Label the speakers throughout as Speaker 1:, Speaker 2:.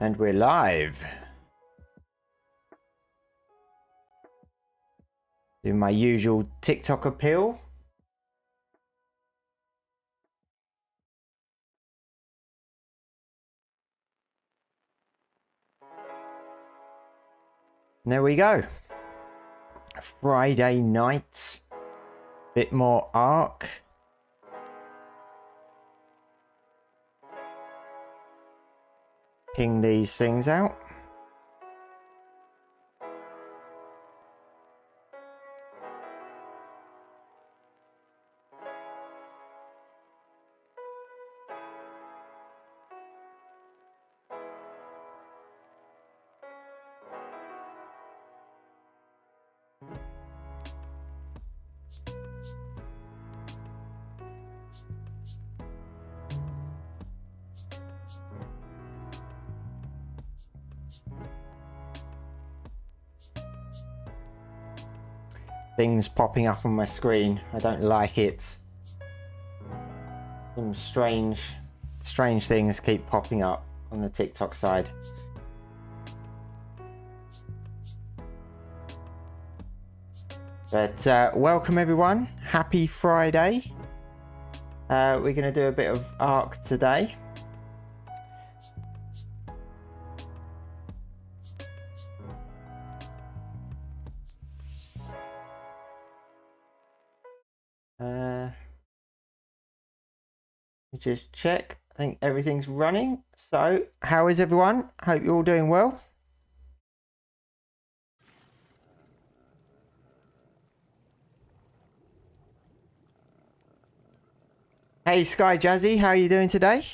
Speaker 1: And we're live. Do my usual TikTok appeal. And there we go. Friday night. Bit more Ark. Ping these things out. Things popping up on my screen. I don't like it. Some strange things keep popping up on the TikTok side. But welcome everyone. Happy Friday. We're going to do a bit of Ark today. Just check. I think everything's running. So, how is everyone? Hope you're all doing well. Hey Sky Jazzy, how are you doing today?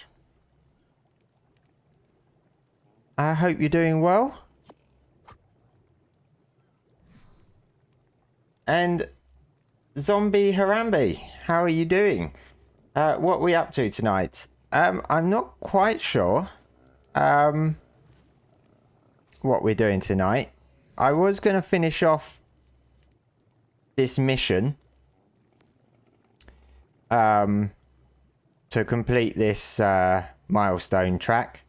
Speaker 1: I hope you're doing well. And Zombie Harambe, how are you doing? What are we up to tonight? I'm not quite sure what we're doing tonight. I was going to finish off this mission to complete this milestone track.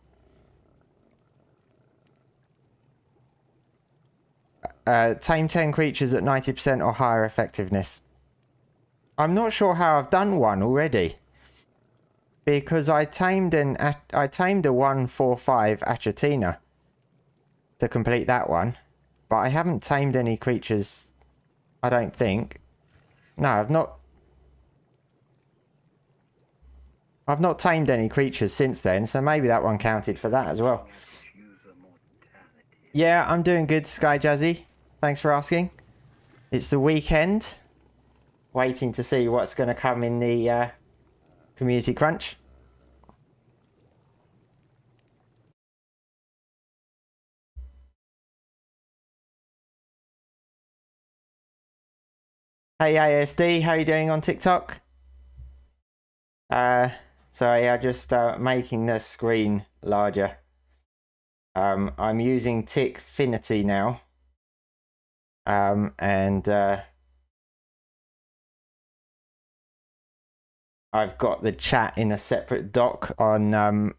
Speaker 1: Tame 10 creatures at 90% or higher effectiveness. I'm not sure how I've done one already, because I tamed a 145 Achatina to complete that one, but I haven't tamed any creatures, I don't think. No, I've not tamed any creatures since then, so maybe that one counted for that as well. Yeah, I'm doing good, Sky Jazzy. Thanks for asking. It's the weekend. Waiting to see what's going to come in the community crunch. Hey ASD, how are you doing on TikTok? Sorry, I'm just making the screen larger. I'm using Tickfinity now. And I've got the chat in a separate dock on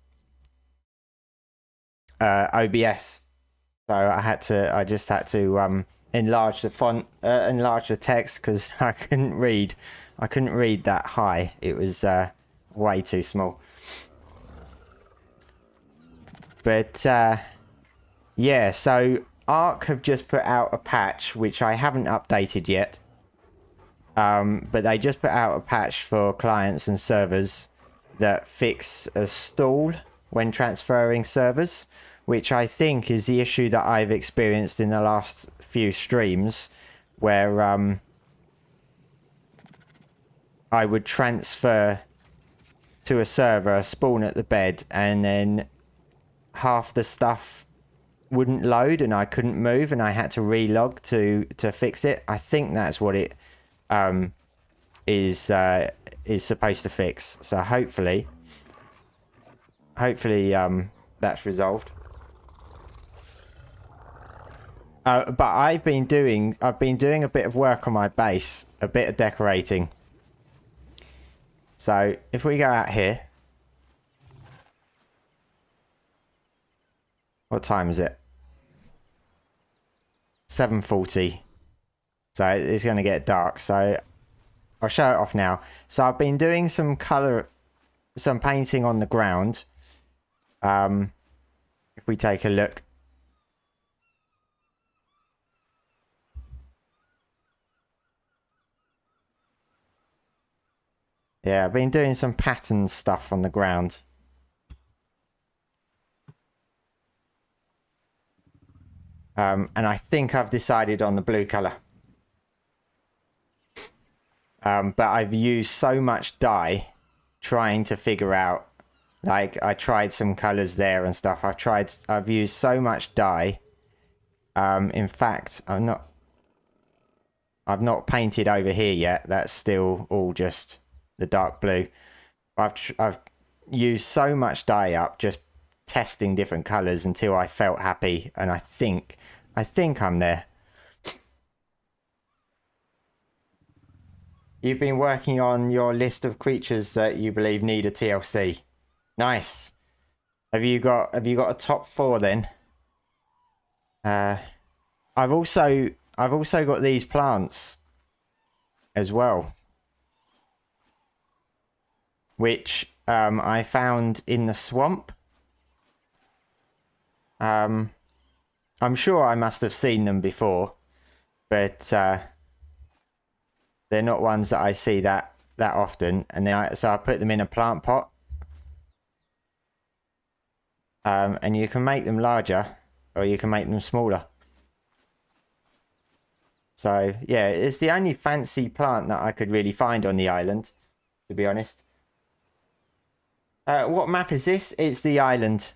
Speaker 1: OBS, so I just had to enlarge the font, enlarge the text, because I couldn't read that high. It was way too small. But yeah, so Ark have just put out a patch which I haven't updated yet. But they just put out a patch for clients and servers that fix a stall when transferring servers, which I think is the issue that I've experienced in the last few streams, where I would transfer to a server, spawn at the bed, and then half the stuff wouldn't load and I couldn't move, and I had to relog to fix it. I think that's what it is supposed to fix. So hopefully hopefully that's resolved. But I've been doing a bit of work on my base, a bit of decorating. So if we go out here, what time is it? 7:40. So it's going to get dark. So I'll show it off now. So I've been doing some painting on the ground. If we take a look. Yeah, I've been doing some pattern stuff on the ground. And I think I've decided on the blue colour. But I've used so much dye trying to figure out, like, I tried some colours there and stuff. I've used so much dye. In fact, I've not painted over here yet. That's still all just the dark blue. I've used so much dye up just testing different colours until I felt happy, and I think I'm there. You've been working on your list of creatures that you believe need a TLC. Nice. Have you got a top 4 then? I've also got these plants as well, which I found in the swamp. I'm sure I must have seen them before, but they're not ones that I see that often. And then so I put them in a plant pot, and you can make them larger or you can make them smaller. So yeah, it's the only fancy plant that I could really find on the island, to be honest. What map is this? It's the island,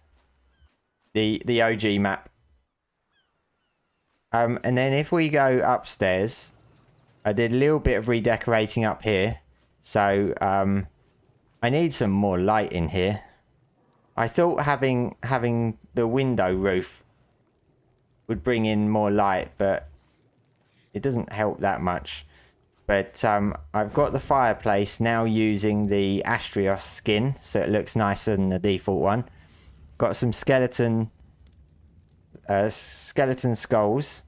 Speaker 1: the OG map. And then if we go upstairs, I did a little bit of redecorating up here. So I need some more light in here. I thought having the window roof would bring in more light, but it doesn't help that much. But I've got the fireplace now using the Astrios skin, so it looks nicer than the default one. Got some skeleton skulls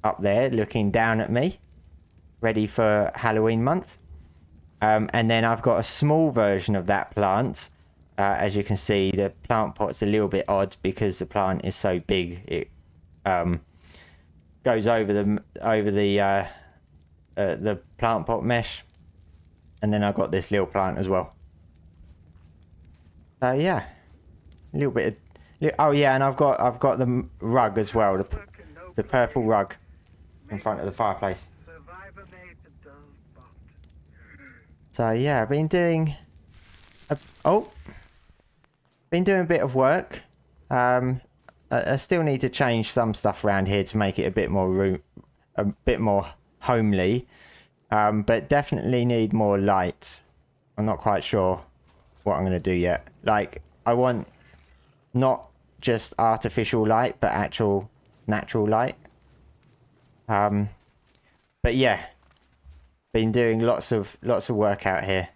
Speaker 1: up there looking down at me, ready for Halloween month. And then I've got a small version of that plant. As you can see, the plant pot's a little bit odd because the plant is so big. It goes over the plant pot mesh. And then I've got this little plant as well. Yeah, a little bit of, oh yeah, and I've got the rug as well, the purple rug in front of the fireplace. So yeah, I've been doing a bit of work. I still need to change some stuff around here to make it a bit more homely, but definitely need more light. I'm not quite sure what I'm going to do yet. Like, I want not just artificial light, but actual natural light. But yeah, been doing lots of work out here.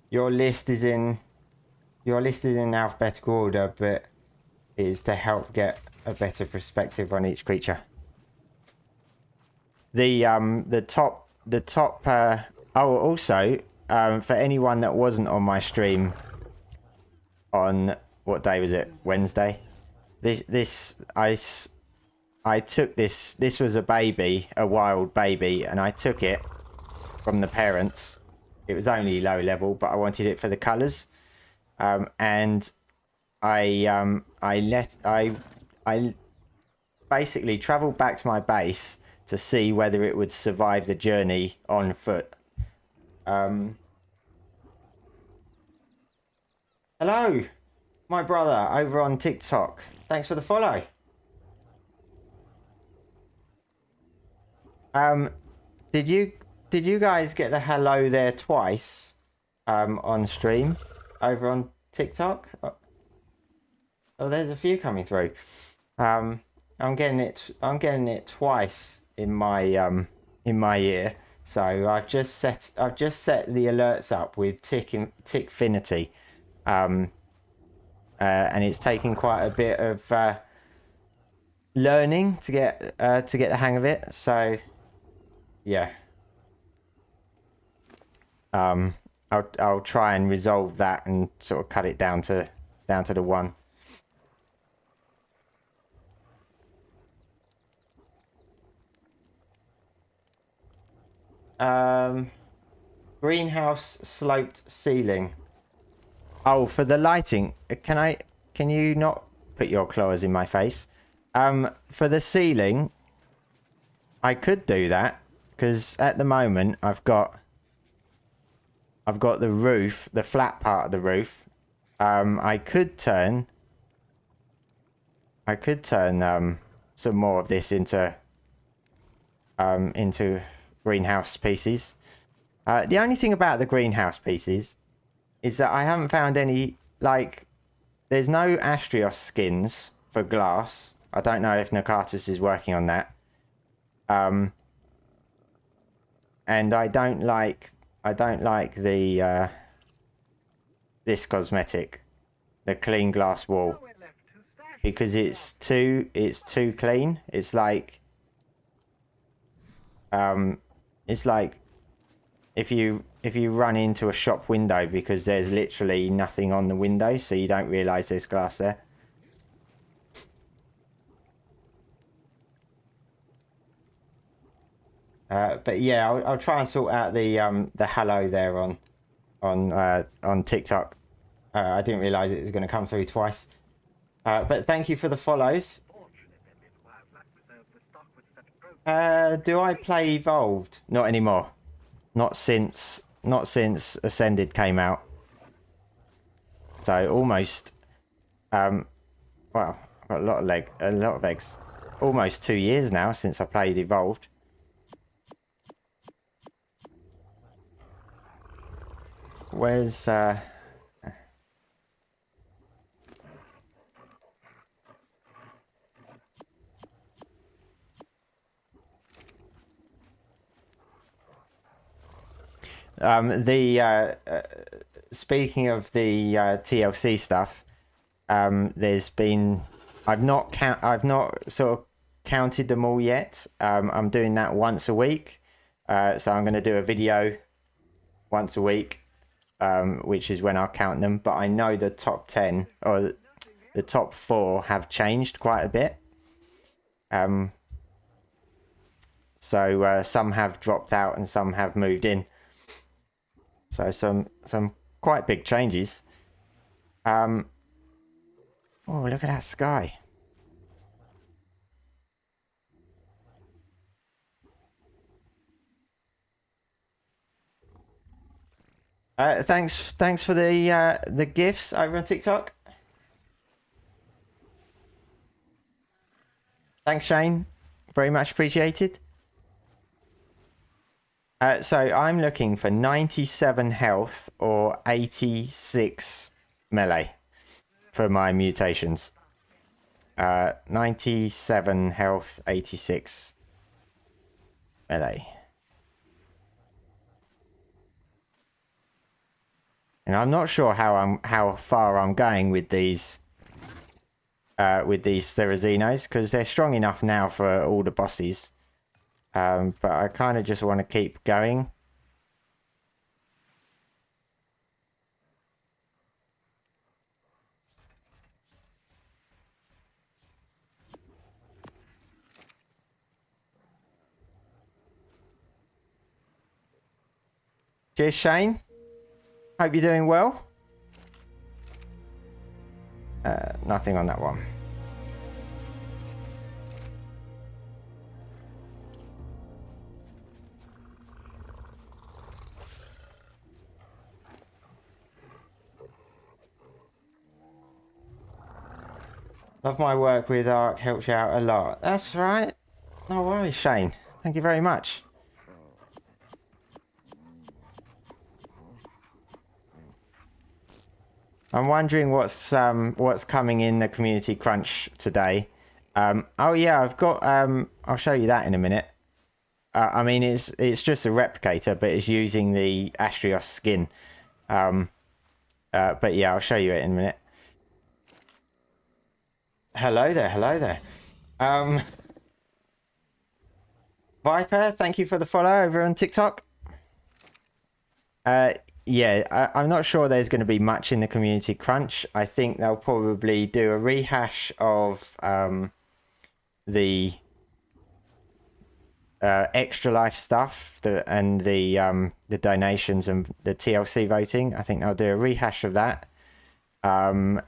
Speaker 1: Your list is in alphabetical order, but it is to help get a better perspective on each creature. The top also, for anyone that wasn't on my stream on, what day was it? Wednesday. I took this was a baby, a wild baby, and I took it from the parents. It was only low level, but I wanted it for the colours. And I basically travelled back to my base to see whether it would survive the journey on foot. Hello, my brother over on TikTok. Thanks for the follow. Did you guys get the hello there twice on stream over on TikTok? Oh, there's a few coming through. I'm getting it twice in my ear. So I've just set the alerts up with tickfinity. And it's taking quite a bit of learning to get the hang of it. So yeah. I'll try and resolve that and sort of cut it down to the one. Greenhouse sloped ceiling. Oh, for the lighting, can you not put your claws in my face? For the ceiling, I could do that because at the moment I've got the roof, the flat part of the roof. I could turn some more of this into greenhouse pieces. The only thing about the greenhouse pieces is that I haven't found any, like, there's no Astrios skins for glass. I don't know if Nakatus is working on that. And I don't like the this cosmetic, the clean glass wall, because it's too clean. It's like if you run into a shop window because there's literally nothing on the window, so you don't realize there's glass there. But yeah, I'll try and sort out the hello there on TikTok. I didn't realize it was going to come through twice. But thank you for the follows. Do I play Evolved? Not anymore. Not since Ascended came out. So almost well, I've got a lot of eggs. Almost 2 years now since I played Evolved. Where's speaking of the TLC stuff, there's been I've not sort of counted them all yet. I'm doing that once a week, so I'm going to do a video once a week, which is when I'll count them. But I know the top 10 or the top 4 have changed quite a bit. So some have dropped out and some have moved in. So some quite big changes. Oh, look at that sky. Thanks for the gifts over on TikTok. Thanks, Shane. Very much appreciated. So I'm looking for 97 health or 86 melee for my mutations. 97 health, 86 melee. And I'm not sure how far I'm going with these Therazinos, because they're strong enough now for all the bosses. But I kind of just want to keep going. Cheers, Shane. Hope you're doing well. Nothing on that one. Love my work with Ark, helps you out a lot. That's right. No worries, Shane. Thank you very much. I'm wondering what's coming in the community crunch today. Oh yeah, I've got I'll show you that in a minute. I mean it's just a replicator, but it's using the Astrios skin. But yeah, I'll show you it in a minute. Hello there, hello there. Viper, thank you for the follow over on TikTok. Yeah, I'm not sure there's going to be much in the community crunch. I think they'll probably do a rehash of the extra life stuff and the donations and the TLC voting. I think they'll do a rehash of that. And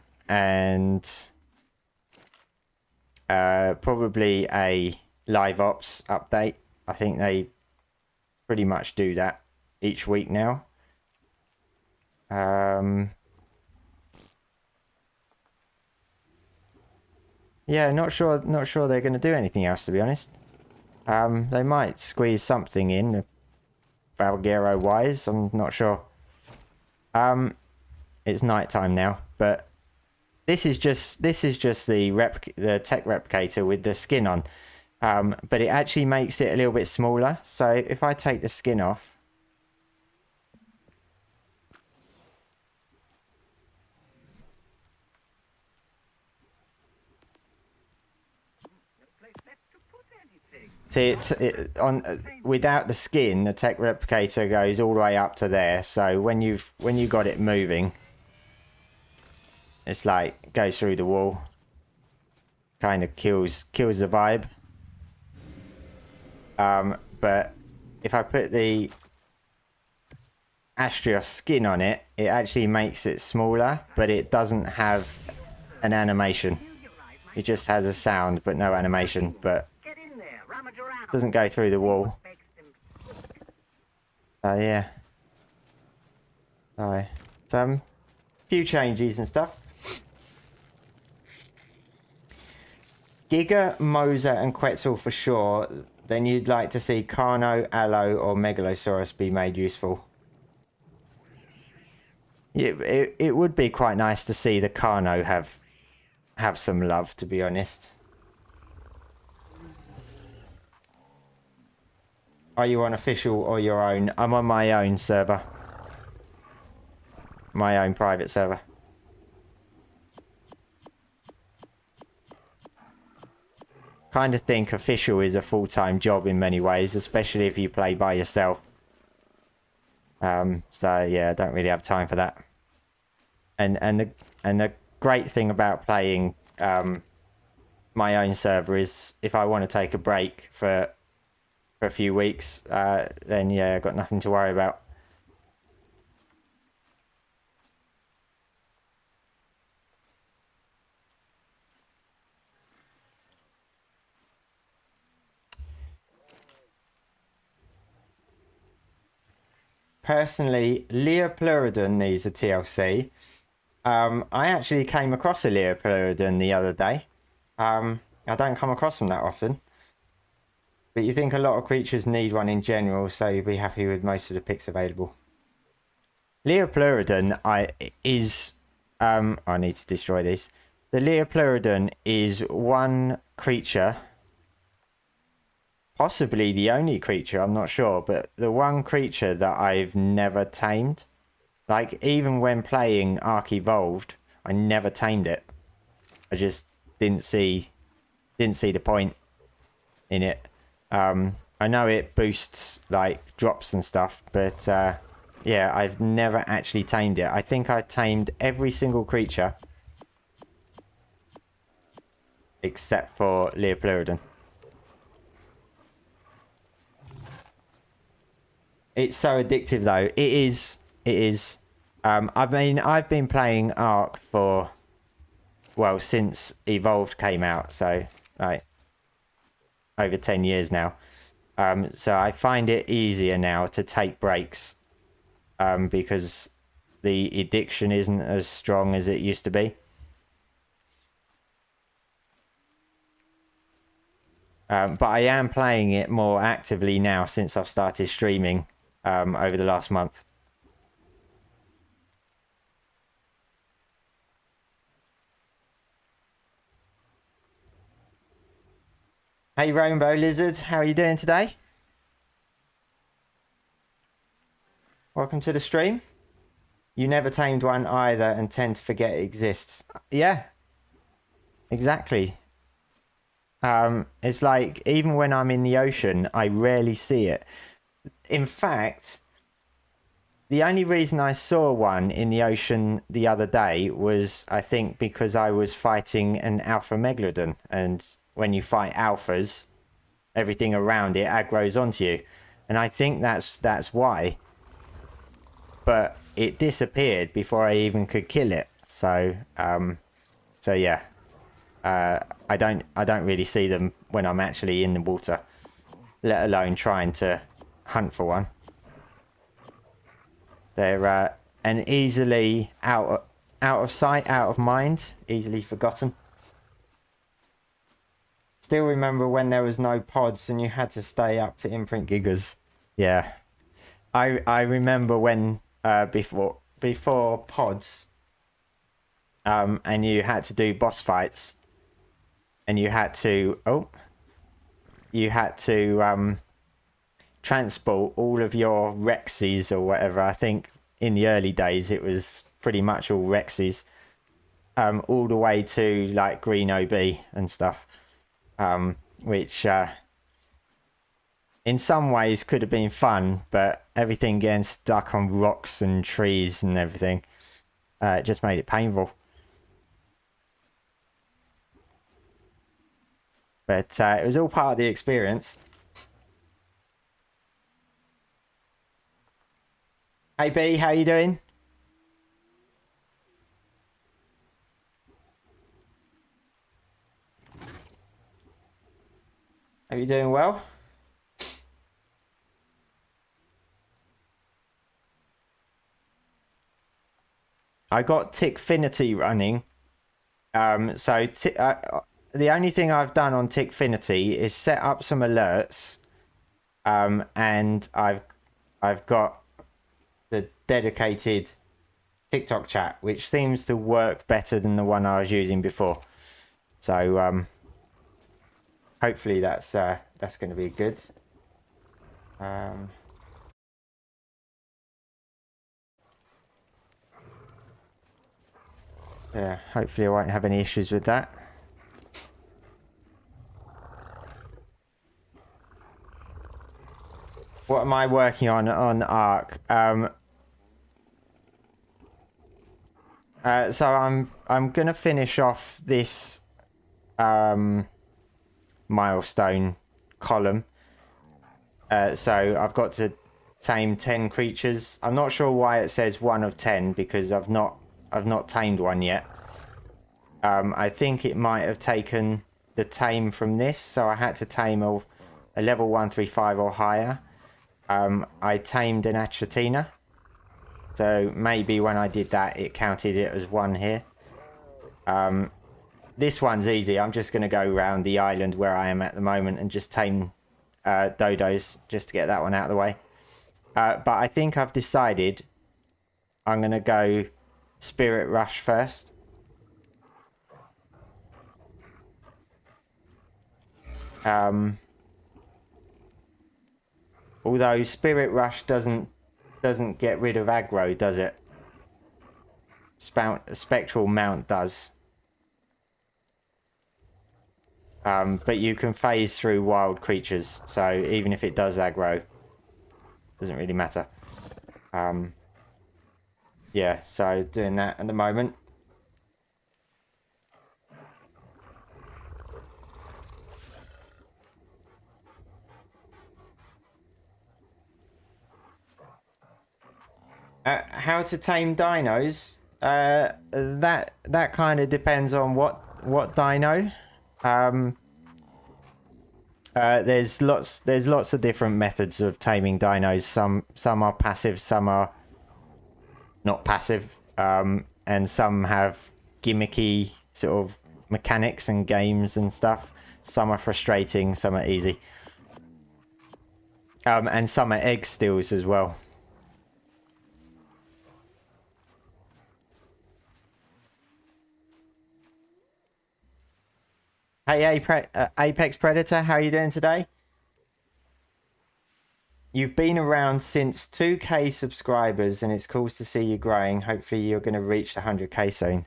Speaker 1: probably a live ops update. I think they pretty much do that each week now. Yeah, not sure they're going to do anything else, to be honest. They might squeeze something in Valguero wise, I'm not sure. It's nighttime now, but this is just the tech replicator with the skin on. But it actually makes it a little bit smaller. So if I take the skin off, see without the skin, the tech replicator goes all the way up to there. So when you got it moving, it's like goes through the wall, kind of kills the vibe. But if I put the Astrios skin on it, it actually makes it smaller, but it doesn't have an animation. It just has a sound, but no animation. But doesn't go through the wall. Yeah. Some few changes and stuff. Giga, Moser, and Quetzal for sure. Then you'd like to see Carno, Allo, or Megalosaurus be made useful. Yeah, it would be quite nice to see the Carno have some love, to be honest. Are you on official or your own? I'm on my own server. My own private server. Kind of think official is a full-time job in many ways, especially if you play by yourself. So yeah, I don't really have time for that. And the great thing about playing my own server is if I want to take a break for a few weeks, then yeah, I've got nothing to worry about. Personally, Leopleurodon needs a TLC. I actually came across a Leopleurodon the other day. I don't come across them that often. But you think a lot of creatures need one in general, so you'd be happy with most of the picks available. Leopleurodon is... I need to destroy these. The Leopleurodon is one creature... Possibly the only creature, I'm not sure, but the one creature that I've never tamed. Like, even when playing Ark Evolved, I never tamed it. I just didn't see the point in it. I know it boosts, like, drops and stuff, but, yeah, I've never actually tamed it. I think I tamed every single creature except for Leopleurodon. It's so addictive, though. It is. I mean, I've been playing Ark for, well, since Evolved came out, so, like, over 10 years now. So I find it easier now to take breaks, because the addiction isn't as strong as it used to be. But I am playing it more actively now since I've started streaming over the last month. Hey Rainbow Lizard, how are you doing today? Welcome to the stream. You never tamed one either and tend to forget it exists. Yeah, exactly. It's like, even when I'm in the ocean, I rarely see it. In fact, the only reason I saw one in the ocean the other day was, I think, because I was fighting an alpha megalodon, and when you fight alphas, everything around it aggroes onto you, and I think that's why. But it disappeared before I even could kill it. So yeah, I don't really see them when I'm actually in the water, let alone trying to hunt for one. They're an easily out of sight, out of mind, easily forgotten. Still remember when there was no pods and you had to stay up to imprint gigas. Yeah, I remember when before pods, and you had to do boss fights, and you had to transport all of your Rexes or whatever. I think in the early days it was pretty much all Rexes, all the way to like Green OB and stuff, which in some ways could have been fun, but everything getting stuck on rocks and trees and everything, it just made it painful. But it was all part of the experience. Hey B, how you doing? Are you doing well? I got Tickfinity running. So the only thing I've done on Tickfinity is set up some alerts, and I've got the dedicated TikTok chat, which seems to work better than the one I was using before. So hopefully that's going to be good. Yeah, hopefully I won't have any issues with that. What am I working on Ark? So I'm gonna finish off this milestone column. So I've got to tame 10 creatures. I'm not sure why it says 1 of 10, because I've not tamed one yet. I think it might have taken the tame from this, so I had to tame a level 135 or higher. I tamed an Achatina, so maybe when I did that it counted it as 1 here. This one's easy. I'm just going to go around the island where I am at the moment and just tame dodos, just to get that one out of the way. But I think I've decided I'm going to go Spirit Rush first. Although Spirit Rush doesn't get rid of aggro, does it? Spectral Mount does. But you can phase through wild creatures, so even if it does aggro, doesn't really matter. Yeah, so doing that at the moment. How to tame dinos? That kind of depends on what dino. There's lots of different methods of taming dinos. Some are passive, some are not passive, and some have gimmicky sort of mechanics and games and stuff. Some are frustrating, some are easy. And some are egg steals as well. Hey, Apex Predator, how are you doing today? You've been around since 2k subscribers and it's cool to see you growing. Hopefully you're going to reach the 100k soon.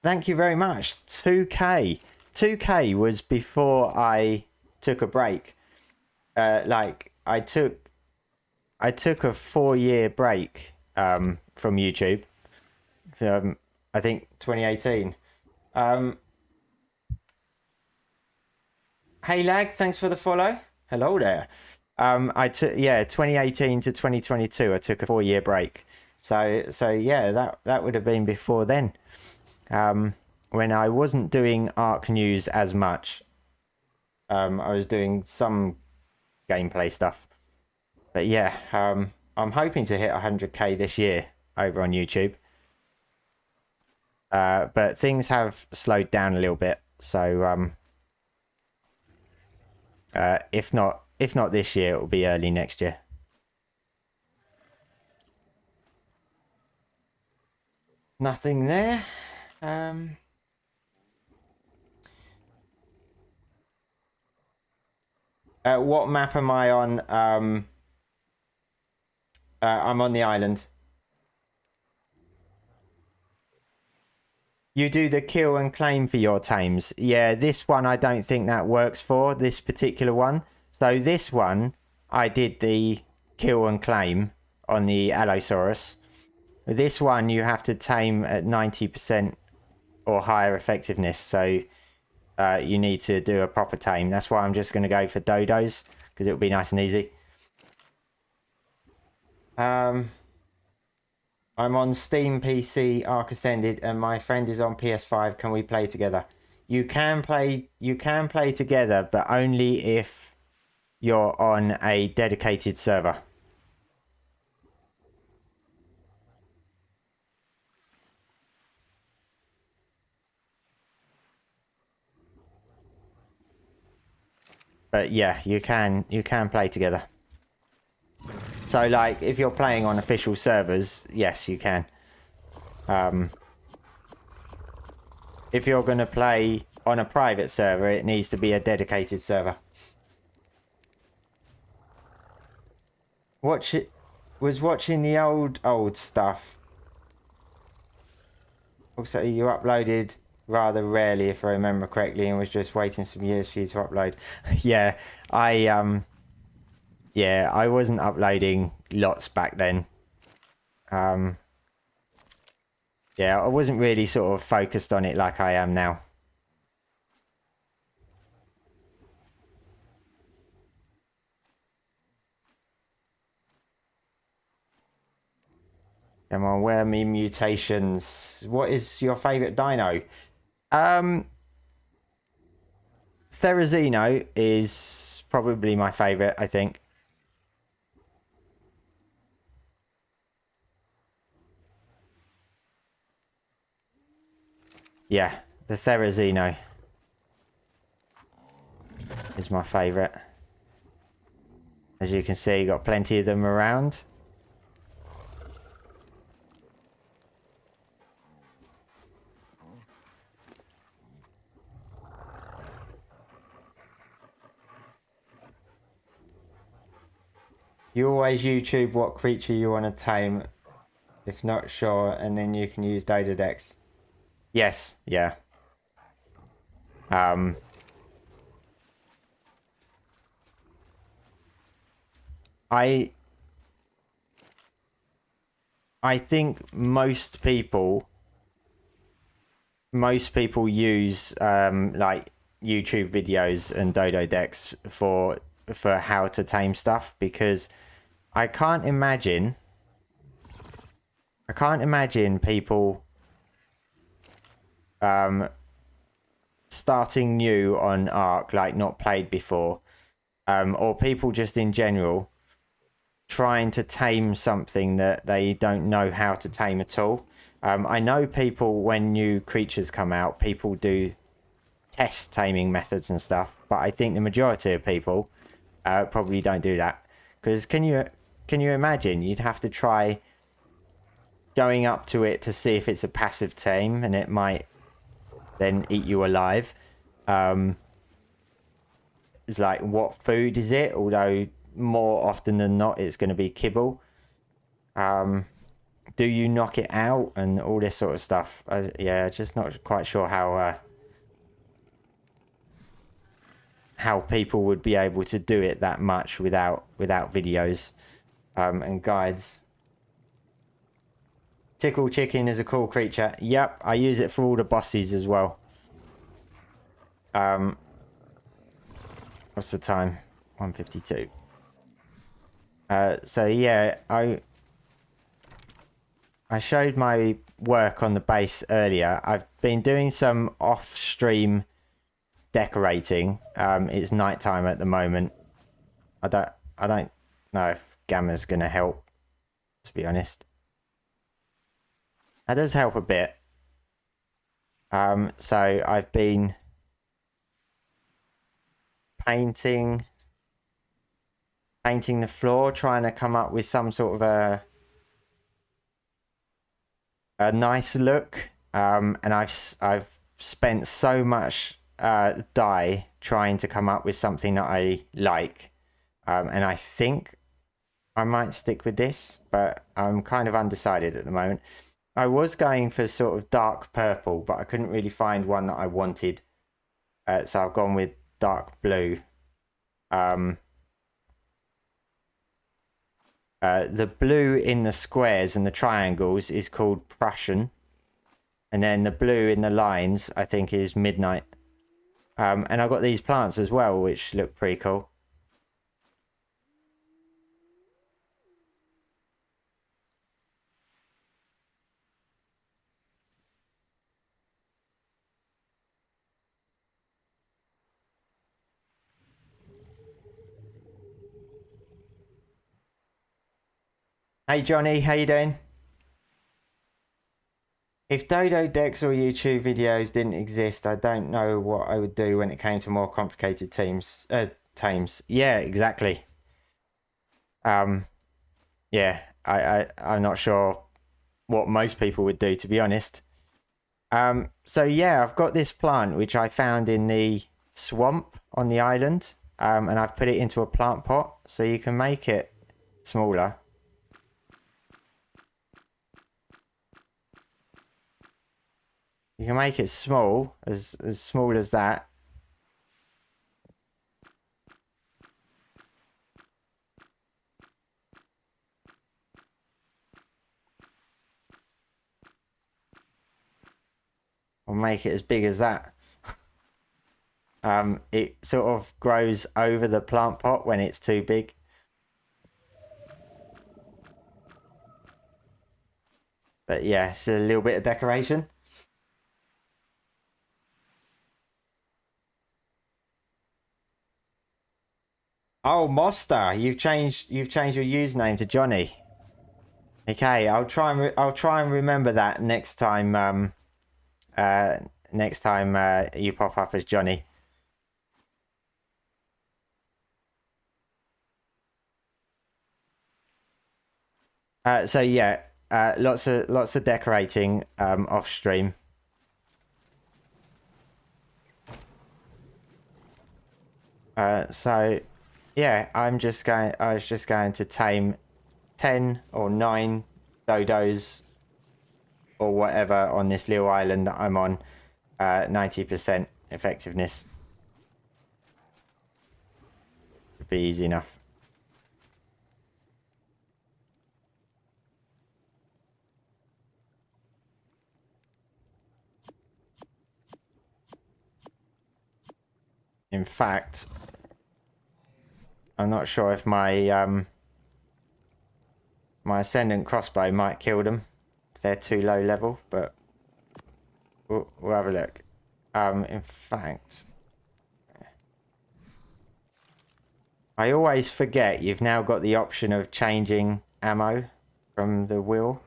Speaker 1: Thank you very much. 2k. 2k was before I took a break. Like I took a 4-year break from YouTube. I think 2018. Hey Lag, thanks for the follow. Hello there. I took 2018 to 2022. I took a 4-year break. So yeah, that would have been before then. When I wasn't doing Ark news as much. I was doing some gameplay stuff. But yeah, I'm hoping to hit 100k this year over on YouTube. But things have slowed down a little bit. So if not this year, it will be early next year. Nothing there. What map am I on? I'm on the island. You do the kill and claim for your tames. Yeah, this one I don't think that works for, this particular one. So this one, I did the kill and claim on the Allosaurus. This one, you have to tame at 90% or higher effectiveness. So you need to do a proper tame. That's why I'm just going to go for dodos, because it'll be nice and easy. I'm on Steam PC Ark Ascended and my friend is on PS5. Can we play together? You can play together, but only if you're on a dedicated server. But yeah, you can play together. So like if you're playing on official servers, yes, you can. If you're going to play on a private server, it needs to be a dedicated server. Was watching the old stuff. Also, you uploaded rather rarely, if I remember correctly, and was just waiting some years for you to upload. Yeah, I wasn't uploading lots back then. Yeah, I wasn't really sort of focused on it like I am now. Come on, where are me mutations? What is your favourite dino? Therizino is probably my favourite, I think. Yeah, the Therizino is my favourite. As you can see, got plenty of them around. You always YouTube what creature you want to tame, if not sure, and then you can use Dodo Dex. Yes, yeah. I think most people use like YouTube videos and Dodo Decks for how to tame stuff, because I can't imagine people starting new on Ark, like not played before, or people just in general trying to tame something that they don't know how to tame at all. I know people, when new creatures come out, people do test taming methods and stuff, but I think the majority of people probably don't do that. Because can you imagine you'd have to try going up to it to see if it's a passive tame, and it might then eat you alive. It's like, what food is it? Although more often than not it's going to be kibble. Do you knock it out and all this sort of stuff? Yeah, just not quite sure how people would be able to do it that much without videos and guides. Tickle chicken is a cool creature. Yep, I use it for all the bosses as well. What's the time? 1:52. So yeah, I showed my work on the base earlier. I've been doing some off-stream decorating. It's nighttime at the moment. I don't know if Gamma's gonna help, to be honest. That does help a bit. So I've been painting the floor, trying to come up with some sort of a nice look. And I've spent so much dye trying to come up with something that I like. And I think I might stick with this, but I'm kind of undecided at the moment. I was going for sort of dark purple, but I couldn't really find one that I wanted. So I've gone with dark blue. The blue in the squares and the triangles is called Prussian. And then the blue in the lines, I think, is midnight. And I've got these plants as well, which look pretty cool. Hey Johnny, how you doing? If Dodo decks or YouTube videos didn't exist, I don't know what I would do when it came to more complicated tames. Yeah, exactly. Yeah, I'm not sure what most people would do, to be honest. So yeah, I've got this plant which I found in the swamp on the island, and I've put it into a plant pot, so you can make it smaller. You can make it small, as small as that. Or make it as big as that. It sort of grows over the plant pot when it's too big. But yeah, it's a little bit of decoration. Oh, Mosta, you've changed your username to Johnny. Okay, I'll try and remember that next time. Next time you pop up as Johnny. So yeah, lots of decorating off stream. So yeah, I was just going to tame 10 or 9 dodos or whatever on this little island that I'm on. 90% effectiveness. Would be easy enough. In fact, I'm not sure if my my ascendant crossbow might kill them if they're too low level, but we'll have a look. In fact, I always forget you've now got the option of changing ammo from the wheel.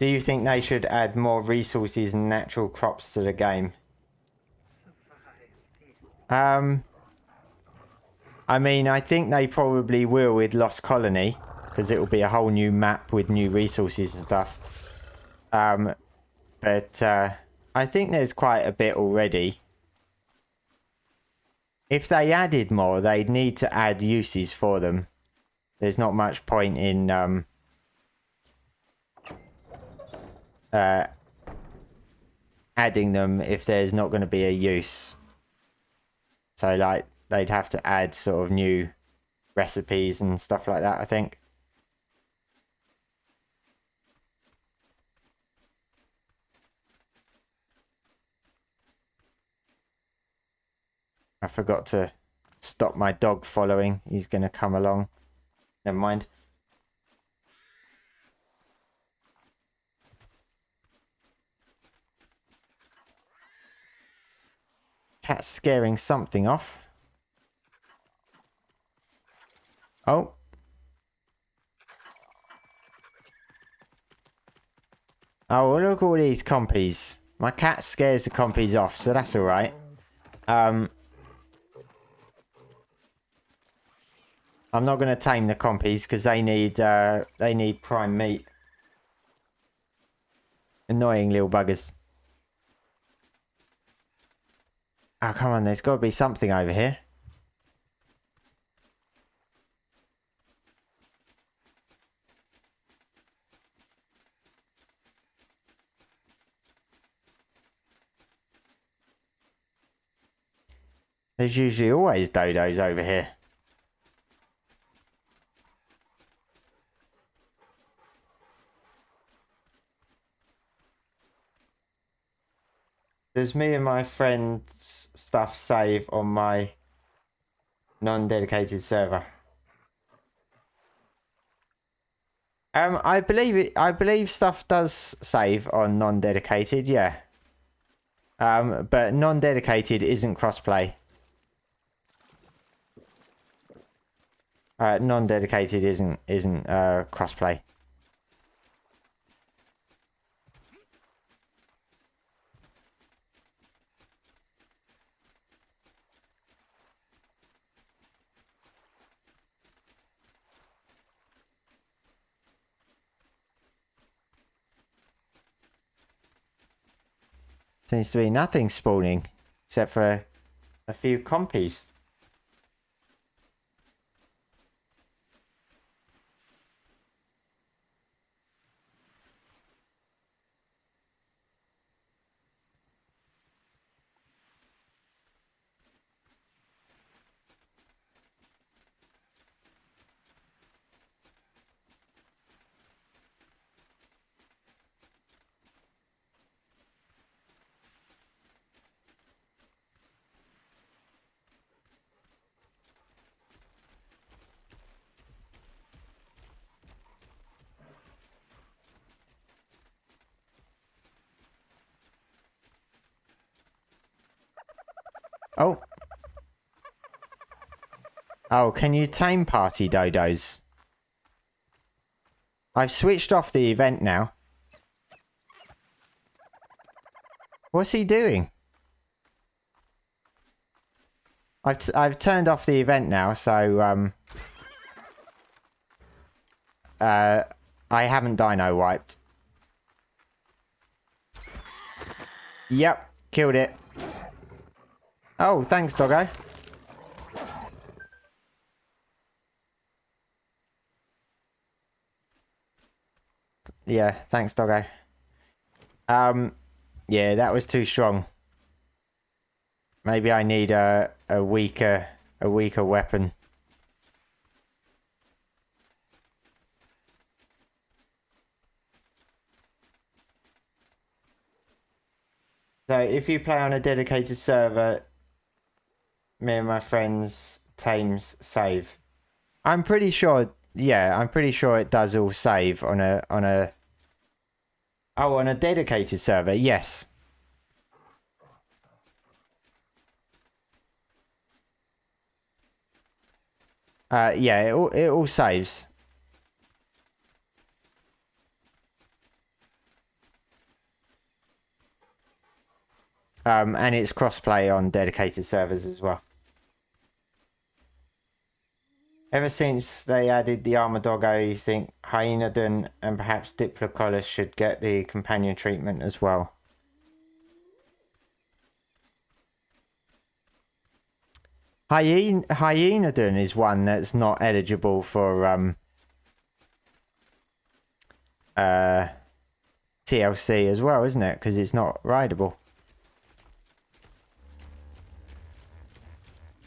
Speaker 1: Do you think they should add more resources and natural crops to the game? I mean, I think they probably will with Lost Colony, because it will be a whole new map with new resources and stuff. But I think there's quite a bit already. If they added more, they'd need to add uses for them. There's not much point in adding them if there's not going to be a use. So, like, they'd have to add sort of new recipes and stuff like that, I think. I forgot to stop my dog following. He's going to come along. Never mind. Cat's scaring something off. Oh. Oh, look at all these compies. My cat scares the compies off, so that's alright. I'm not going to tame the compies because they need prime meat. Annoying little buggers. Oh, come on, there's got to be something over here. There's usually always dodos over here. Does me and my friends' stuff save on my non-dedicated server? I believe stuff does save on non-dedicated, yeah. But non-dedicated isn't crossplay. Non-dedicated isn't crossplay. Seems to be nothing spawning except for a few compies. Oh. Oh, can you tame party dodos? I've switched off the event now. What's he doing? I've turned off the event now, so I haven't dino wiped. Yep, killed it. Oh, thanks, doggo. Yeah, thanks, doggo. Yeah, that was too strong. Maybe I need a weaker weapon. So if you play on a dedicated server, me and my friends tames save. I'm pretty sure. Yeah, I'm pretty sure it does all save on a on a dedicated server. Yes. Yeah, it all saves. And it's crossplay on dedicated servers as well. Ever since they added the armor doggo, you think Hyaenodon and perhaps Diplocolus should get the companion treatment as well. Hyaenodon is one that's not eligible for TLC as well, isn't it? Because it's not rideable.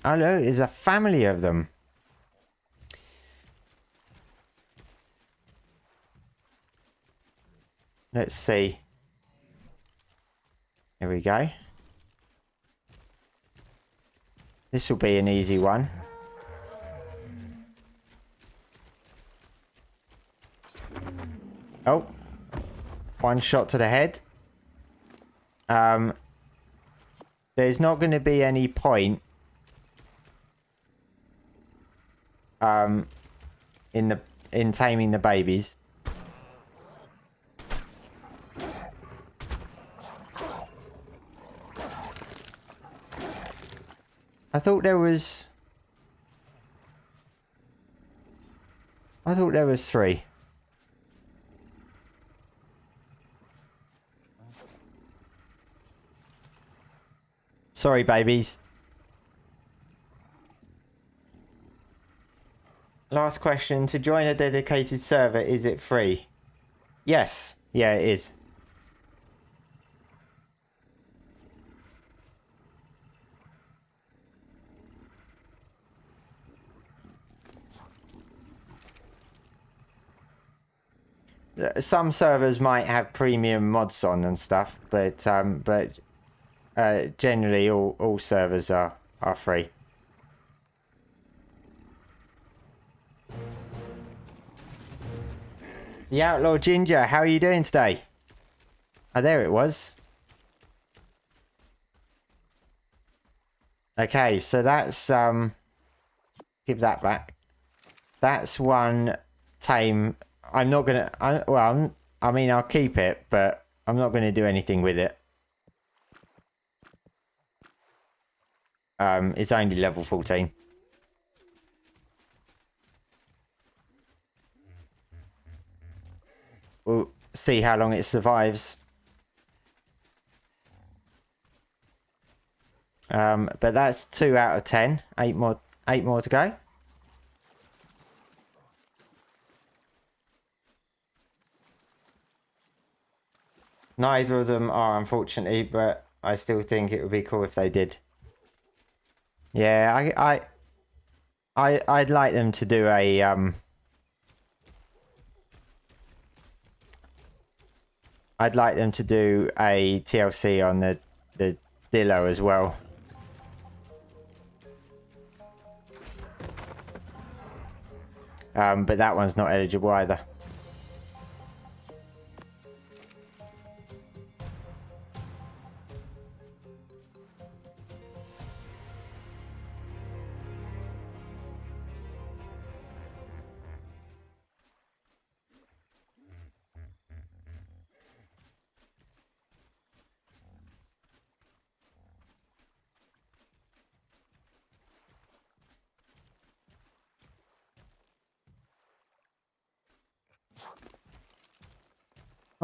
Speaker 1: Oh no, there's a family of them. Let's see. Here we go. This will be an easy one. Oh. One shot to the head. There's not going to be any point in taming the babies. I thought there was 3. Sorry, babies. Last question. To join a dedicated server, is it free? Yes. Yeah, it is. Some servers might have premium mods on and stuff, but generally all servers are free. The Outlaw Ginger, how are you doing today? Oh, there it was. Okay, so that's give that back. That's one tame. I'm not gonna. I mean, I'll keep it, but I'm not gonna do anything with it. It's only level 14. We'll see how long it survives. But that's 2 out of 10. 8 more to go. Neither of them are, unfortunately, but I still think it would be cool if they did. Yeah, I'd like them to do a I'd like them to do a TLC on the Dilo as well. But that one's not eligible either.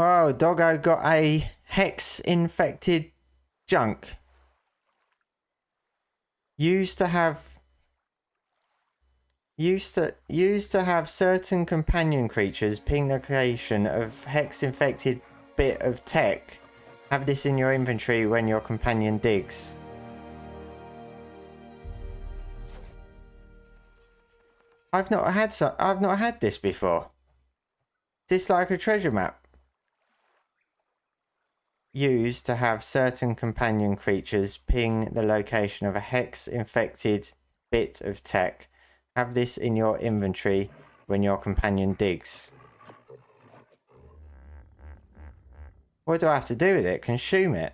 Speaker 1: Oh, Doggo got a hex-infected junk. Used to have certain companion creatures ping the location of hex-infected bit of tech. Have this in your inventory when your companion digs. I've not had this before. Is this like a treasure map? Used to have certain companion creatures ping the location of a hex-infected bit of tech. Have this in your inventory when your companion digs. What do I have to do with it? Consume it?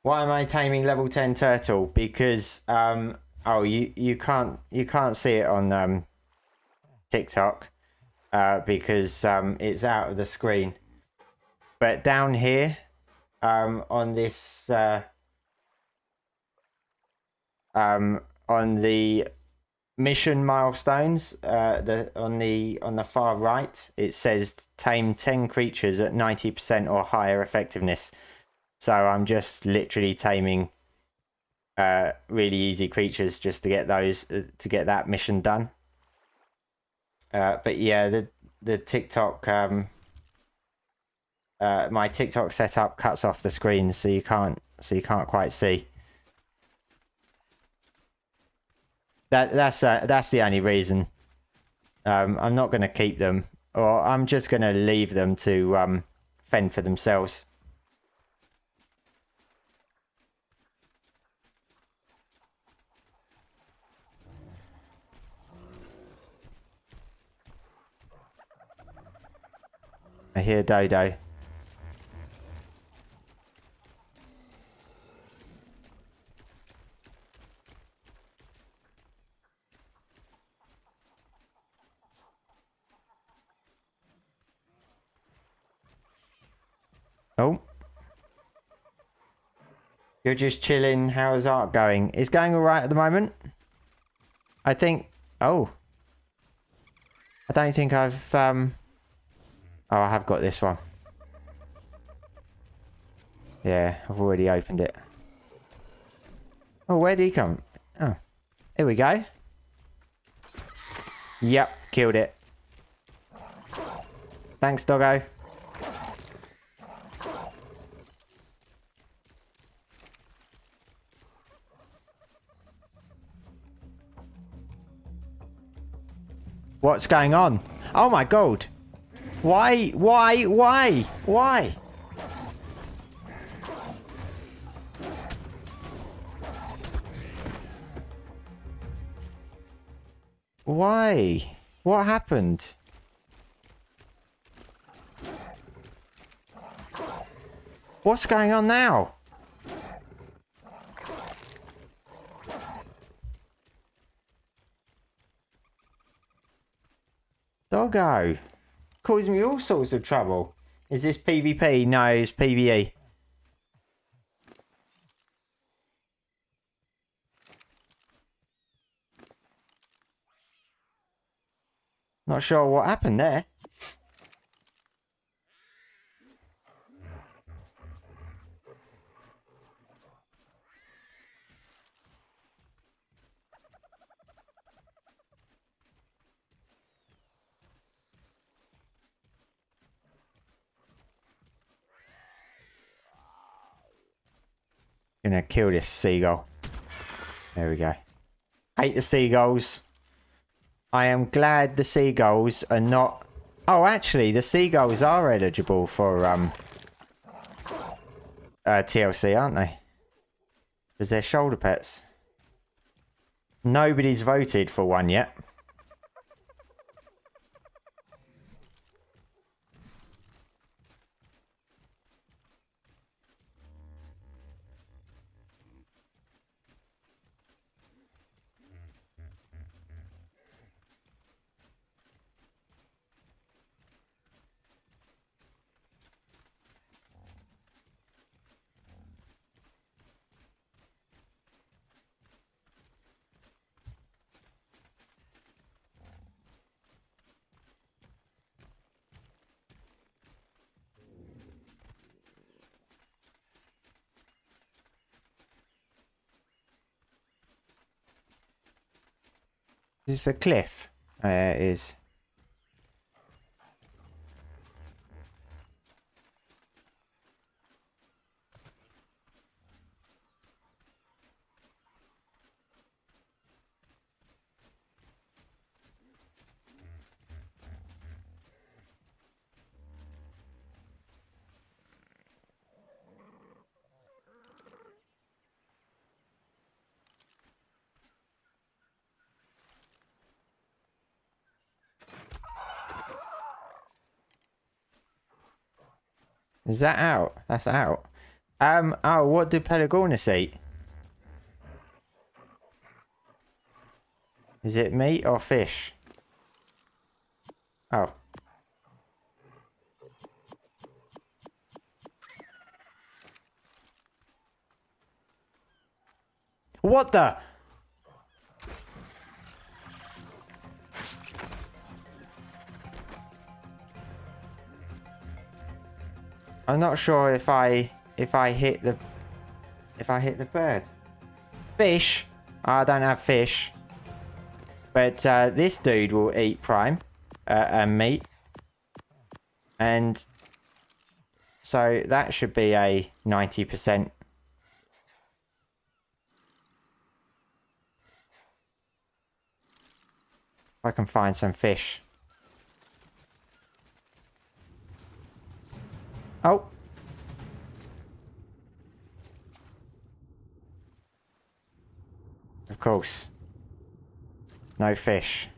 Speaker 1: Why am I taming level 10 turtle? Because oh, you can't see it on TikTok, because it's out of the screen. But down here, on this, on the mission milestones, on the far right, it says tame 10 creatures at 90% or higher effectiveness. So I'm just literally taming really easy creatures just to get those to get that mission done. But yeah, the TikTok my TikTok setup cuts off the screen, so you can't quite see. That's the only reason. I'm not going to keep them, or I'm just going to leave them to fend for themselves. I hear Dodo. Oh. You're just chilling. How's Ark going? It's going alright at the moment. I think... Oh. I don't think I've... Oh, I have got this one. Yeah, I've already opened it. Oh, where did he come? Oh. Here we go. Yep, killed it. Thanks, doggo. What's going on? Oh my god. Why? Why? Why? Why? Why? What happened? What's going on now? Doggo. Causing me all sorts of trouble. Is this PvP? No, it's PvE. Not sure what happened there. Gonna kill this seagull. There we go. Hate the seagulls. I am glad the seagulls are not... Oh, actually, the seagulls are eligible for TLC, aren't they? Because they're shoulder pets. Nobody's voted for one yet. Is this a cliff? It is. Is that out? That's out. Oh, what do Pelagornis eat? Is it meat or fish? Oh. What the? I'm not sure if I hit the bird. Fish? I don't have fish. But this dude will eat prime meat. And so that should be a 90%. If I can find some fish. Oh. Of course. No fish.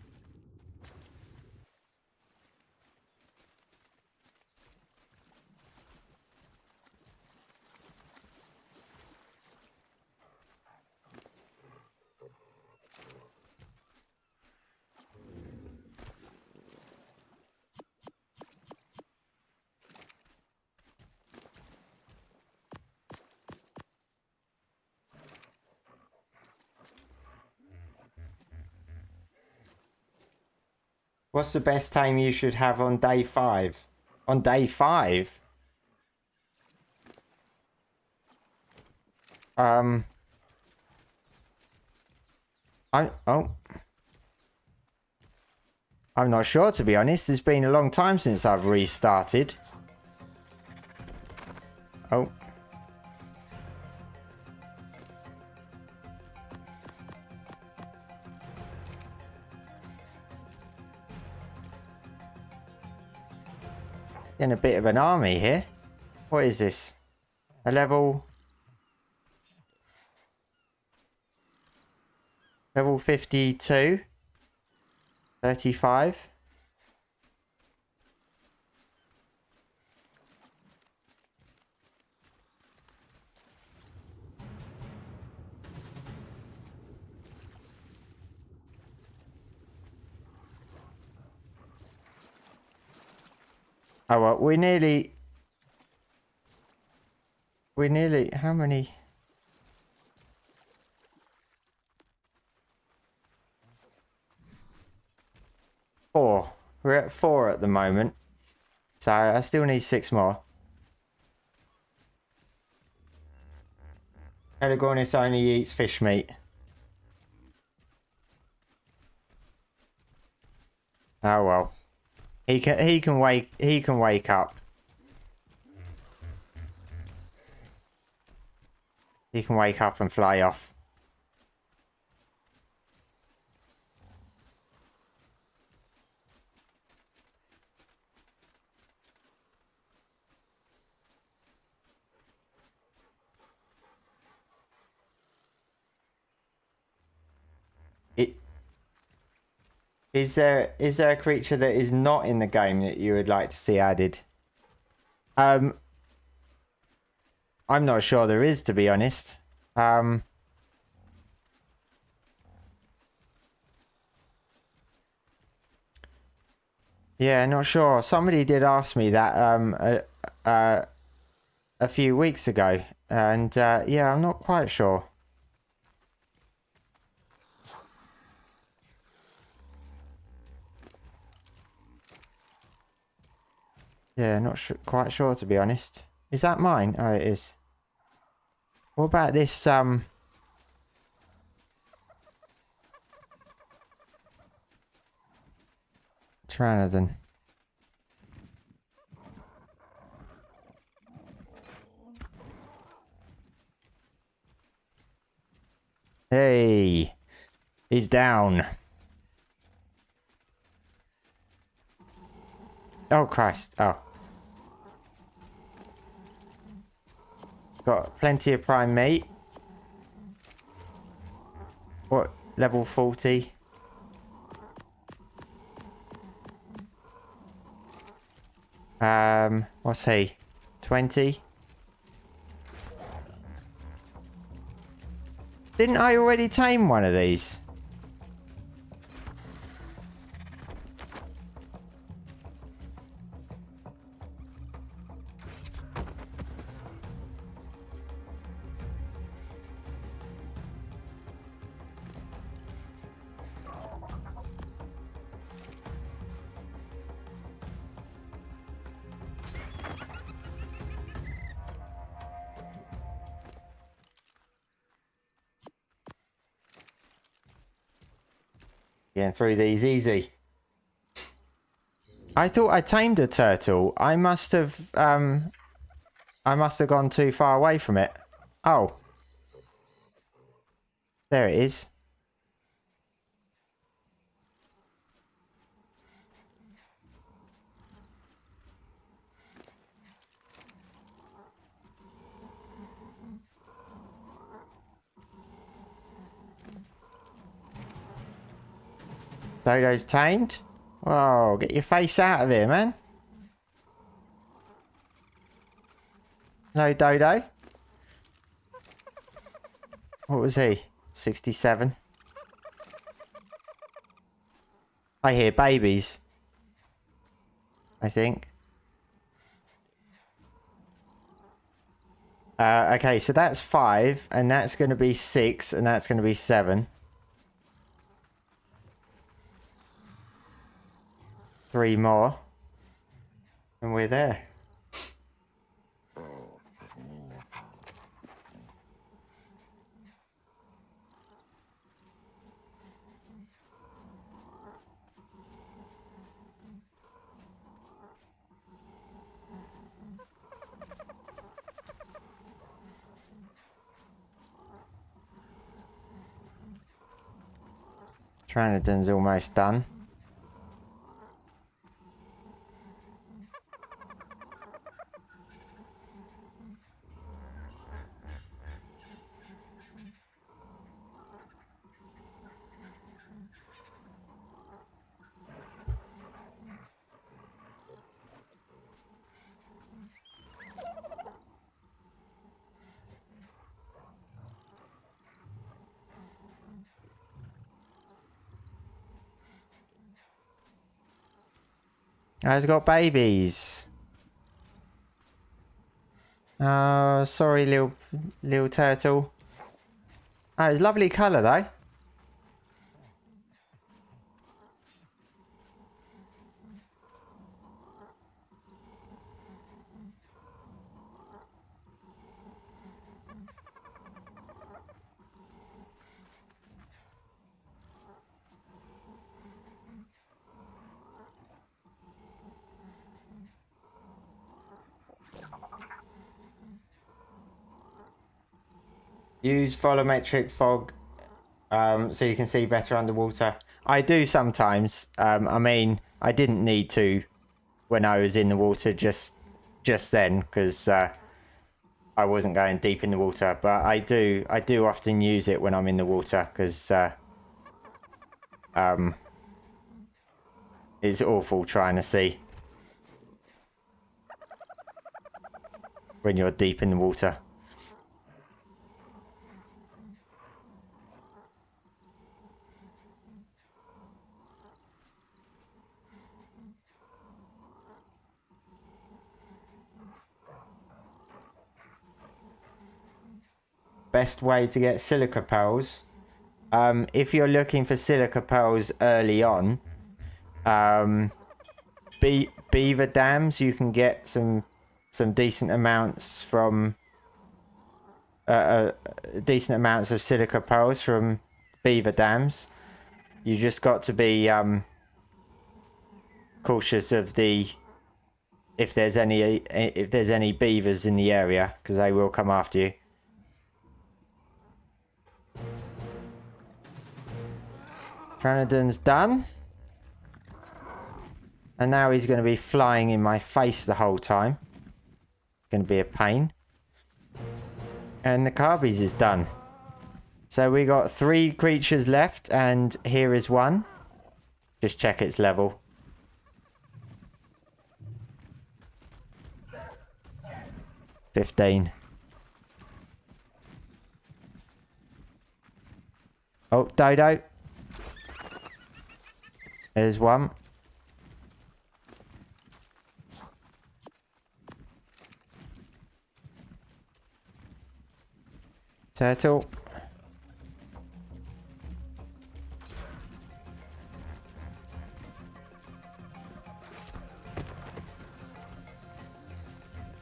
Speaker 1: What's the best tame you should have on day 5? On day 5? I'm not sure, to be honest. It's been a long time since I've restarted. Oh. In a bit of an army here. What is this? A level 52? 35? Oh, well, we're nearly, how many? Four. We're at 4 at the moment. So I still need 6 more. Elagornis only eats fish meat. Oh well. He can wake up. He can wake up and fly off. Is there a creature that is not in the game that you would like to see added? I'm not sure there is, to be honest. Yeah, not sure. Somebody did ask me that a few weeks ago, and yeah, I'm not quite sure. Yeah, not quite sure, to be honest. Is that mine? Oh, it is. What about this, Pteranodon? Hey! He's down. Oh, Christ. Oh. Got plenty of prime meat. What? Level 40? What's he? 20? Didn't I already tame one of these? Getting through these easy. I thought I tamed a turtle. I must have gone too far away from it. Oh. There it is. Dodo's tamed? Whoa, get your face out of here, man. Hello, Dodo. What was he? 67. I hear babies. I think. Okay, so that's 5, and that's going to be 6, and that's going to be 7. 3 more. And we're there. Pteranodon's almost done. I've got babies. Oh, sorry, little turtle. Oh, it's a lovely colour, though. Use volumetric fog so you can see better underwater. I do sometimes. I mean, I didn't need to when I was in the water just then because I wasn't going deep in the water. But I do often use it when I'm in the water because it's awful trying to see when you're deep in the water. Best way to get silica pearls. If you're looking for silica pearls early on, beaver dams, you can get some decent amounts from decent amounts of silica pearls from beaver dams. You just got to be cautious of if there's any beavers in the area, because they will come after you. Pteranodon's done. And now he's going to be flying in my face the whole time. Going to be a pain. And the carbies is done. So we got 3 creatures left, and here is one. Just check its level. $15. Oh, Dodo. There's one. Turtle.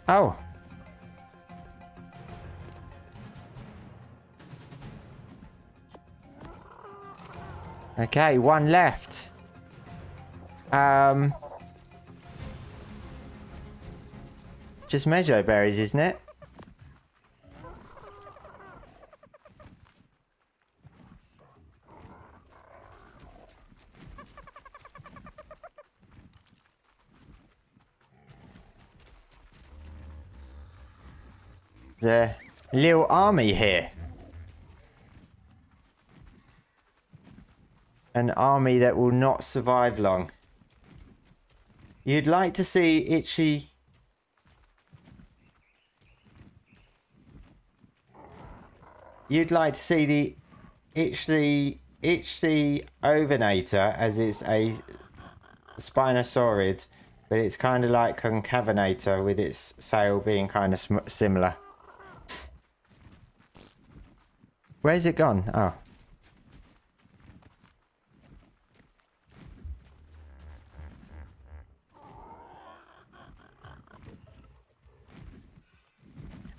Speaker 1: Oh. Okay, one left. Just meadow berries, isn't it? The little army here. An army that will not survive long. You'd like to see Itchy... You'd like to see the Itchy Overnator, as it's a Spinosaurid, but it's kind of like Concavinator with its sail being kind of similar. Where's it gone? Oh.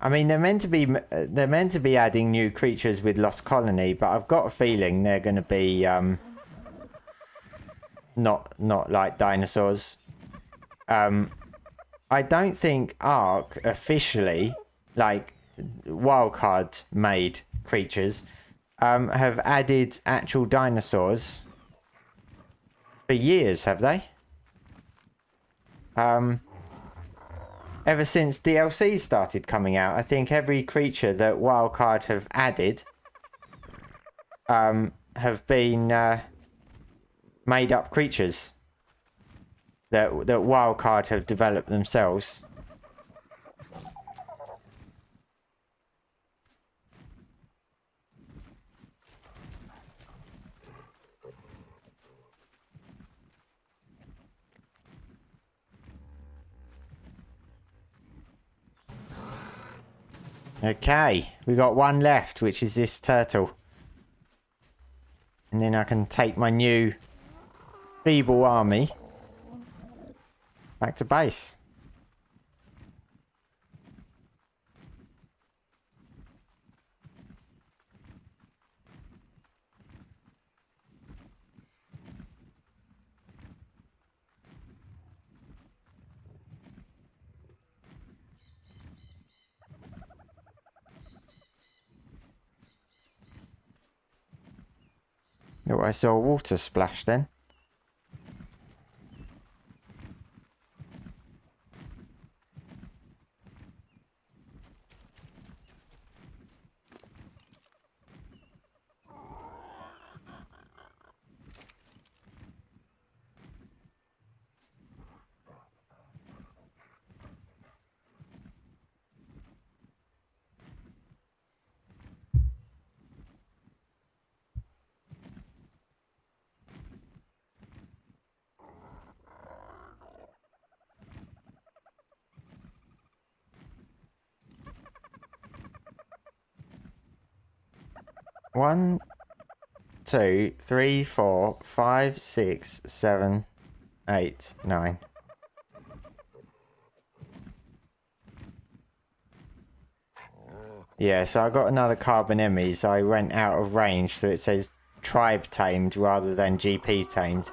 Speaker 1: I mean, they're meant to be adding new creatures with Lost Colony, but I've got a feeling they're going to be not like dinosaurs. I don't think Ark officially, like wildcard made creatures, have added actual dinosaurs for years, have they? Ever since DLC started coming out, I think every creature that Wildcard have added have been made up creatures that Wildcard have developed themselves. Okay, we got one left, which is this turtle. And then I can take my new feeble army back to base. Oh, I saw a water splash then. One, 2, 3, 4, 5, 6, 7, 8, 9. Yeah, so I got another carbon emis. I went out of range, so it says tribe tamed rather than GP tamed.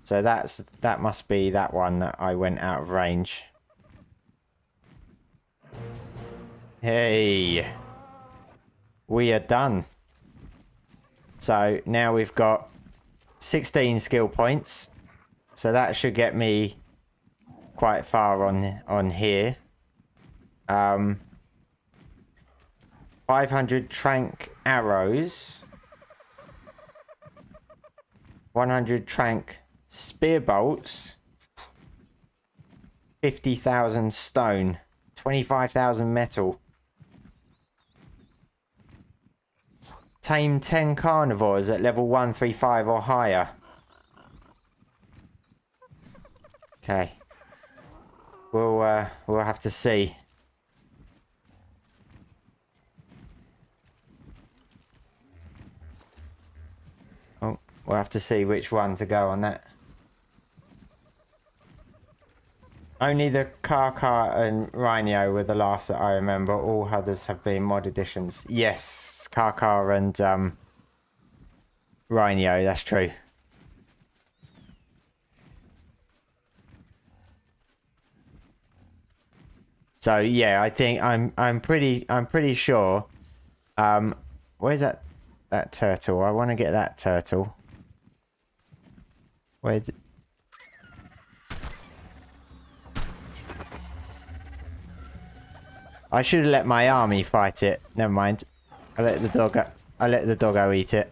Speaker 1: So that must be that one that I went out of range. Hey, we are done. So now we've got 16 skill points. So that should get me quite far on here. 500 trank arrows. 100 trank spear bolts. 50,000 stone. 25,000 metal. Tame 10 carnivores at level 135 or higher. Okay. We'll have to see. Oh, we'll have to see which one to go on that. Only the Karkar and Rhino were the last that I remember. All others have been mod editions. Yes, Karkar and Rhino, that's true. So yeah, I think I'm pretty sure. Where's that turtle? I want to get that turtle. Where's... I should have let my army fight it. Never mind. I let the doggo eat it.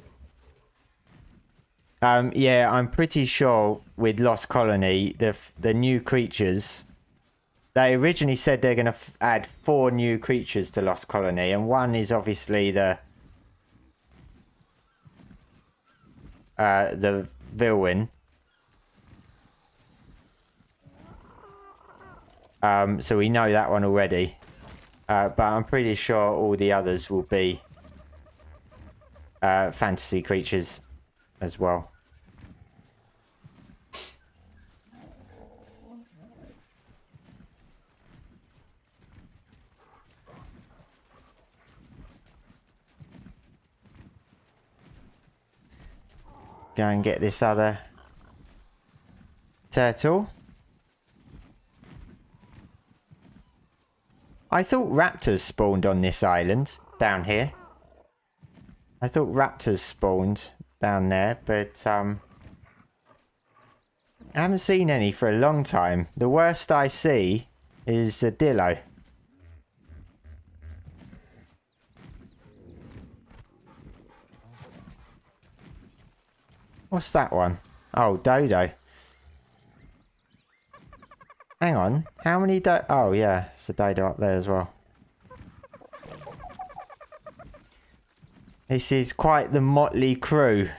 Speaker 1: Yeah, I'm pretty sure with Lost Colony, the new creatures. They originally said they're going to add 4 new creatures to Lost Colony, and one is obviously the Vilwin. So we know that one already. But I'm pretty sure all the others will be fantasy creatures as well. Go and get this other turtle. I thought raptors spawned on this island down here. I thought raptors spawned down there, but I haven't seen any for a long time. The worst I see is a dillo. What's that one? Oh, dodo. Hang on. How many oh, yeah. It's a dodo up there as well. This is quite the motley crew.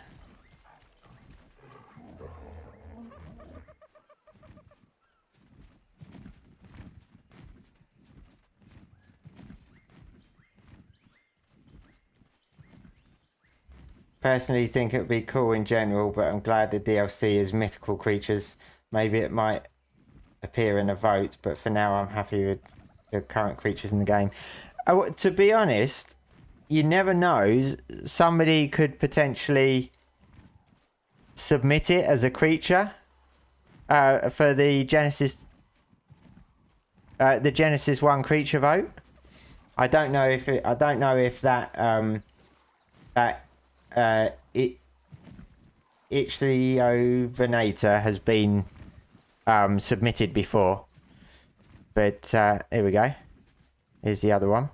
Speaker 1: Personally think it would be cool in general, but I'm glad the DLC is mythical creatures. Maybe it might appear in a vote, but for now I'm happy with the current creatures in the game. Oh, to be honest, you never know. Somebody could potentially submit it as a creature for the Genesis 1 creature vote. I don't know if that Ichthyovenator has been submitted before, but here we go. Here's the other one.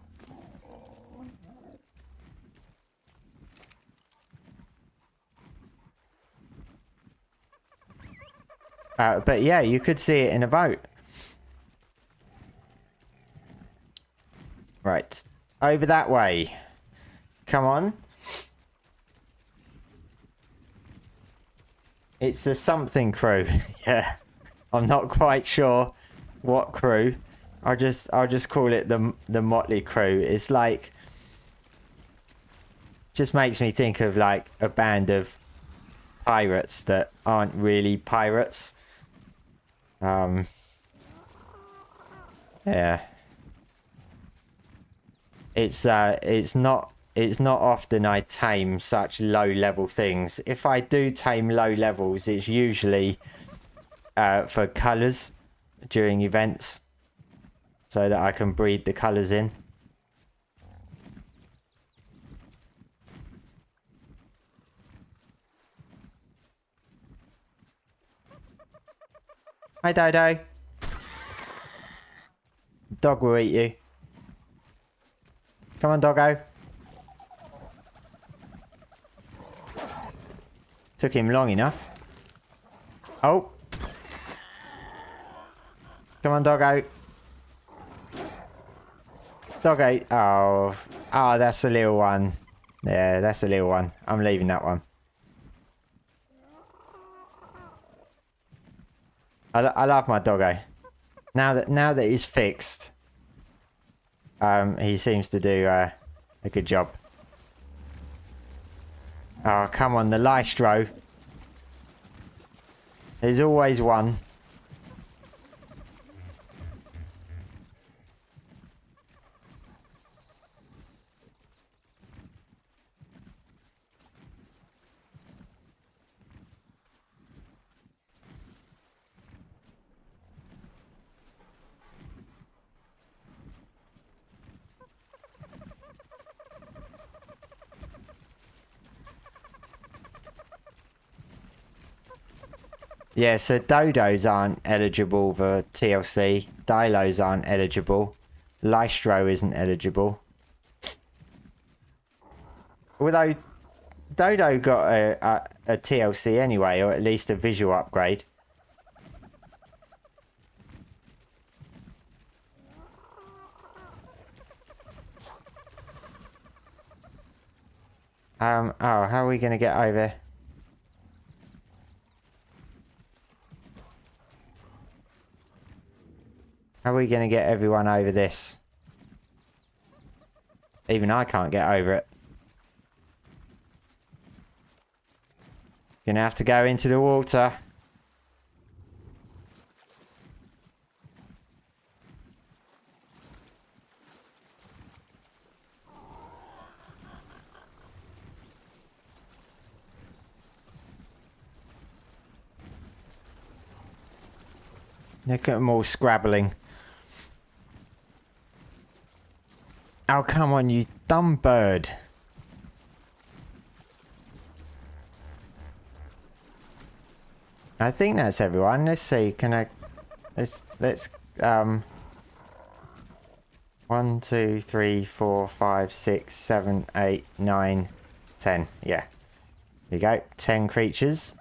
Speaker 1: But yeah, you could see it in a vote. Right, over that way. Come on. It's the something crew. Yeah, I'm not quite sure what crew. I'll just call it the motley crew. It's like, just makes me think of like a band of pirates that aren't really pirates. Yeah. It's not often I tame such low level things. If I do tame low levels, it's usually for colours during events, so that I can breed the colours in. Hi Dodo. Dog will eat you. Come on, doggo. Took him long enough. Oh. Come on, doggo. Doggo. Oh. Oh, that's a little one. Yeah, that's a little one. I'm leaving that one. I love my doggo. Now that he's fixed, he seems to do a good job. Oh, come on, the Lystro. There's always one. Yeah, so dodos aren't eligible for TLC. Dilos aren't eligible. Lystro isn't eligible. Although Dodo got a TLC anyway, or at least a visual upgrade. Oh, how are we going to get over? How are we going to get everyone over this? Even I can't get over it. Gonna have to go into the water. Look at them all scrabbling. Oh, come on, you dumb bird. I think that's everyone. Let's see. Can I... Let's 1, 2, 3, 4, 5, 6, 7, 8, 9, 10. Yeah. Here you go. 10 creatures.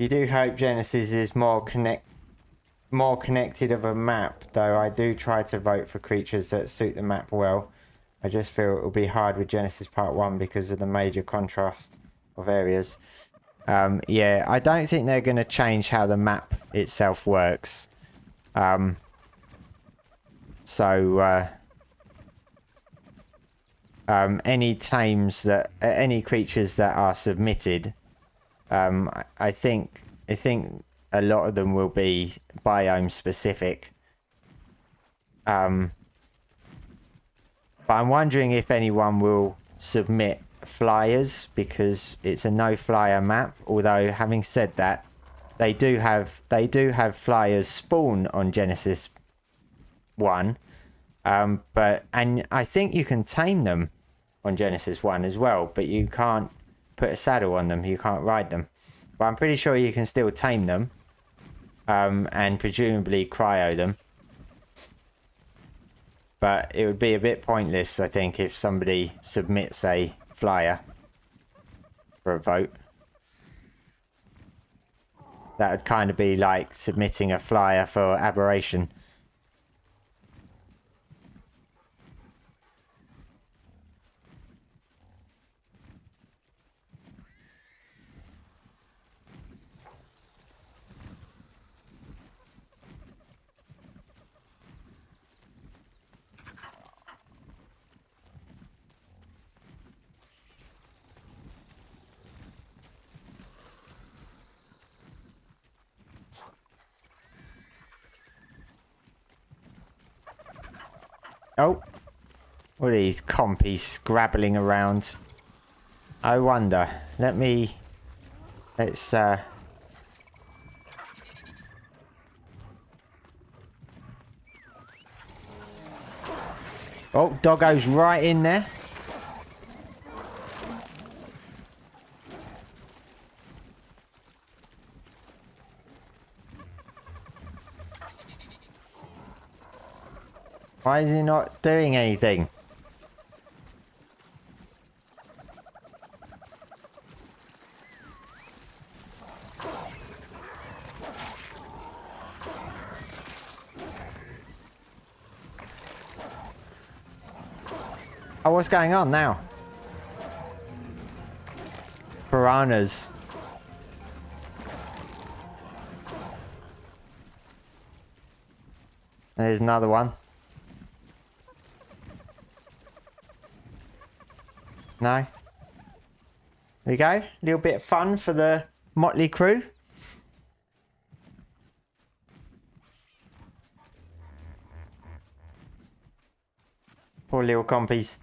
Speaker 1: You do hope Genesis is more connected of a map, though I do try to vote for creatures that suit the map well. I just feel it will be hard with Genesis Part 1 because of the major contrast of areas. Yeah, I don't think they're going to change how the map itself works. Any tames that... any creatures that are submitted... I think a lot of them will be biome specific. But I'm wondering if anyone will submit flyers because it's a no flyer map. Although having said that, they do have flyers spawn on Genesis 1. And I think you can tame them on Genesis 1 as well, but you can't put a saddle on them. You can't ride them, but I'm pretty sure you can still tame them, and presumably cryo them. But it would be a bit pointless, I think, if somebody submits a flyer for a vote. That would kind of be like submitting a flyer for aberration. Oh, what are these compies scrabbling around? I wonder. Let's oh, doggo's right in there. Why is he not doing anything? Oh, what's going on now? Piranhas. There's another one. No. There we go. A little bit of fun for the motley crew. Poor little compies.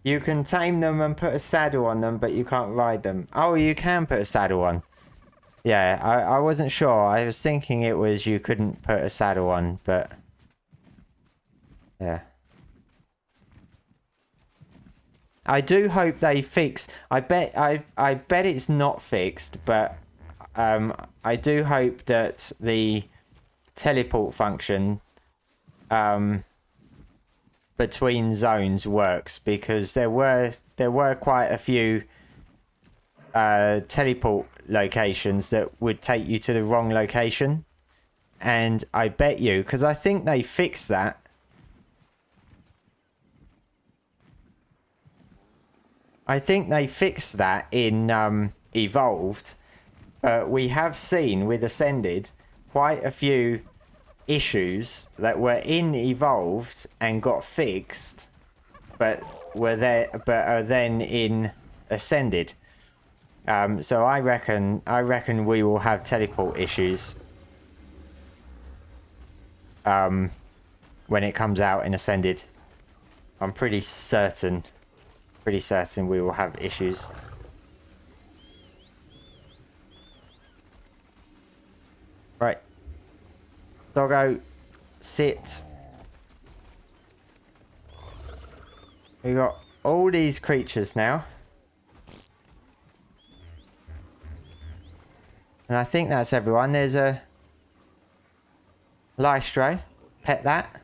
Speaker 1: You can tame them and put a saddle on them, but you can't ride them. Oh, you can put a saddle on. Yeah, I wasn't sure. I was thinking it was you couldn't put a saddle on, but... Yeah. I do hope they fix... I bet it's not fixed, but... I do hope that the teleport function... between zones works, because there were quite a few teleport locations that would take you to the wrong location, and I bet you, because I think they fixed that. I think they fixed that in Evolved, but we have seen with Ascended quite a few issues that were in Evolved and got fixed, but are then in Ascended. So I reckon we will have teleport issues when it comes out in Ascended. I'm pretty certain we will have issues. Right. Doggo, sit. We got all these creatures now. And I think that's everyone. There's a Lystro. Pet that.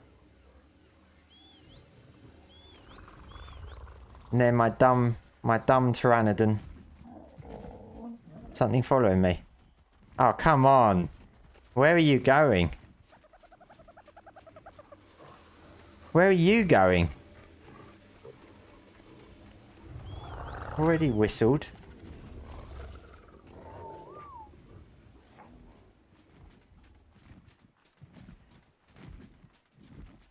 Speaker 1: And then my dumb Pteranodon. Something following me. Oh, come on. Where are you going? Where are you going? Already whistled.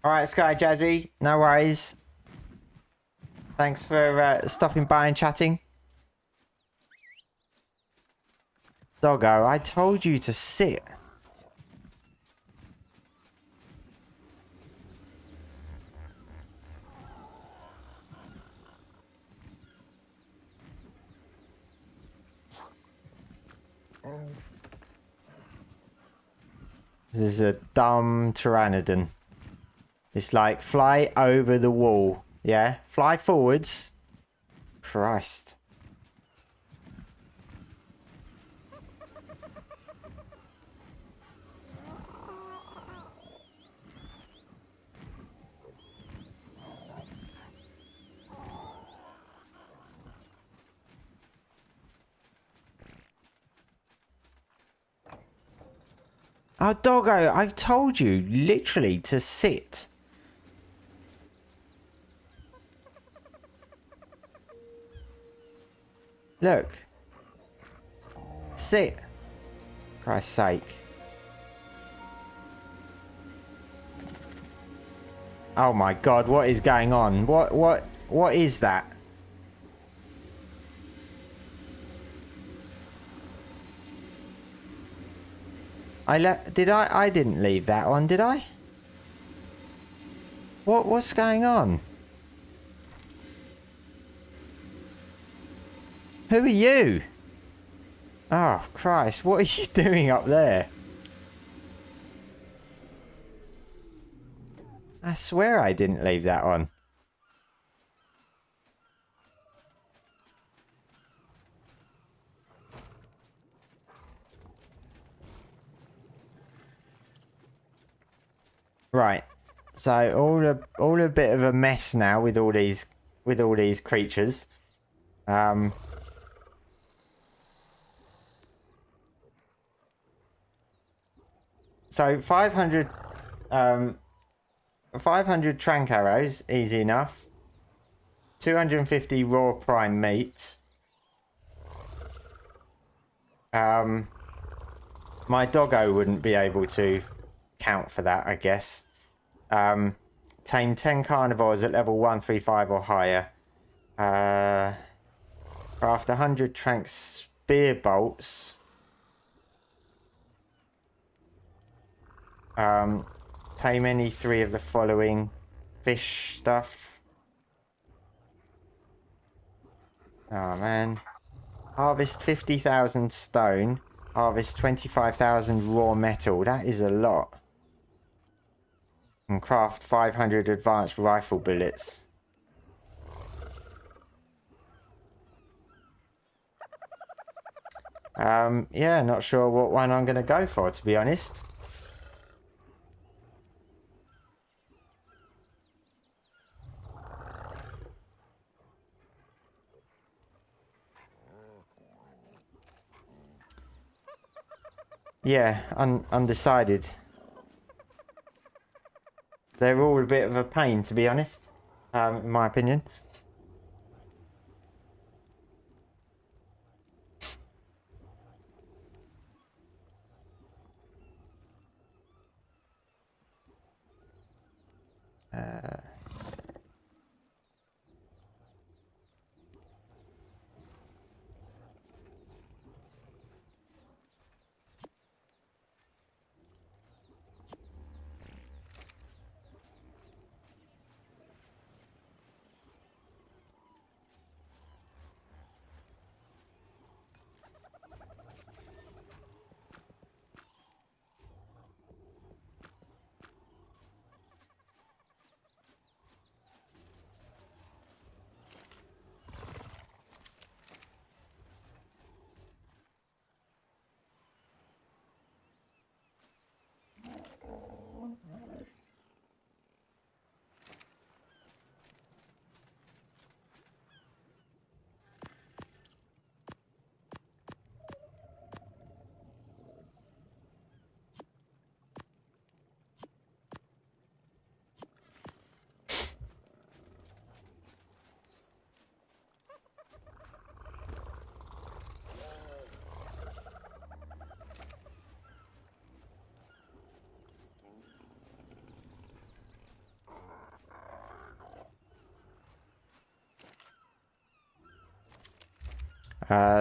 Speaker 1: Alright, Sky Jazzy. No worries. Thanks for stopping by and chatting. Doggo, I told you to sit. This is a dumb Pteranodon. It's like, fly over the wall. Yeah? Fly forwards. Christ. Oh, Doggo, I've told you literally to sit. Look. Sit. Christ's sake. Oh my god, what is going on? What is that? I didn't leave that on, did I? What's going on? Who are you? Oh, Christ, what are you doing up there? I swear I didn't leave that on. Right. So all a bit of a mess now with all these creatures. So 500 trank arrows, easy enough. 250 raw prime meat. My doggo wouldn't be able to count for that, I guess. Tame 10 carnivores at level 135 or higher. Craft 100 trank spear bolts. Tame any 3 of the following fish stuff. Oh, man. Harvest 50,000 stone. Harvest 25,000 raw metal. That is a lot. And craft 500 advanced rifle bullets. Yeah, not sure what one I'm going to go for, to be honest. Yeah, undecided. They're all a bit of a pain, to be honest, in my opinion.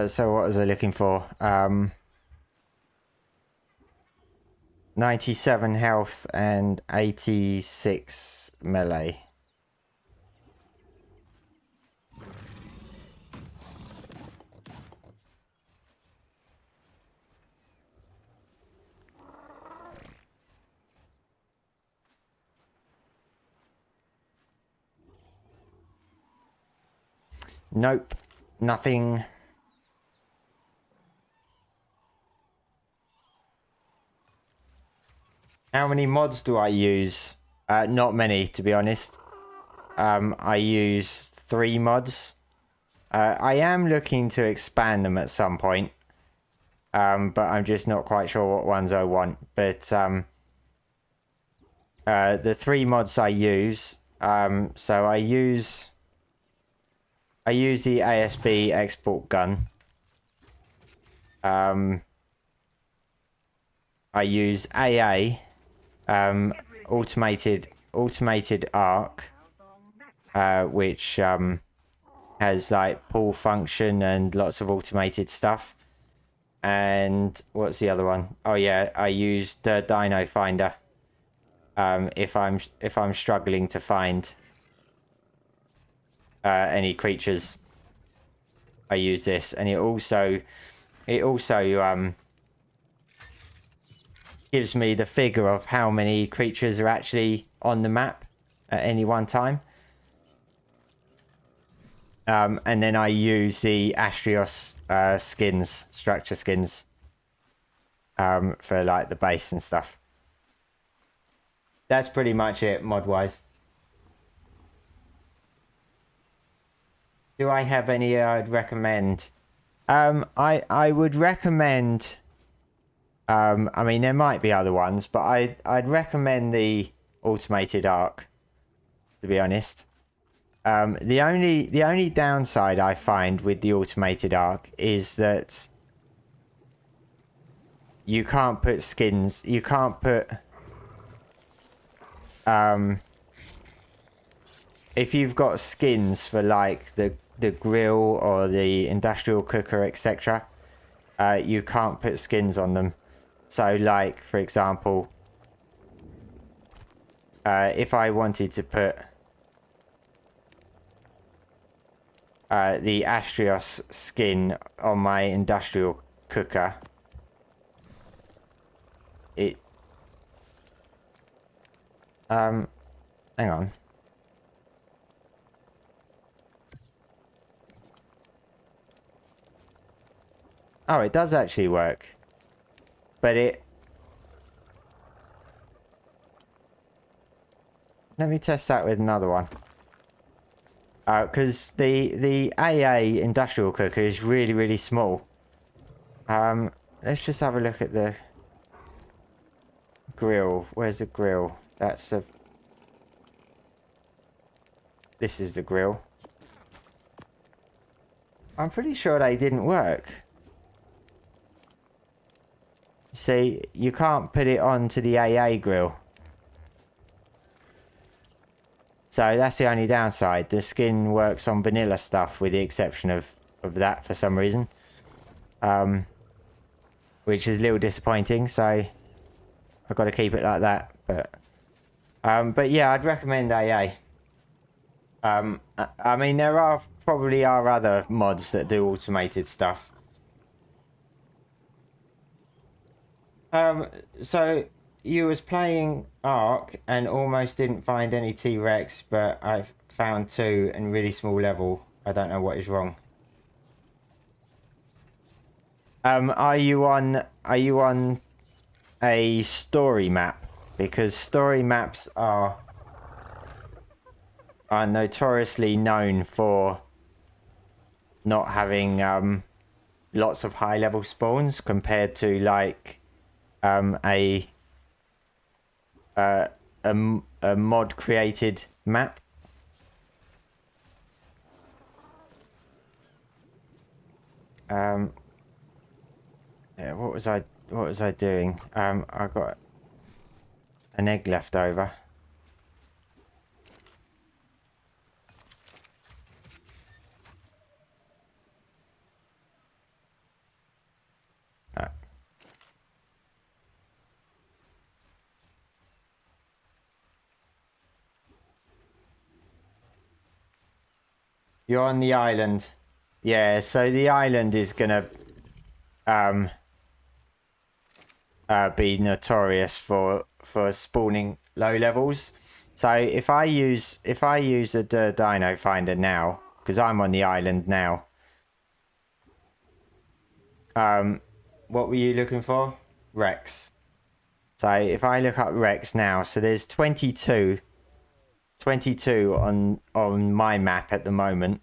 Speaker 1: So what was I looking for? 97 health and 86 melee. Nope, nothing. How many mods do I use? Not many, to be honest. I use 3 mods. I am looking to expand them at some point. But I'm just not quite sure what ones I want. But the 3 mods I use, so I use the ASB export gun. I use AA, automated Ark, which has like pull function and lots of automated stuff. And what's the other one? Oh yeah, I used Dino Finder. If I'm struggling to find any creatures, I use this, and it also gives me the figure of how many creatures are actually on the map at any one time. And then I use the Astrios structure skins, for like the base and stuff. That's pretty much it, mod-wise. Do I have any I'd recommend? I would recommend... I mean, there might be other ones, but I'd recommend the automated Ark, to be honest. The only downside I find with the automated Ark is that you can't put skins. You can't put if you've got skins for like the grill or the industrial cooker, etc. You can't put skins on them. So, like for example, if I wanted to put the Astrios skin on my industrial cooker, it hang on. Oh, it does actually work. But let me test that with another one. Because the AA industrial cooker is really, really small. Let's just have a look at the grill. Where's the grill? That's the... This is the grill. I'm pretty sure they didn't work. See, you can't put it onto the AA grill. So that's the only downside. The skin works on vanilla stuff with the exception of that for some reason. Which is a little disappointing, so I've got to keep it like that. But yeah, I'd recommend AA. I mean, there probably are other mods that do automated stuff. So you was playing Ark and almost didn't find any T-Rex, but I've found 2 and really small level. I don't know what is wrong. Are you on a story map? Because story maps are notoriously known for not having lots of high level spawns compared to like a mod created map. Yeah, what was I doing? I got an egg left over. You're on the island. Yeah, so the island is gonna be notorious for spawning low levels. So if I use a dino finder now, because I'm on the island now. What were you looking for? Rex. So if I look up Rex now, so there's 22 on my map at the moment,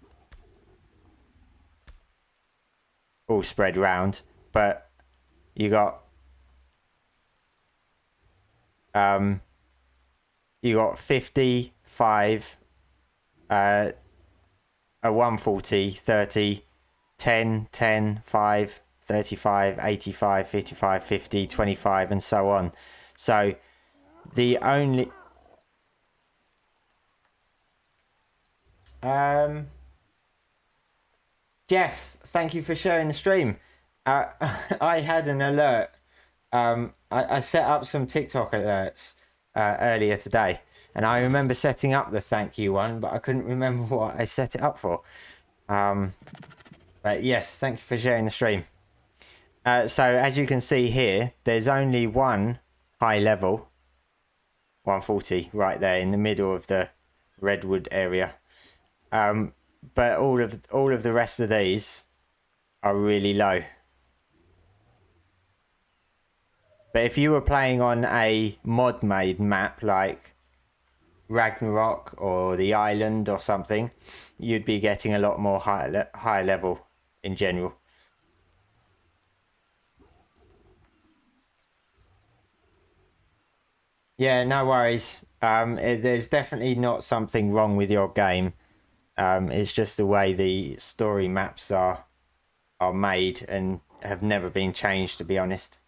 Speaker 1: all spread around, but you got 55, a 140, 30, 10, 10, 5, 35, 85, 55, 50, 25 and so on. So the only Jeff, thank you for sharing the stream. I had an alert. I set up some TikTok alerts earlier today, and I remember setting up the thank you one, but I couldn't remember what I set it up for. But yes, thank you for sharing the stream. So as you can see here, there's only one high level, 140 right there in the middle of the redwood area. But all of the rest of these are really low. But if you were playing on a mod made map like Ragnarok or the island or something, you'd be getting a lot more high level in general. Yeah, no worries. There's definitely not something wrong with your game. It's just the way the story maps are made and have never been changed, to be honest.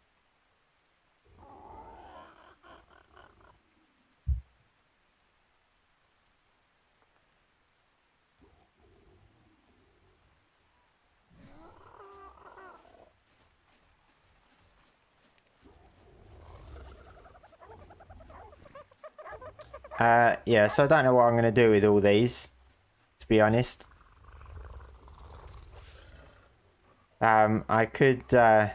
Speaker 1: Yeah, so I don't know what I'm going to do with all these, to be honest. I could have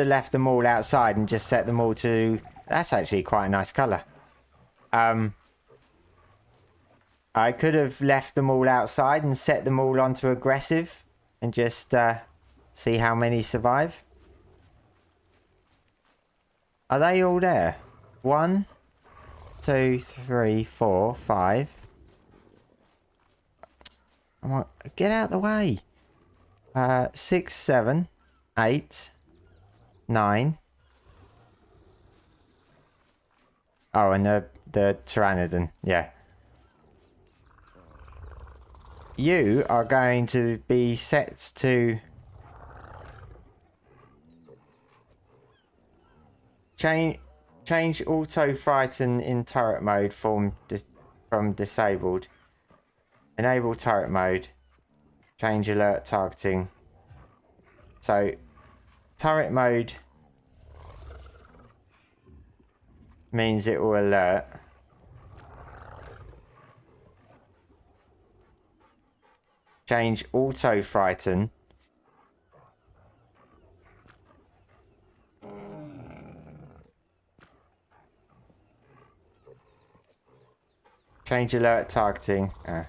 Speaker 1: left them all outside and just set them all to... That's actually quite a nice colour. I could have left them all outside and set them all onto aggressive and just see how many survive. Are they all there? 1, 2, 3, 4, 5. Get out of the way. 6, 7, 8, 9. Oh, and the pteranodon. Yeah. You are going to be set to change auto frighten in turret mode from disabled. Enable turret mode. Change alert targeting. So turret mode means it will alert. Change auto frighten. Change alert targeting. No.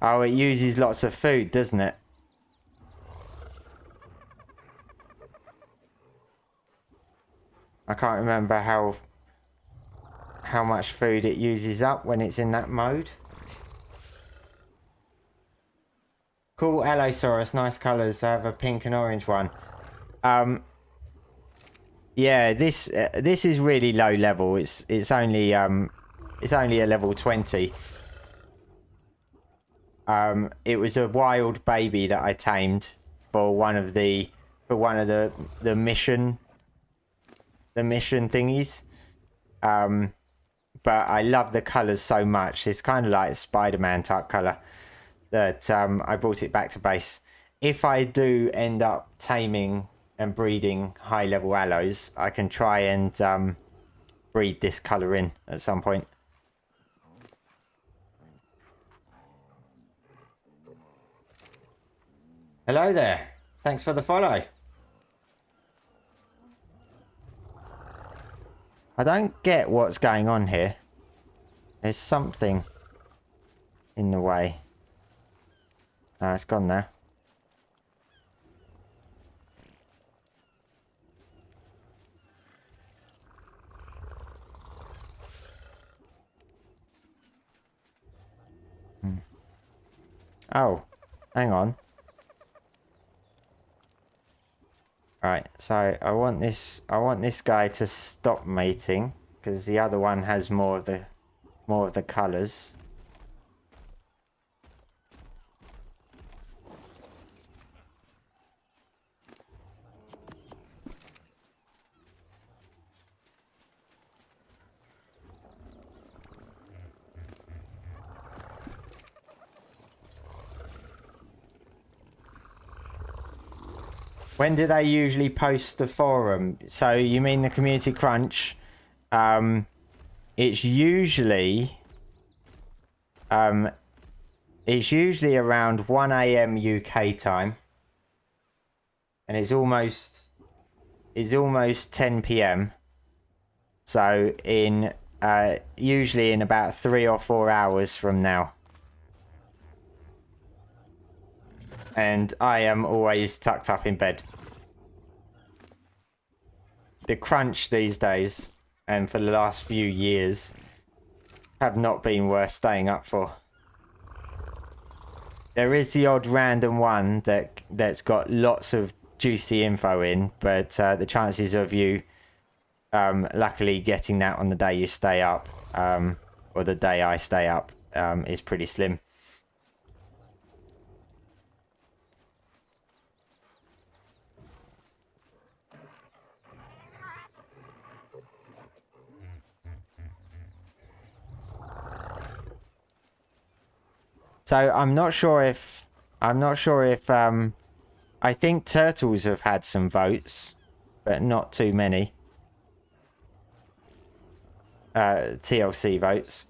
Speaker 1: Oh, it uses lots of food, doesn't it? I can't remember how much food it uses up when it's in that mode. Cool Allosaurus, nice colours. I have a pink and orange one. Yeah, this is really low level. It's only a level 20. It was a wild baby that I tamed for one of the mission thingies. But I love the colours so much. It's kind of like a Spider-Man type colour that I brought it back to base. If I do end up taming and breeding high-level allos, I can try and breed this colour in at some point. Hello there. Thanks for the follow. I don't get what's going on here. There's something in the way. Oh, it's gone now. Oh, hang on. Right, so I want this guy to stop mating because the other one has more of the colours. When do they usually post the forum? So you mean the community crunch? It's usually around 1 AM UK time, and it's almost 10 PM. So in usually in about 3 or 4 hours from now. And I am always tucked up in bed. The crunch these days, and for the last few years, have not been worth staying up for. There is the odd random one that's got lots of juicy info in, but the chances of you luckily getting that on the day you stay up, or the day I stay up, is pretty slim. So I'm not sure if I think turtles have had some votes, but not too many. TLC votes.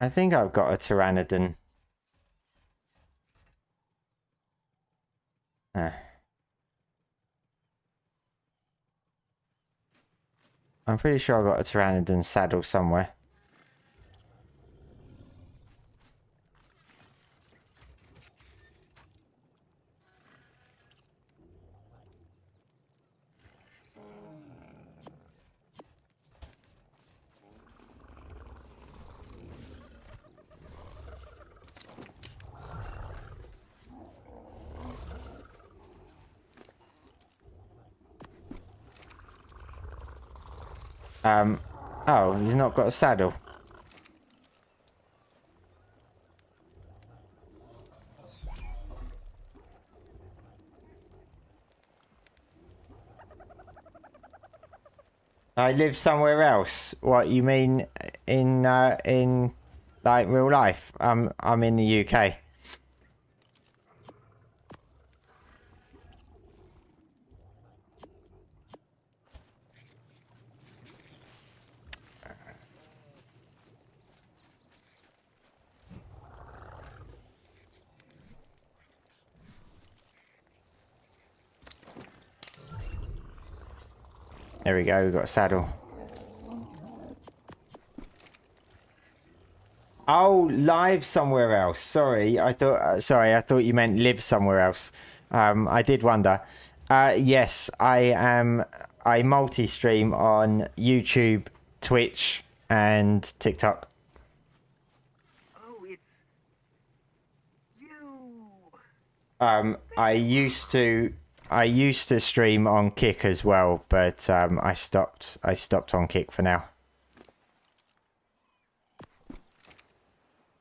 Speaker 1: I think I've got a pteranodon. I'm pretty sure I've got a pteranodon saddle somewhere. Oh, he's not got a saddle. I live somewhere else. What you mean in like real life? I'm in the UK. There we go, we've got a saddle. Oh, live somewhere else. Sorry, I thought you meant live somewhere else. I did wonder. Yes, I multi-stream on YouTube, Twitch, and TikTok.
Speaker 2: Oh, it's you.
Speaker 1: I used to stream on Kick as well, but I stopped on Kick for now.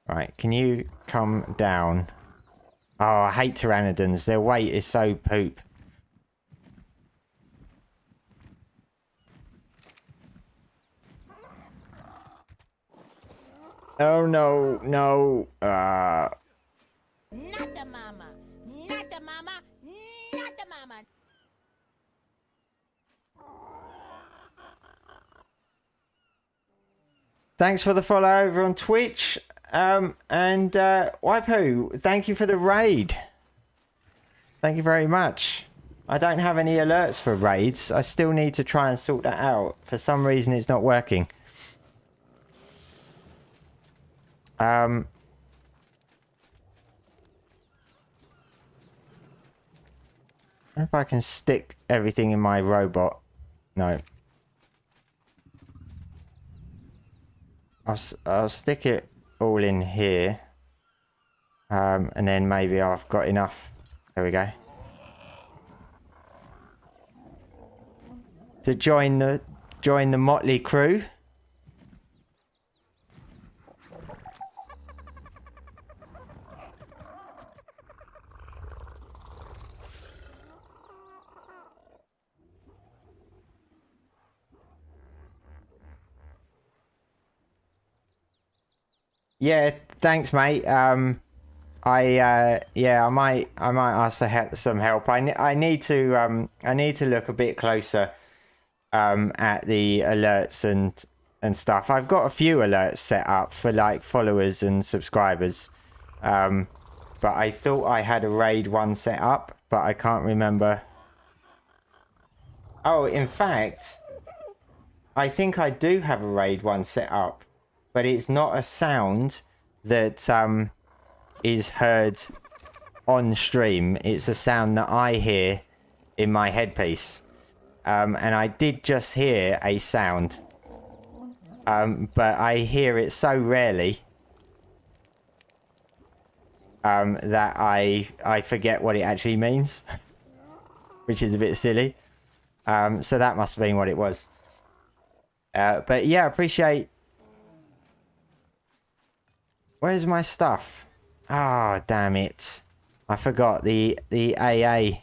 Speaker 1: Right, can you come down? Oh, I hate pteranodons. Their weight is so poop. Oh no, no.
Speaker 3: Not the mama. Not the mama. Not the mama.
Speaker 1: Thanks for the follow over on Twitch. And Waipu, thank you for the raid. Thank you very much. I don't have any alerts for raids. I still need to try and sort that out. For some reason, it's not working. If I can stick everything in my robot. No. I'll stick it all in here. And then maybe I've got enough. There we go. To join the motley crew. Yeah, thanks, mate. Yeah, I might ask for some help. I need to look a bit closer at the alerts and stuff. I've got a few alerts set up for like followers and subscribers. But I thought I had a raid one set up, but I can't remember. Oh, in fact, I think I do have a raid one set up. But it's not a sound that is heard on stream. It's a sound that I hear in my headpiece. And I did just hear a sound. But I hear it so rarely that I forget what it actually means. Which is a bit silly. So that must have been what it was. But yeah, appreciate... Where's my stuff? Ah, oh, damn it. I forgot the AA.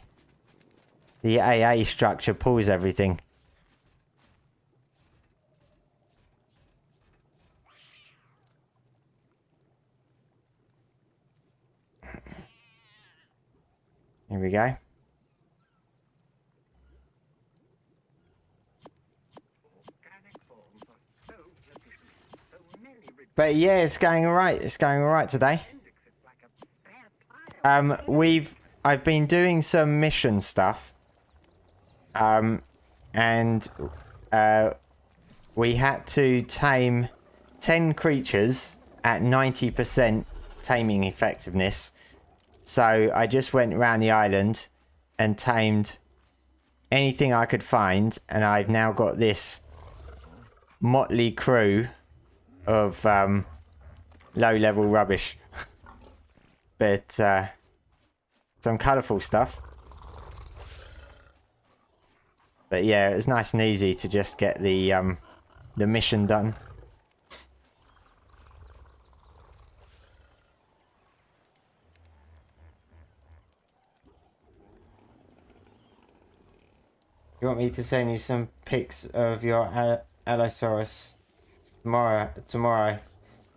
Speaker 1: The AA structure pulls everything. Here we go. But yeah, it's going alright. It's going alright today. I've been doing some mission stuff. And we had to tame 10 creatures at 90% taming effectiveness. So I just went around the island and tamed anything I could find, and I've now got this motley crew of low-level rubbish. But some colourful stuff. But yeah, it was nice and easy to just get the mission done. You want me to send you some pics of your Allosaurus tomorrow?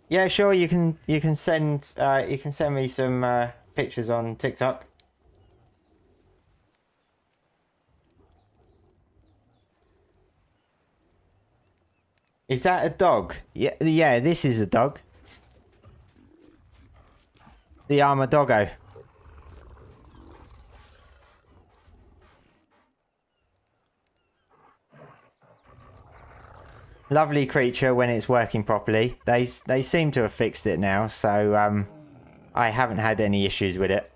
Speaker 1: Yeah, sure. You can send me some pictures on TikTok. Is that a dog? Yeah. This is a dog. The Armadoggo. Lovely creature when it's working properly. They seem to have fixed it now, so I haven't had any issues with it.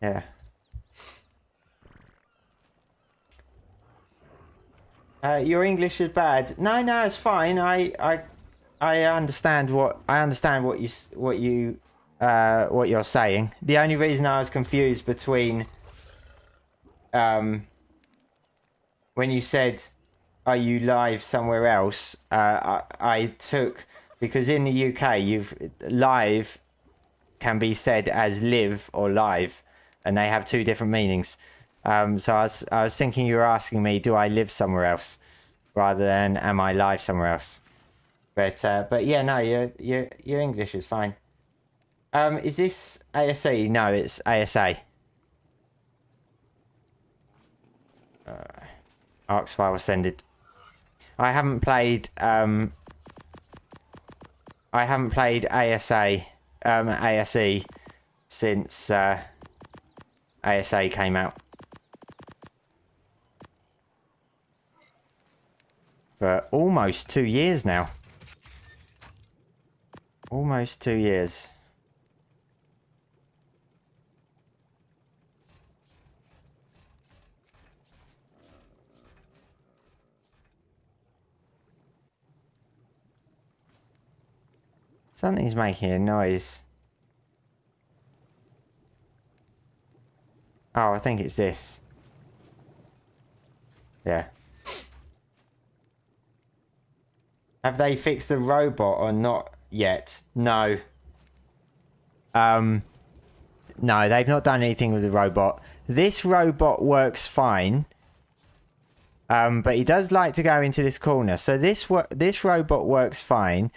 Speaker 1: Yeah. Your English is bad. No, it's fine. I understand what you're saying. The only reason I was confused between when you said, "Are you live somewhere else?" I took, because in the UK, live can be said as live or live, and they have two different meanings. So I was thinking you were asking me, do I live somewhere else, rather than am I live somewhere else? But yeah, no, your English is fine. Is this ASE? No, it's ASA. Ark Ascended. I haven't played ASA ASE since ASA came out. For almost 2 years now. Almost 2 years. Something's making a noise. Oh, I think it's this. Yeah. Have they fixed the robot or not yet? No. No, they've not done anything with the robot. This robot works fine. But he does like to go into this corner. So this robot works fine.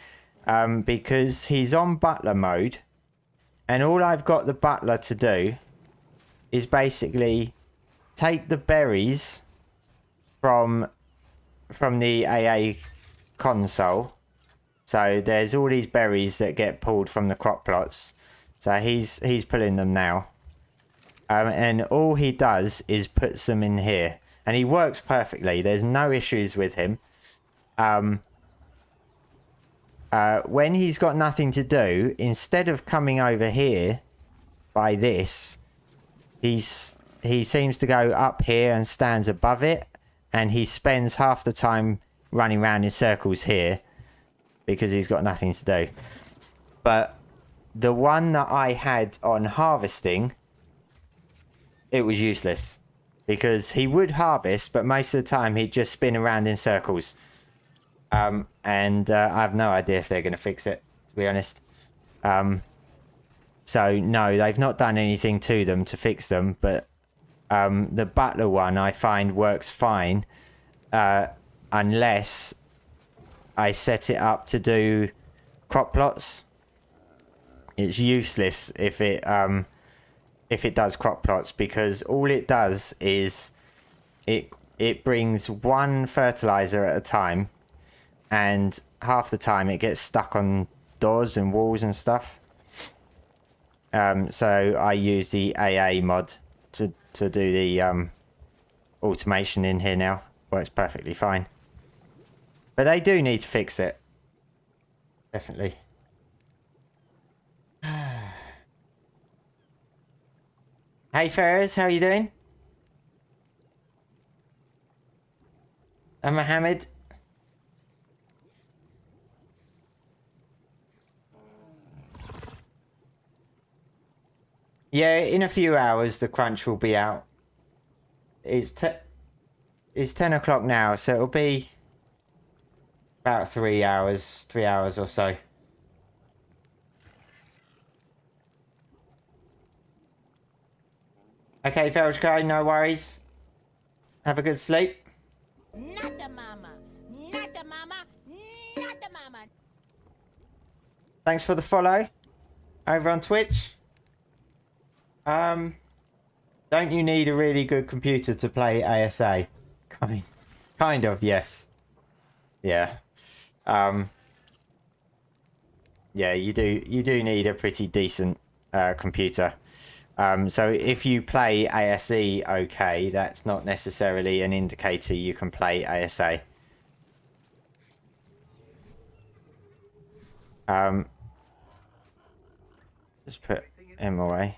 Speaker 1: Because he's on butler mode. And all I've got the butler to do is basically take the berries from the AA console. So there's all these berries that get pulled from the crop plots. So he's pulling them now. And all he does is puts them in here. And he works perfectly. There's no issues with him. When he's got nothing to do, instead of coming over here by this, he seems to go up here and stands above it, and he spends half the time running around in circles here because he's got nothing to do. But the one that I had on harvesting, it was useless because he would harvest, but most of the time he'd just spin around in circles. I have no idea if they're going to fix it, to be honest. So no, they've not done anything to them to fix them, but the butler one I find works fine, unless I set it up to do crop plots. It's useless if it does crop plots, because all it does is it brings one fertilizer at a time, and half the time it gets stuck on doors and walls and stuff. So I use the AA mod to do the automation in here now. Works perfectly fine. But they do need to fix it. Definitely. Hey Ferris, how you doing? And Mohammed? Yeah, in a few hours the crunch will be out. It's 10 o'clock now, so it'll be about 3 hours or so. Okay, Velchko, no worries. Have a good sleep.
Speaker 3: Not the mama. Not the mama. Not the mama.
Speaker 1: Thanks for the follow over on Twitch. Don't you need a really good computer to play ASA? Kind of, yes. Yeah. Yeah, you do need a pretty decent computer. So if you play ASE okay, that's not necessarily an indicator you can play ASA. Just put him away.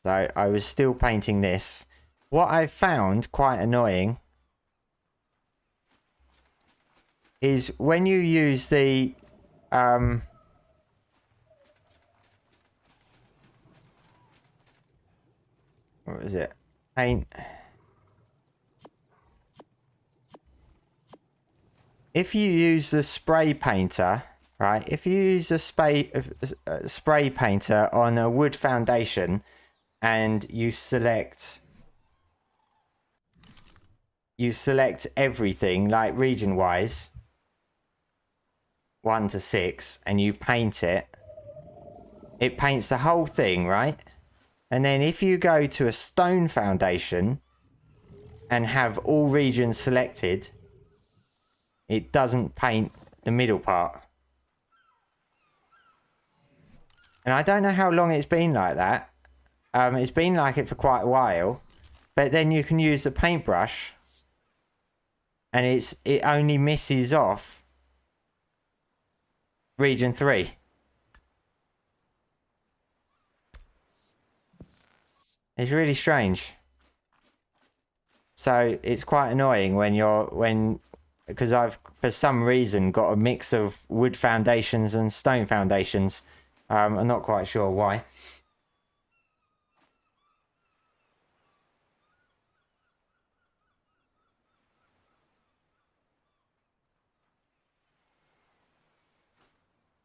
Speaker 1: So I was still painting this. What I found quite annoying is when you use the what was it? Paint. If you use the spray painter, right? If you use the spray painter on a wood foundation and you select everything like region wise 1 to 6 and you paint it, it paints the whole thing, right? And then if you go to a stone foundation and have all regions selected, it doesn't paint the middle part. And I don't know how long it's been like that. It's been like it for quite a while. But then you can use the paintbrush and it only misses off region 3. It's really strange. So it's quite annoying because I've for some reason got a mix of wood foundations and stone foundations. I'm not quite sure why.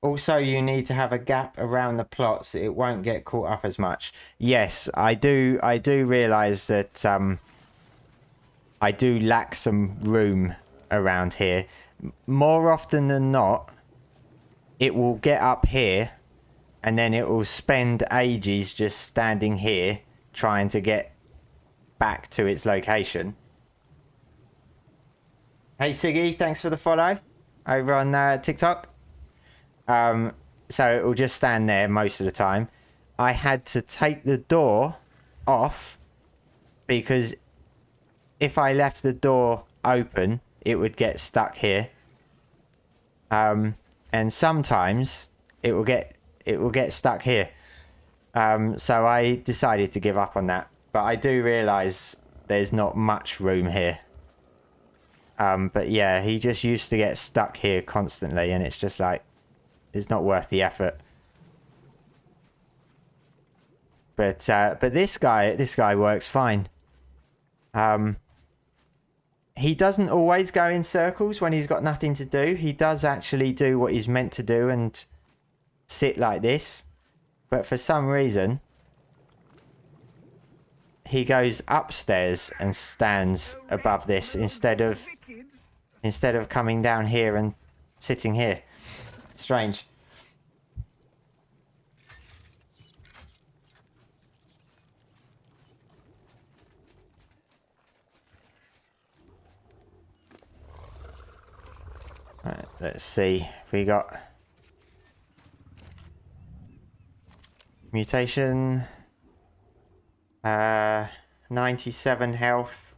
Speaker 1: Also, you need to have a gap around the plot so it won't get caught up as much. Yes, I do realise that I do lack some room around here. More often than not, it will get up here and then it will spend ages just standing here trying to get back to its location. Hey Siggy, thanks for the follow over on TikTok. So it will just stand there most of the time. I had to take the door off because if I left the door open, it would get stuck here. And sometimes it will get stuck here. So I decided to give up on that. But I do realise there's not much room here. But yeah, he just used to get stuck here constantly, and it's just like, it's not worth the effort. But this guy works fine. He doesn't always go in circles when he's got nothing to do. He does actually do what he's meant to do and sit like this. But for some reason, he goes upstairs and stands above this instead of coming down here and sitting here. Strange. Right, let's see. We got mutation, 97 health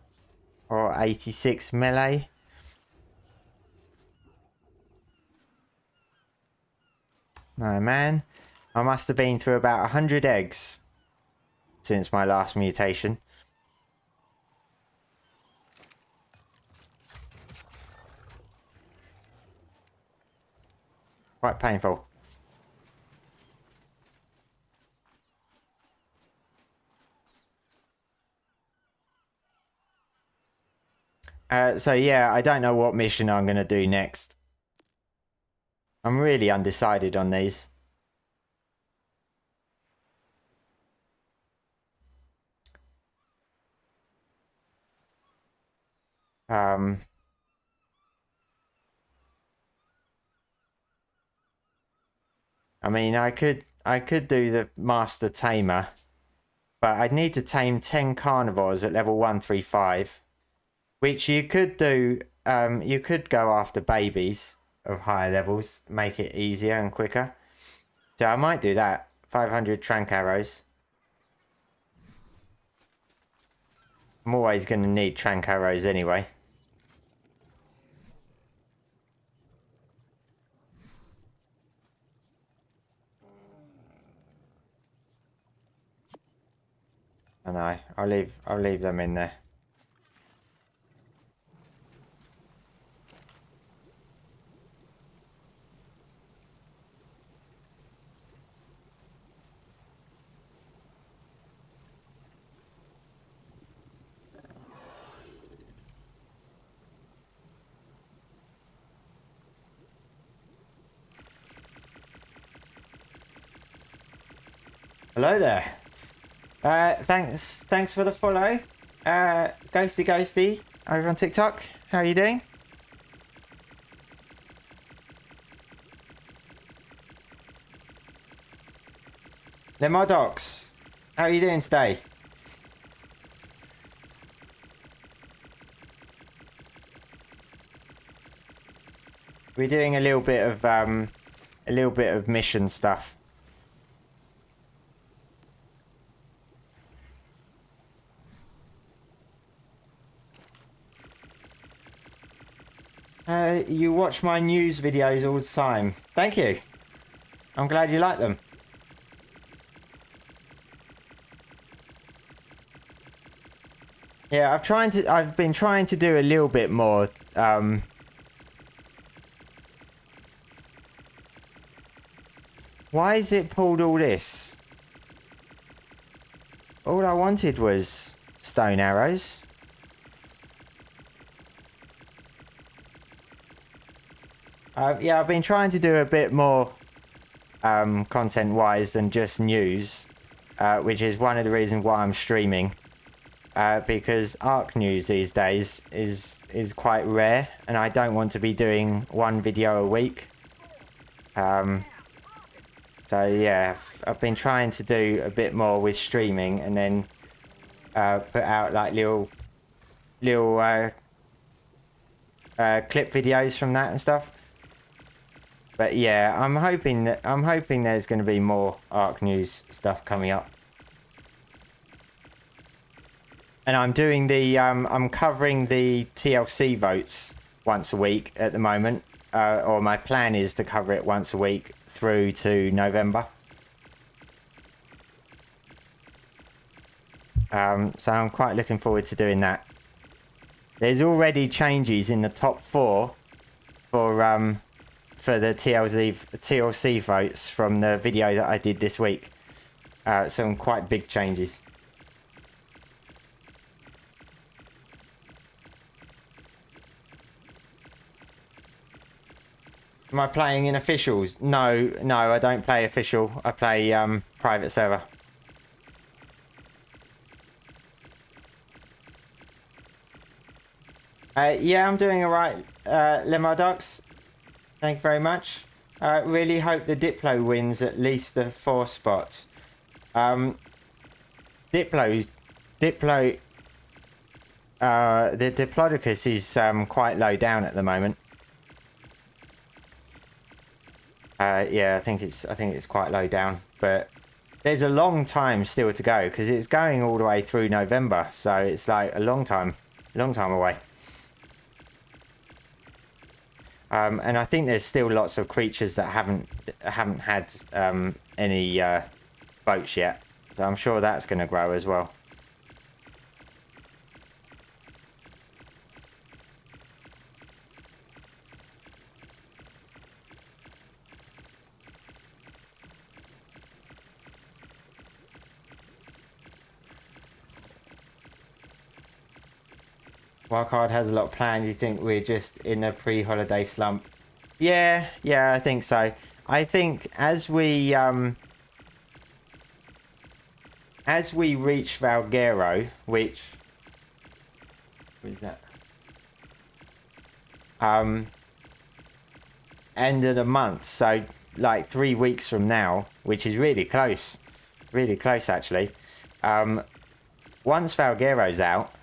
Speaker 1: or 86 melee. No man, I must have been through about 100 eggs since my last mutation. Quite painful. So yeah, I don't know what mission I'm going to do next. I'm really undecided on these. I mean, I could do the master tamer, but I'd need to tame 10 carnivores at level 135, which you could do. You could go after babies of higher levels, make it easier and quicker. So I might do that. 500 trank arrows. I'm always going to need trank arrows anyway. I know. I'll leave them in there. Hello there. Thanks for the follow. Ghosty over on TikTok. How are you doing? Lemodox, how are you doing today? We're doing a little bit of mission stuff. You watch my news videos all the time. Thank you. I'm glad you like them. Yeah, I've been trying to do a little bit more. Why is it pulled all this? All I wanted was stone arrows. Yeah, I've been trying to do a bit more content-wise than just news, which is one of the reasons why I'm streaming. Because Ark news these days is quite rare, and I don't want to be doing one video a week. So yeah, I've been trying to do a bit more with streaming, and then put out like little clip videos from that and stuff. But yeah, I'm hoping there's going to be more Ark news stuff coming up. And I'm doing the I'm covering the TLC votes once a week at the moment, or my plan is to cover it once a week through to November. So I'm quite looking forward to doing that. There's already changes in the top 4 for the TLC votes from the video that I did this week. Some quite big changes. Am I playing in officials? No, I don't play official. I play private server. Yeah, I'm doing alright, Lemodox. Thank you very much. I really hope the Diplo wins at least the 4 spots. Diplo, the Diplodocus is quite low down at the moment. Yeah, I think it's quite low down, but there's a long time still to go because it's going all the way through November, so it's like a long time away. And I think there's still lots of creatures that haven't had any boats yet, so I'm sure that's going to grow as well. Wildcard has a lot planned. You think we're just in a pre-holiday slump? Yeah, I think so. I think as we reach Valguero, which what is that? End of the month, so like 3 weeks from now, which is really close actually. Once Valguero's out,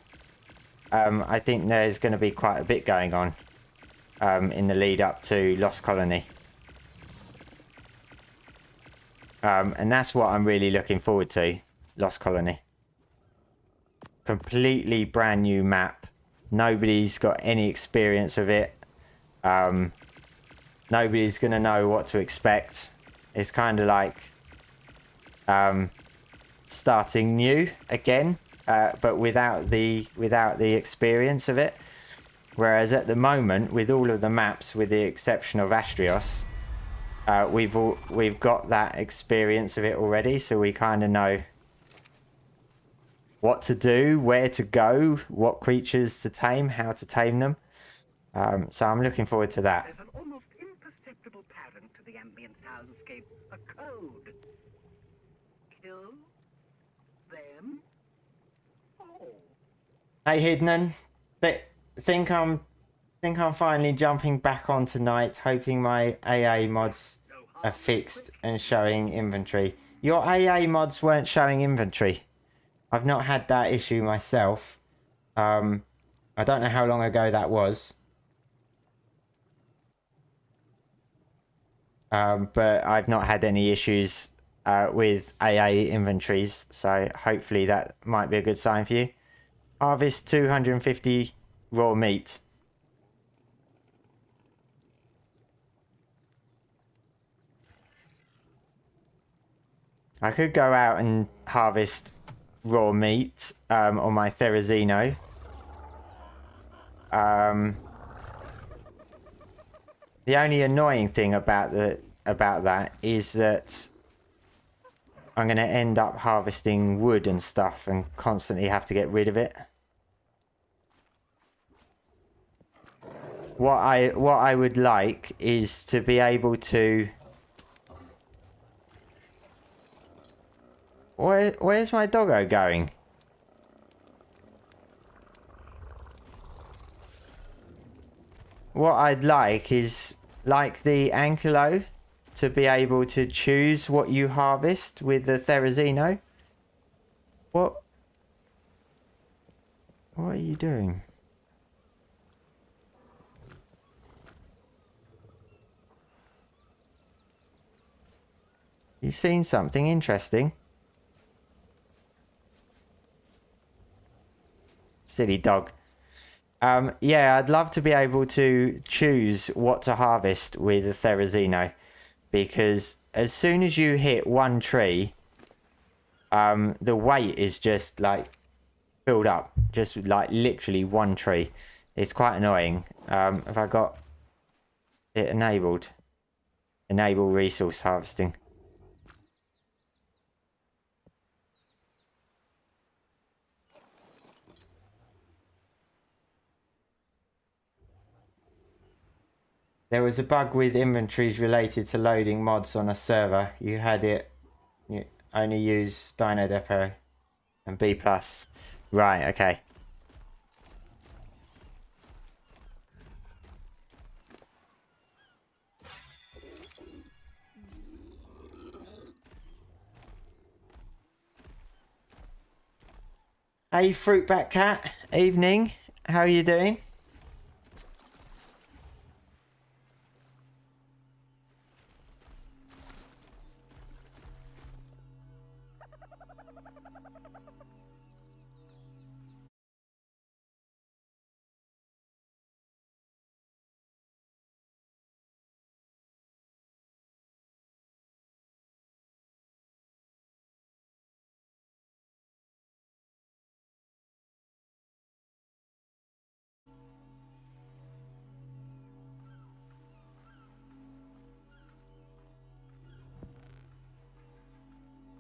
Speaker 1: I think there's going to be quite a bit going on in the lead up to Lost Colony. And that's what I'm really looking forward to, Lost Colony. Completely brand new map. Nobody's got any experience of it. Nobody's going to know what to expect. It's kind of like starting new again. But without the experience of it. Whereas at the moment, with all of the maps, with the exception of Astrios, we've got that experience of it already, so we kind of know what to do, where to go, what creatures to tame, how to tame them. So I'm looking forward to that.
Speaker 2: There's an almost imperceptible pattern to the ambient soundscape, a code. Kill them.
Speaker 1: Hey Hidden, think I'm finally jumping back on tonight, hoping my AA mods are fixed and showing inventory. Your AA mods weren't showing inventory. I've not had that issue myself. I don't know how long ago that was. But I've not had any issues with AA inventories, so hopefully that might be a good sign for you. Harvest 250 raw meat. I could go out and harvest raw meat on my Therizino. The only annoying thing about that is that I'm going to end up harvesting wood and stuff and constantly have to get rid of it. What I would like is to be able to... Where's my doggo going? What I'd like is, like the Ankylo, to be able to choose what you harvest with the Therizino. What are you doing? You've seen something interesting? Silly dog. Yeah, I'd love to be able to choose what to harvest with a Therizino, because as soon as you hit one tree, the weight is just like filled up, just like literally one tree. It's quite annoying. Have I got it enabled? Enable resource harvesting. There was a bug with inventories related to loading mods on a server. You only use Dino Depot and B+. Right, okay. Hey, Fruitback Cat. Evening. How are you doing?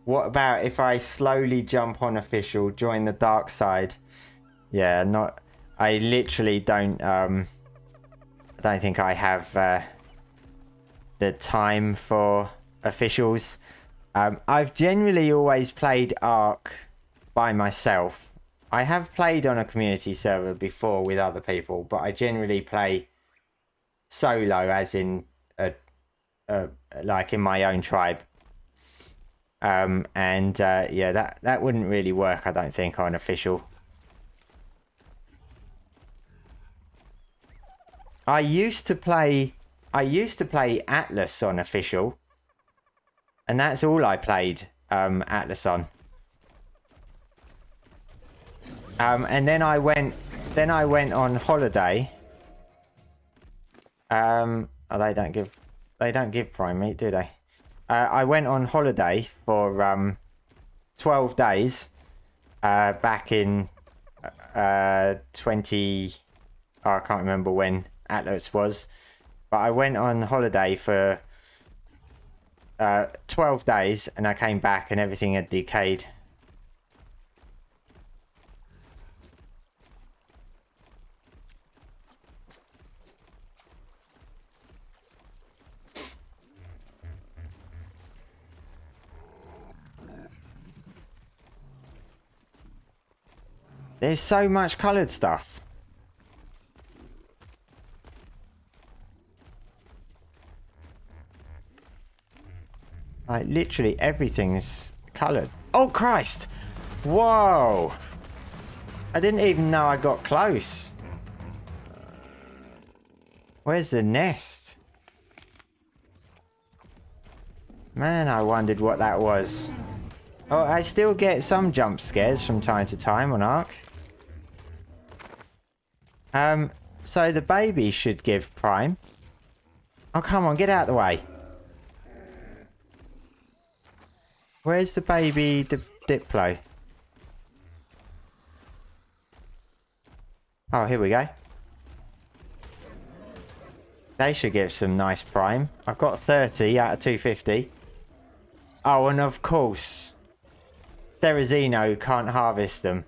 Speaker 1: What about if I slowly jump on official, join the dark side? Yeah, not... I literally don't think I have the time for officials. I've generally always played Ark by myself. I have played on a community server before with other people, but I generally play solo, as in like in my own tribe. Yeah, that wouldn't really work, I don't think, on official. I used to play Atlas on official, and that's all I played Atlas on. And then I went on holiday. Oh, they don't give prime meat, do they? I went on holiday for 12 days back in 20... Oh, I can't remember when Atlas was, but I went on holiday for 12 days and I came back and everything had decayed. There's so much coloured stuff. Like, literally everything's coloured. Oh, Christ! Whoa! I didn't even know I got close. Where's the nest? Man, I wondered what that was. Oh, I still get some jump scares from time to time on Ark. So the baby should give prime. Oh, come on, get out of the way. Where's the baby Diplo? Oh, here we go. They should give some nice prime. I've got 30 out of 250. Oh, and of course, Therizino can't harvest them.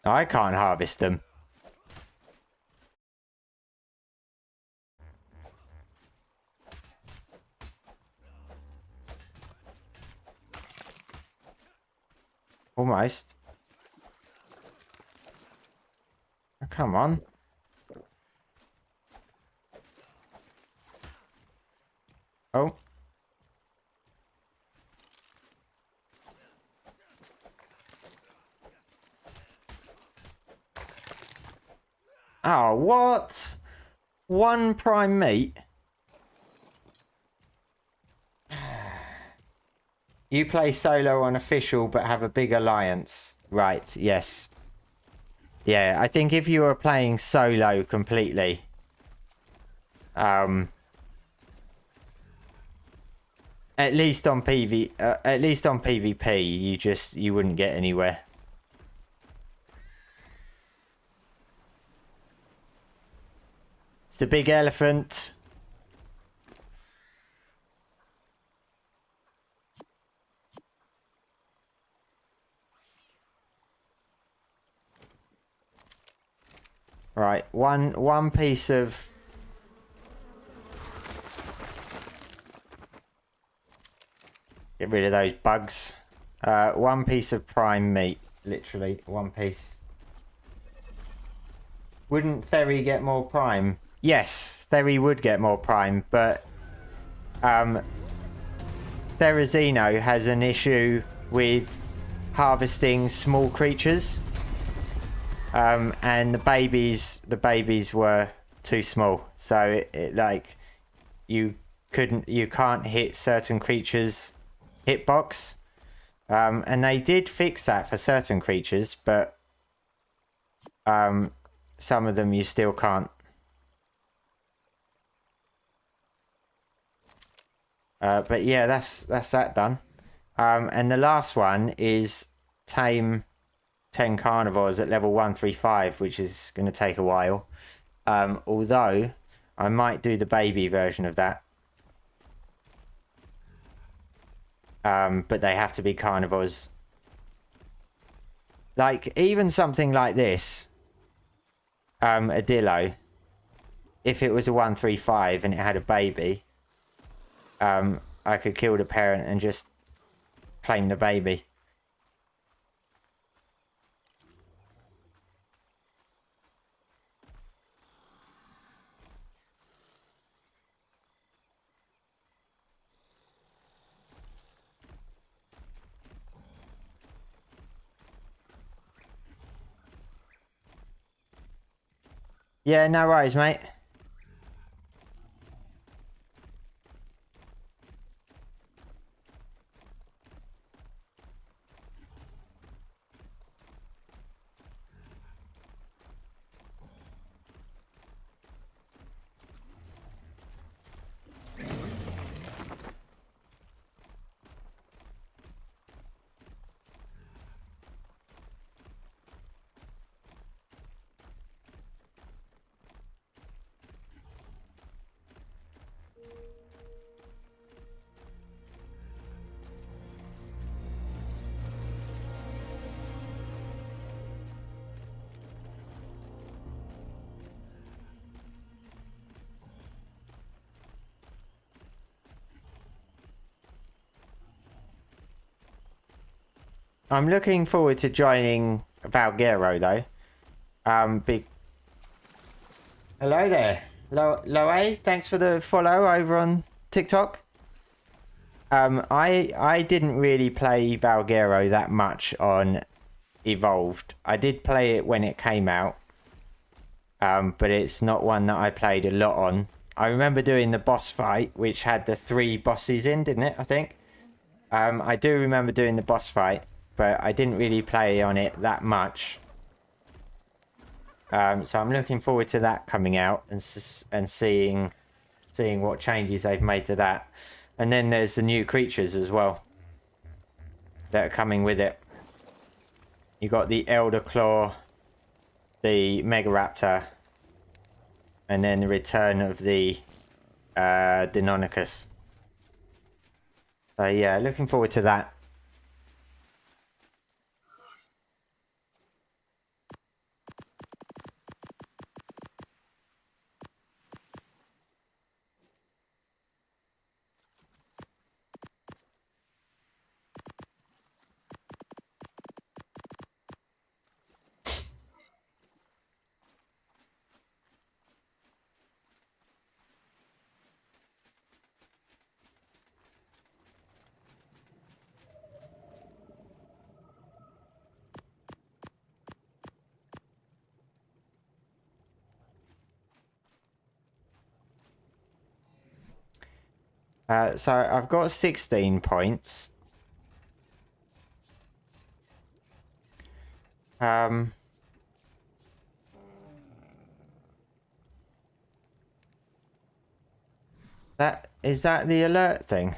Speaker 1: I can't harvest them. Almost. Oh, come on. Oh. Oh, what? One prime meat? You play solo on official but have a big alliance. Right, yes. Yeah, I think if you were playing solo completely, at least on PvP, you wouldn't get anywhere. It's the big elephant. Right, one piece of... Get rid of those bugs. One piece of prime meat. Literally, one piece. Wouldn't Theri get more prime? Yes, Theri would get more prime, but... Dino has an issue with harvesting small creatures, and the babies were too small, so it like you can't hit certain creatures hitbox, and they did fix that for certain creatures, but some of them you still can't. But yeah, that's that done. And the last one is tame 10 carnivores at level 135, which is going to take a while. Although I might do the baby version of that. But they have to be carnivores. Like, even something like this, a Dillo, if it was a 135 and it had a baby, I could kill the parent and just claim the baby. Yeah, no worries, mate. I'm looking forward to joining Valguero though. Big. Hello there, Loe. Thanks for the follow over on TikTok. I didn't really play Valguero that much on Evolved. I did play it when it came out, but it's not one that I played a lot on. I remember doing the boss fight, which had the 3 bosses in, didn't it? I think. I do remember doing the boss fight, but I didn't really play on it that much. So I'm looking forward to that coming out and seeing what changes they've made to that. And then there's the new creatures as well that are coming with it. You got the Elder Claw, the Megaraptor, and then the return of the Deinonychus. So yeah, looking forward to that. So I've got 16 points. Is that the alert thing?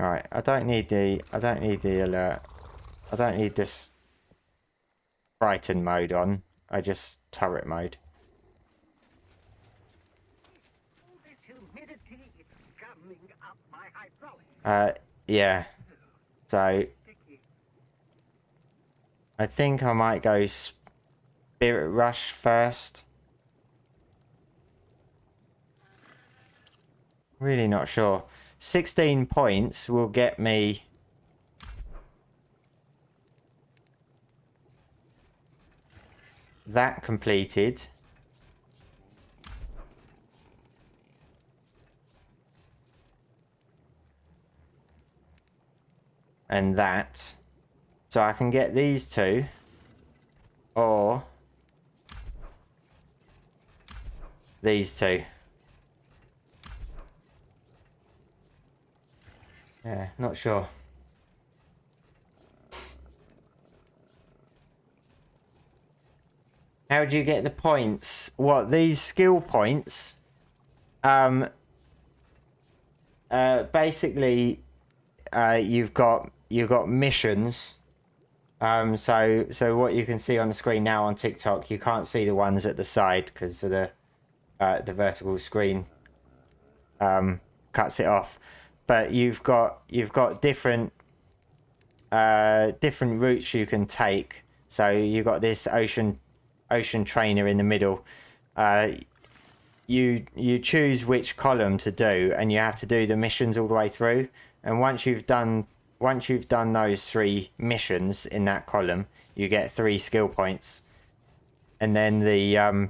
Speaker 1: Alright, I don't need the alert. I don't need this frightened mode on. I just turret mode.
Speaker 2: This humidity is gumming up my hydraulics.
Speaker 1: Yeah. So
Speaker 2: Sticky.
Speaker 1: I think I might go Spirit Rush first. Really not sure. 16 points will get me that completed. And that. So I can get these two. Or these two. Yeah, not sure. How do you get the points? What, these skill points? Basically, you've got missions. So what you can see on the screen now on TikTok, you can't see the ones at the side because of the vertical screen cuts it off. But you've got different routes you can take. So you've got this ocean trainer in the middle. You choose which column to do, and you have to do the missions all the way through. And once you've done those 3 missions in that column, you get 3 skill points. And then the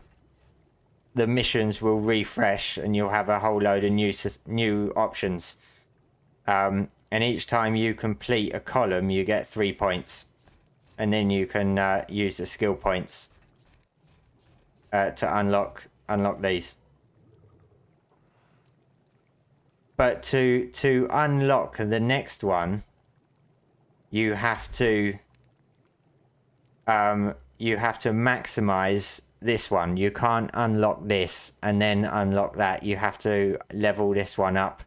Speaker 1: missions will refresh, and you'll have a whole load of new options. And each time you complete a column, you get 3 points, and then you can use the skill points to unlock these. But to unlock the next one, you have to maximize this one. You can't unlock this and then unlock that. You have to level this one up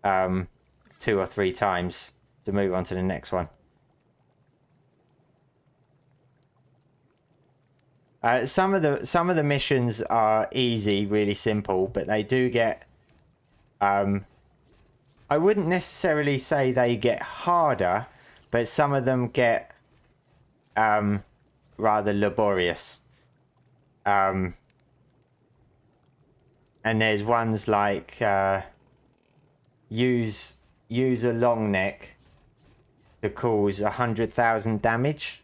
Speaker 1: 2 or 3 times to move on to the next one. Some of the missions are easy, really simple, but they do get I wouldn't necessarily say they get harder, but some of them get rather laborious. And there's ones like use a long neck to cause 100,000 damage,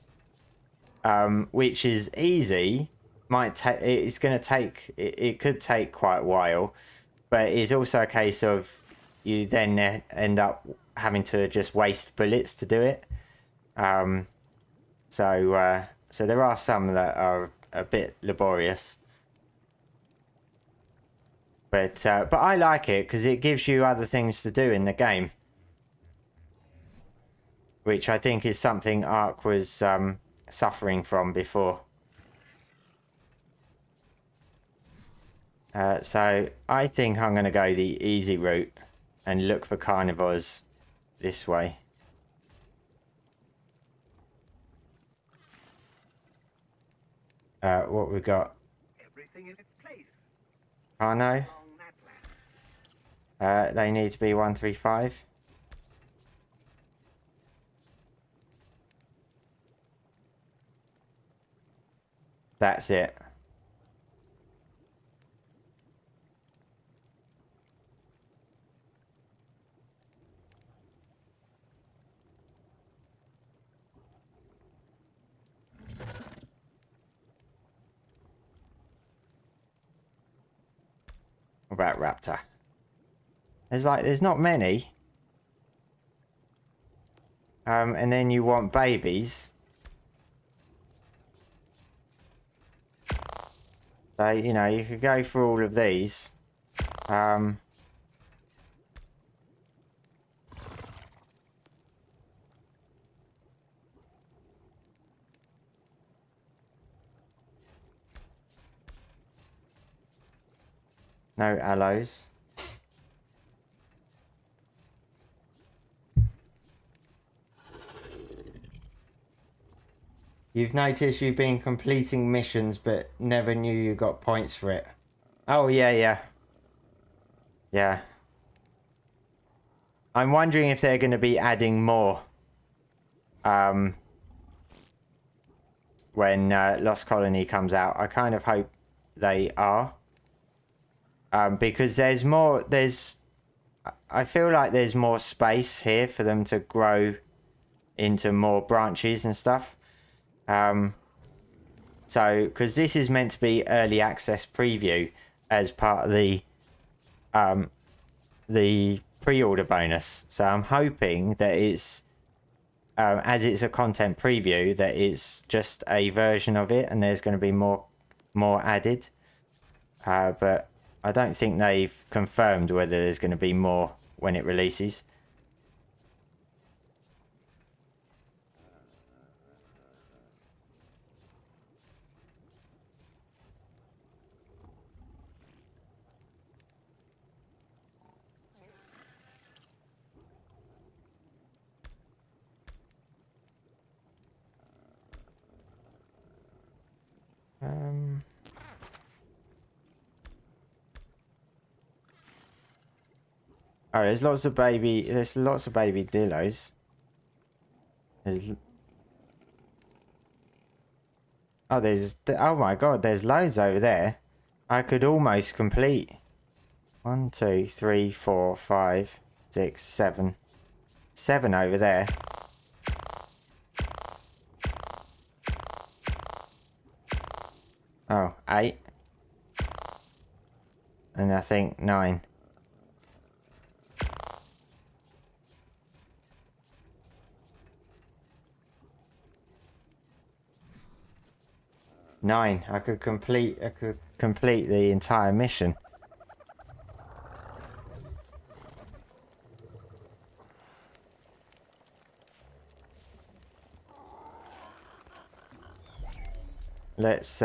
Speaker 1: which is easy. It could take quite a while, but it's also a case of you then end up having to just waste bullets to do it. So there are some that are a bit laborious, but I like it because it gives you other things to do in the game, which I think is something Ark was suffering from before. So I think I'm going to go the easy route and look for carnivores this way. What we got?
Speaker 2: Everything in its place.
Speaker 1: Carno.
Speaker 2: Along that land.
Speaker 1: They need to be 135. That's it. What about raptor? There's not many. And then you want babies. So, you know, you could go for all of these. No aloes. You've noticed you've been completing missions but never knew you got points for it. Oh, yeah. Yeah. I'm wondering if they're going to be adding more. When Lost Colony comes out. I kind of hope they are. Because there's I feel like there's more space here for them to grow into more branches and stuff. So, because this is meant to be early access preview as part of the pre-order bonus. So I'm hoping that it's, as it's a content preview, that it's just a version of it and there's going to be more added. But I don't think they've confirmed whether there's going to be more when it releases. Oh, there's lots of baby dillos. Oh my god, there's loads over there. I could almost complete 1, 2, 3, 4, 5, 6, 7. 7 over there. Oh, 8. And I think 9. I could complete the entire mission. Let's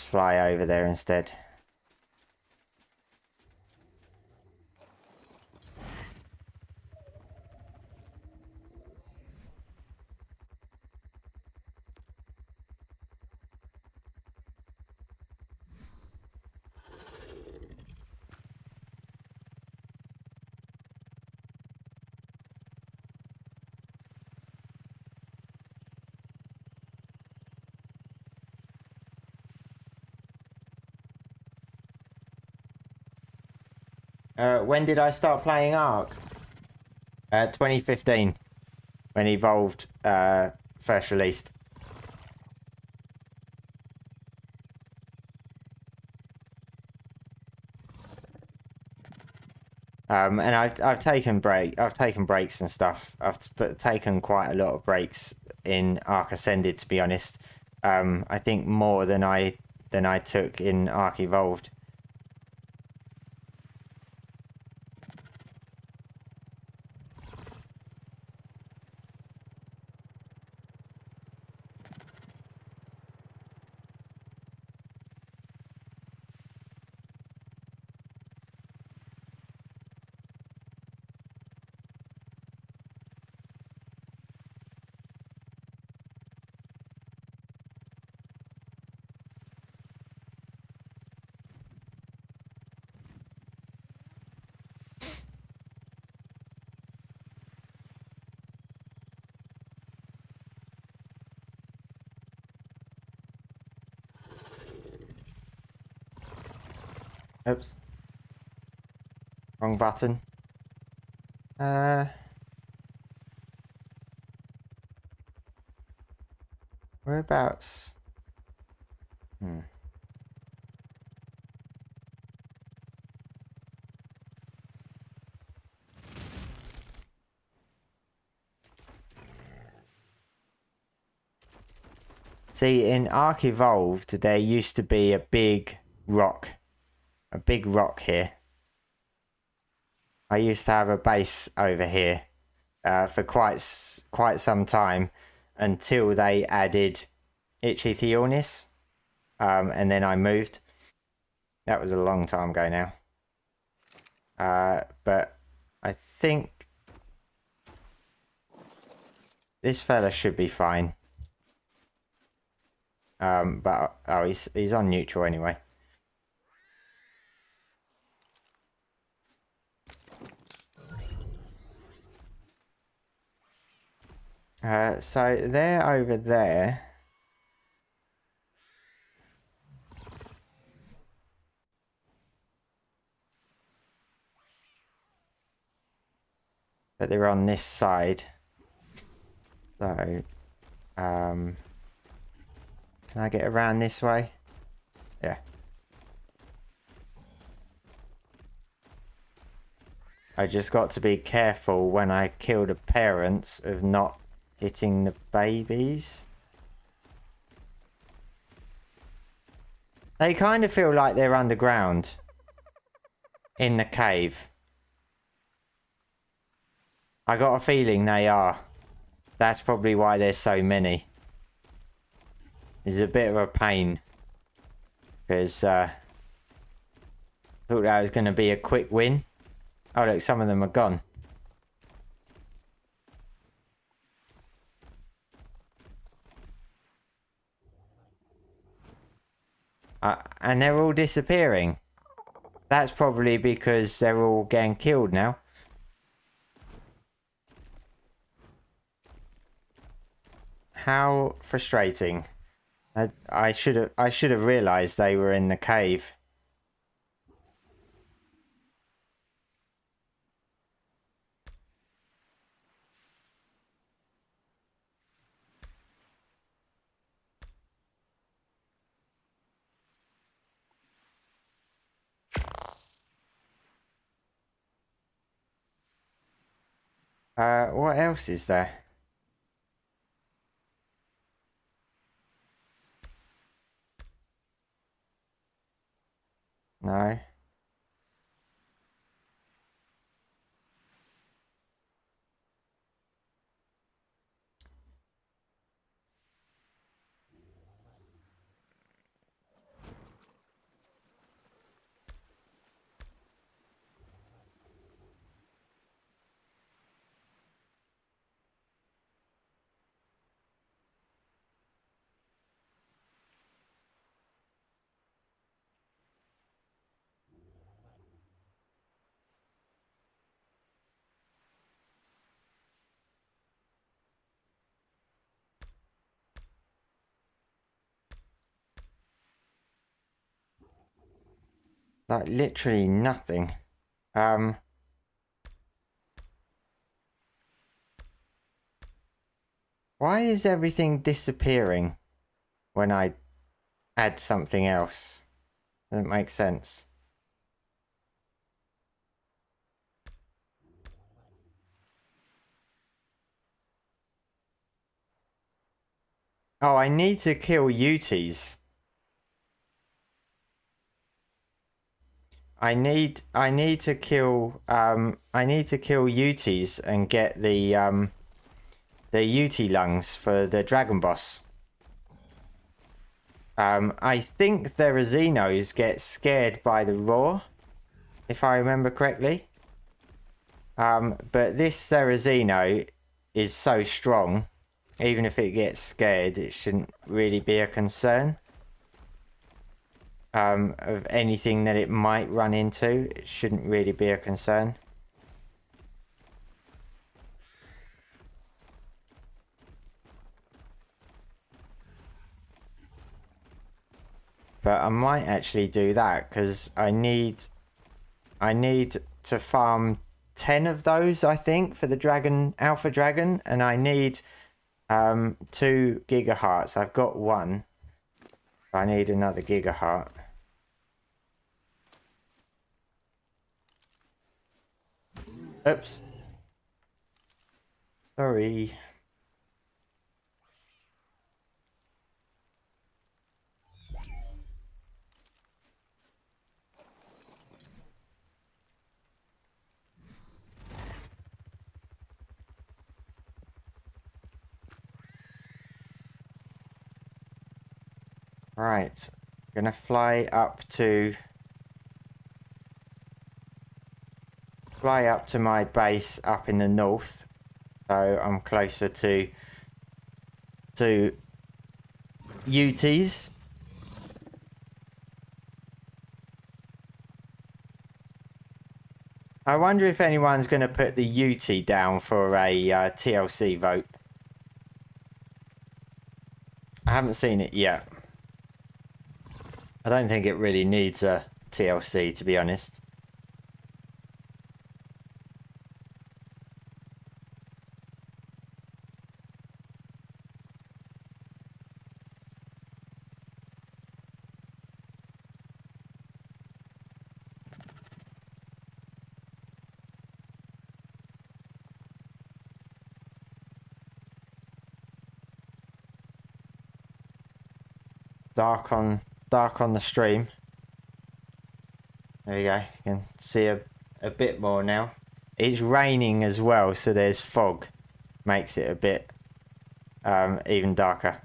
Speaker 1: fly over there instead. When did I start playing Ark? 2015, when Evolved first released. And I've taken breaks and stuff. I've taken quite a lot of breaks in Ark Ascended, to be honest. I think more than I took in Ark Evolved. Oops. Wrong button. Whereabouts? See, in Ark Evolved, there used to be a big rock here. I used to have a base over here for quite some time until they added Ichthyornis, and then I moved. That was a long time ago now. But I think this fella should be fine. But oh, he's on neutral anyway. So they're over there. But they're on this side. So, can I get around this way? Yeah. I just got to be careful when I kill the parents of not hitting the babies. They kind of feel like they're underground in the cave. I got a feeling they are. That's probably why there's so many. It's a bit of a pain. Because thought that was going to be a quick win. Oh look, some of them are gone. And they're all disappearing. That's probably because they're all getting killed now. How frustrating. I should have realized they were in the cave. What else is there? No. Like literally nothing. Why is everything disappearing when I add something else? Doesn't make sense. Oh, I need to kill Uties. I need to kill Uties and get the Utie lungs for the dragon boss. I think the Xenos get scared by the roar, if I remember correctly. But this Xeno is so strong, even if it gets scared, it shouldn't really be a concern. Of anything that it might run into, it shouldn't really be a concern. But I might actually do that because I need to farm 10 of those, I think, for the dragon, alpha dragon, and I need 2 gigahearts. I've got 1. I need another gigaheart. Oops. Sorry. Right. Gonna fly up to my base up in the north, so I'm closer to Uties. I wonder if anyone's going to put the Utie down for a TLC vote. I haven't seen it yet. I don't think it really needs a TLC, to be honest. dark on the stream. There you go. You can see a bit more now. It's raining as well, so there's fog. Makes it a bit even darker.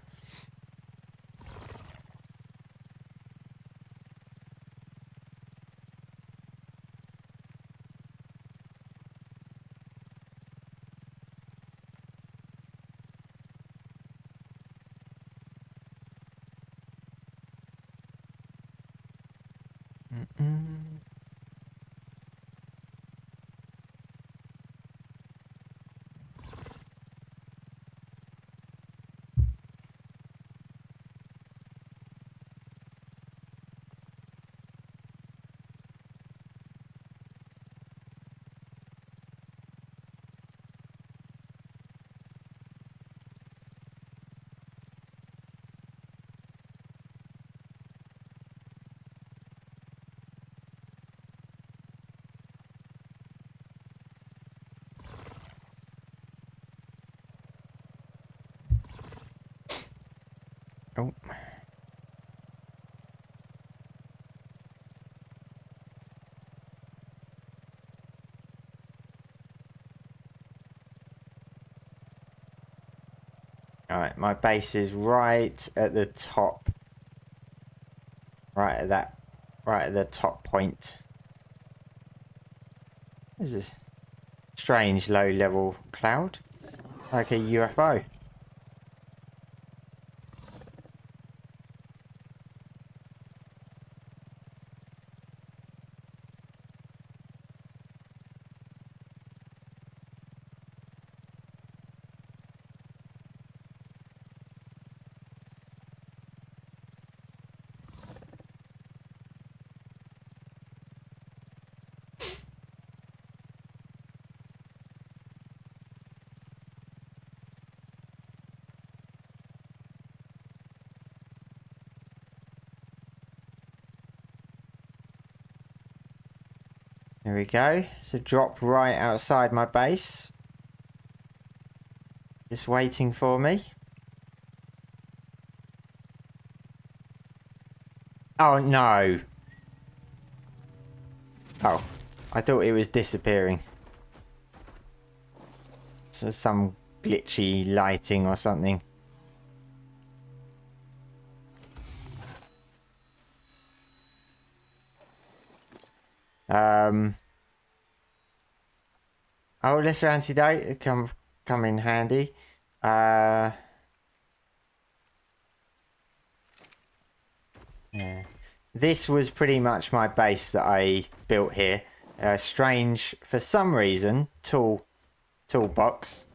Speaker 1: Oh. Alright, my base is right at the top. Right at the top point. This is a strange low level cloud. Like a UFO. There we go. It's a drop right outside my base. Just waiting for me. Oh no. Oh, I thought it was disappearing. So some glitchy lighting or something. Oh, lesser antidote come in handy. Yeah. This was pretty much my base that I built here. Strange, for some reason, toolbox.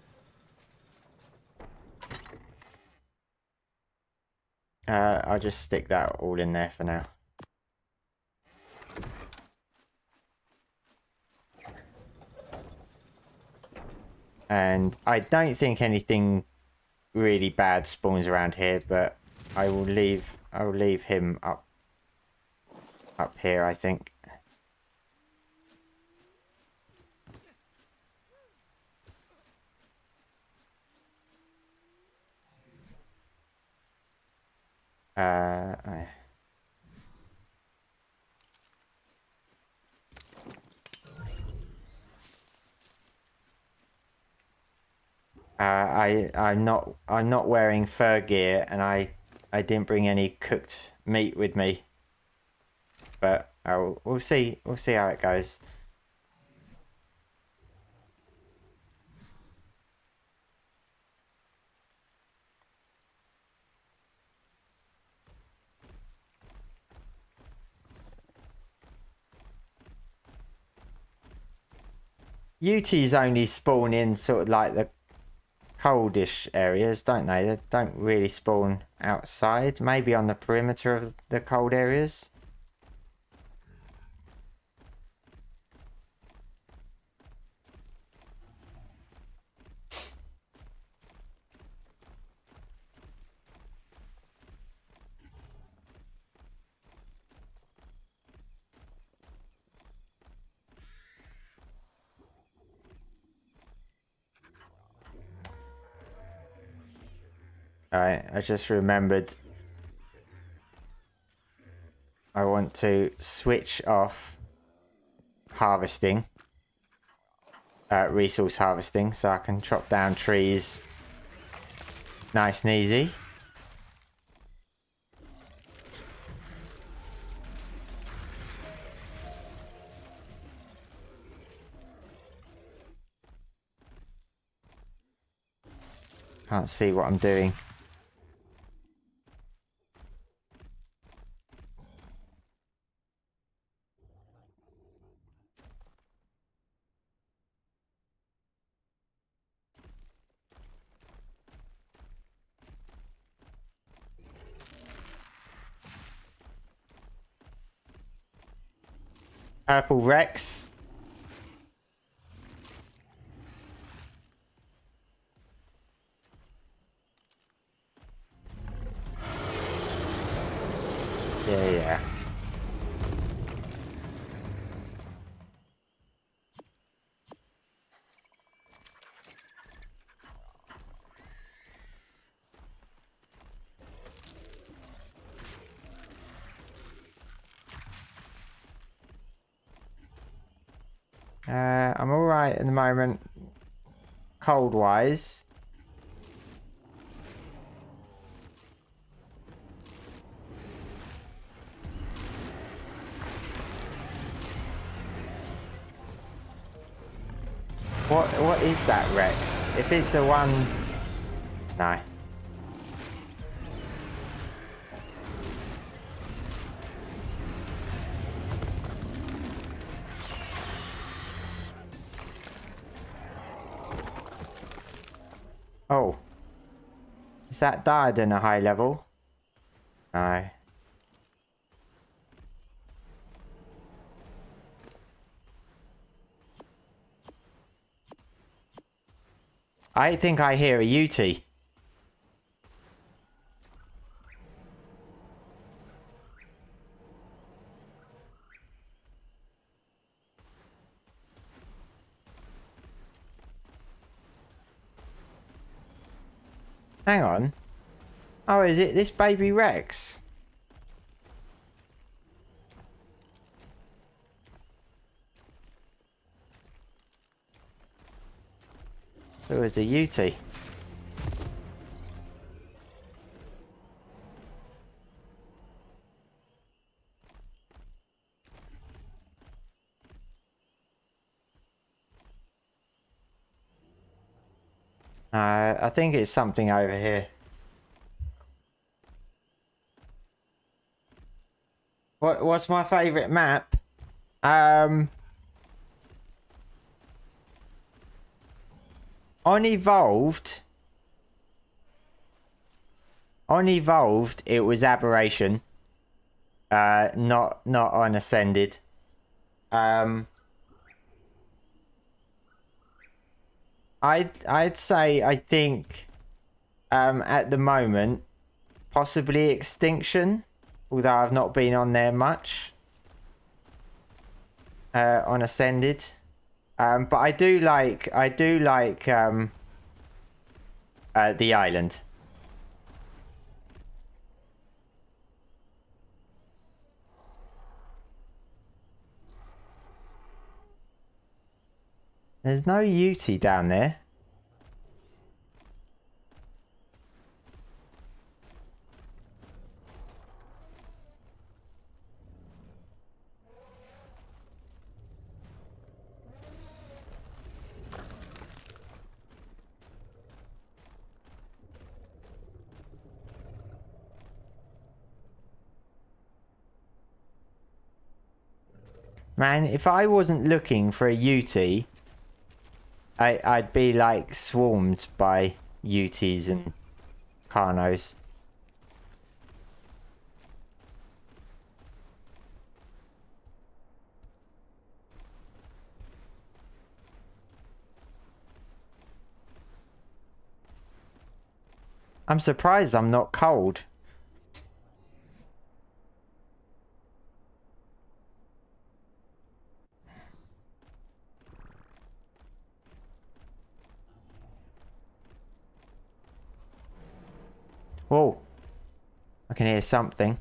Speaker 1: I'll just stick that all in there for now. And I don't think anything really bad spawns around here, but I will leave him up here, I think. I'm not wearing fur gear, and I didn't bring any cooked meat with me. But we'll see how it goes. UTs only spawn in sort of like the coldish areas, don't they? They don't really spawn outside. Maybe on the perimeter of the cold areas. Alright, I just remembered I want to switch off harvesting. Resource harvesting, so I can chop down trees nice and easy. Can't see what I'm doing. Purple Rex. Yeah. I'm alright at the moment, cold-wise. What is that, Rex? If it's a one... No. Oh. Is that died in a high level? No. I think I hear a UT. Hang on. Oh, is it this baby Rex? Oh, it's a UT. I think it's something over here. What's my favourite map? On Evolved, it was Aberration. Not on Ascended. I'd say, I think, at the moment, possibly Extinction, although I've not been on there much. On Ascended. But I do like the island. There's no UT down there. Man, if I wasn't looking for a UT, I'd be like swarmed by UTs and Carnos. I'm surprised I'm not cold. Whoa. I can hear something.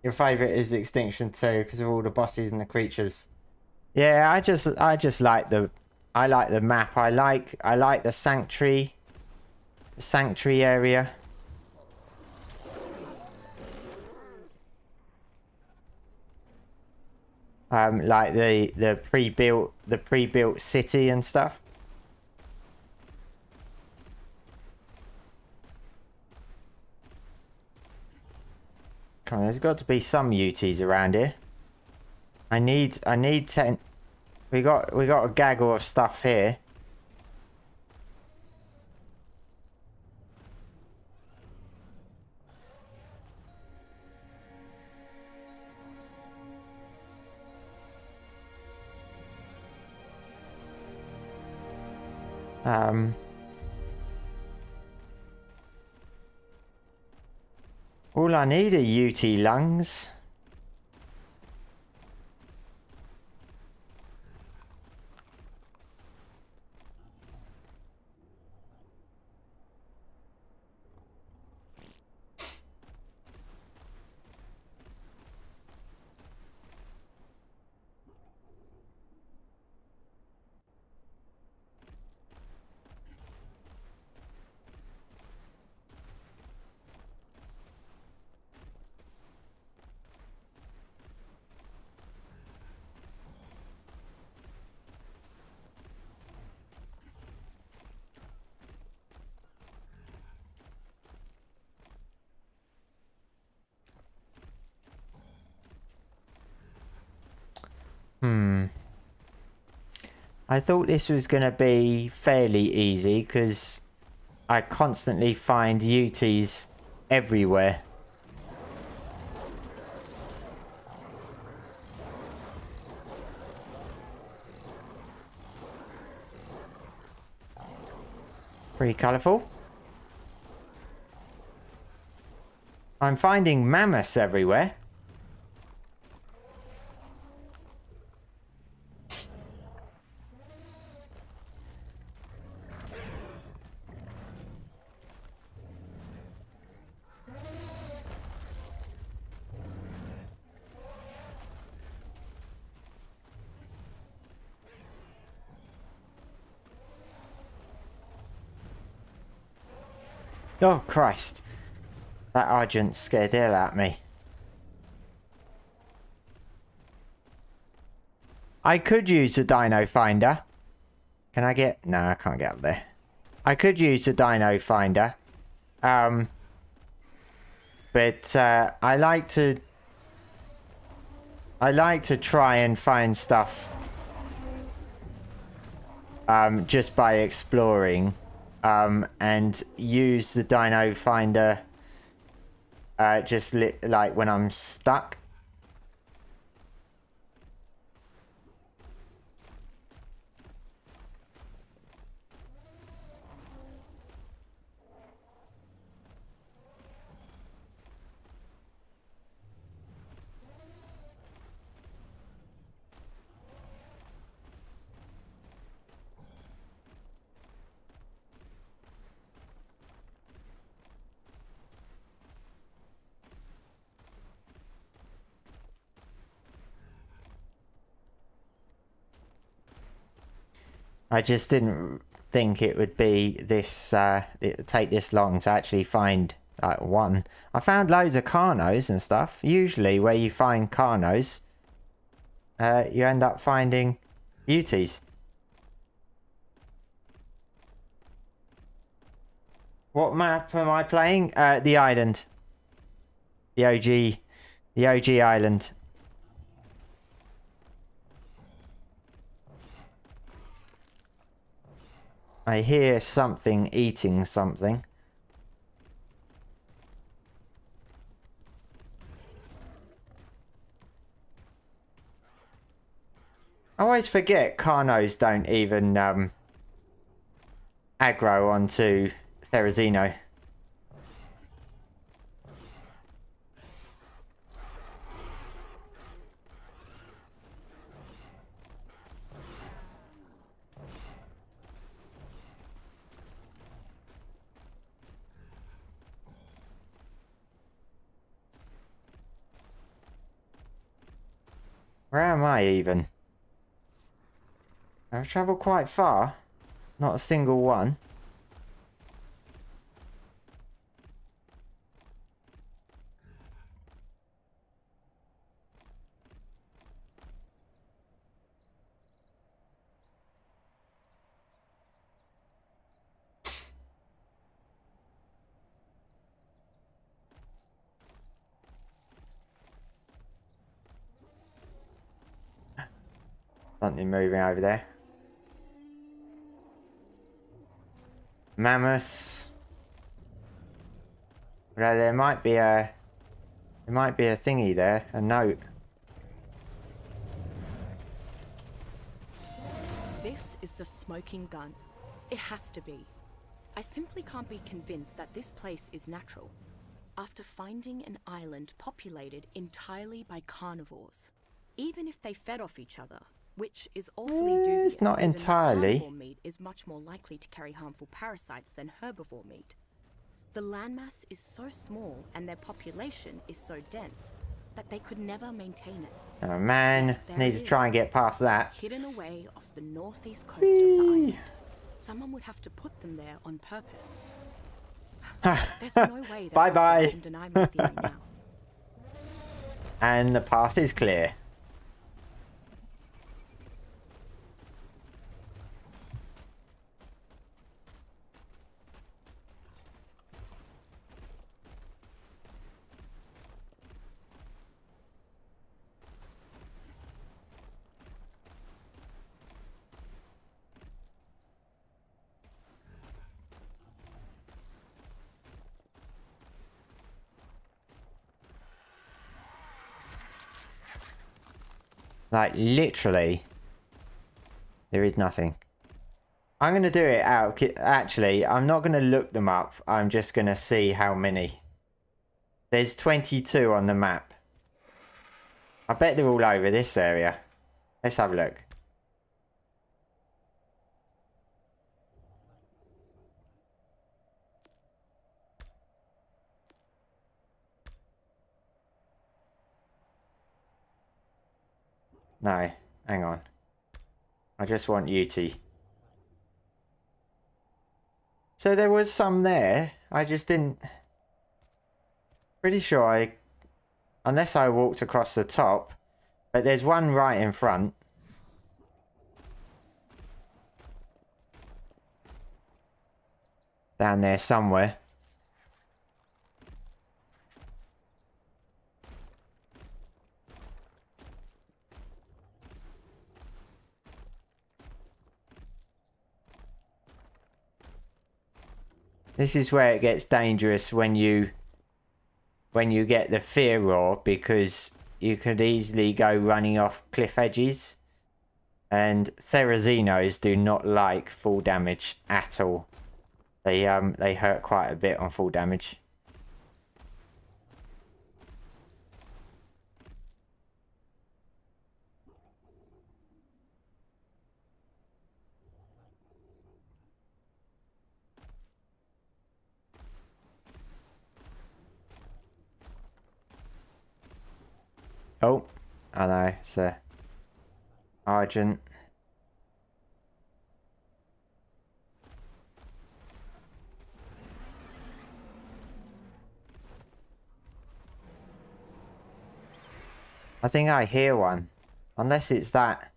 Speaker 1: Your favourite is Extinction 2 because of all the bosses and the creatures. Yeah, I just like the map. I like the sanctuary area. Like the pre-built city and stuff. Come on, there's got to be some UTs around here. I need 10. We got a gaggle of stuff here. All I need are UT lungs. I thought this was going to be fairly easy because I constantly find UTs everywhere. Pretty colourful. I'm finding mammoths everywhere. Oh, Christ. That Argent scared the hell out of me. I could use a dino finder. Can I get... No, I can't get up there. I could use a dino finder. But I like to try and find stuff just by exploring. And use the dino finder just like when I'm stuck. I just didn't think it would be this, it would take this long to actually find like one. I found loads of Carnos and stuff. Usually where you find Carnos, you end up finding UTs. What map am I playing? The island. The OG island. I hear something eating something. I always forget Carnos don't even aggro onto Therizino. Where am I even? I've travelled quite far. Not a single one. Something moving over there. Mammoths. Although there might be a thingy there, a note.
Speaker 4: This is the smoking gun. It has to be. I simply can't be convinced that this place is natural. After finding an island populated entirely by carnivores, even if they fed off each other, which is awfully dubious.
Speaker 1: It's not
Speaker 4: given that
Speaker 1: entirely.
Speaker 4: carnivore meat is much more likely to carry harmful parasites than herbivore meat. The landmass is so small and their population is so dense that they could never maintain it.
Speaker 1: Oh man,
Speaker 4: There
Speaker 1: need
Speaker 4: it
Speaker 1: to try and
Speaker 4: is,
Speaker 1: get past that.
Speaker 4: hidden away off the northeast coast of the island. Someone would have to put them there on purpose. There's no way that
Speaker 1: Bye-bye.
Speaker 4: I can deny my theory now.
Speaker 1: And the path is clear. Like, literally, there is nothing. I'm going to do it out. Actually, I'm not going to look them up. I'm just going to see how many. There's 22 on the map. I bet they're all over this area. Let's have a look. No, hang on. I just want Uti. So there was some there. I just didn't... Pretty sure I... Unless I walked across the top. But there's one right in front. Down there somewhere. This is where it gets dangerous when you get the fear roar, because you could easily go running off cliff edges, and Therazinos do not like full damage at all. They hurt quite a bit on full damage. Oh, I know, it's a Argent. I think I hear one. Unless it's that.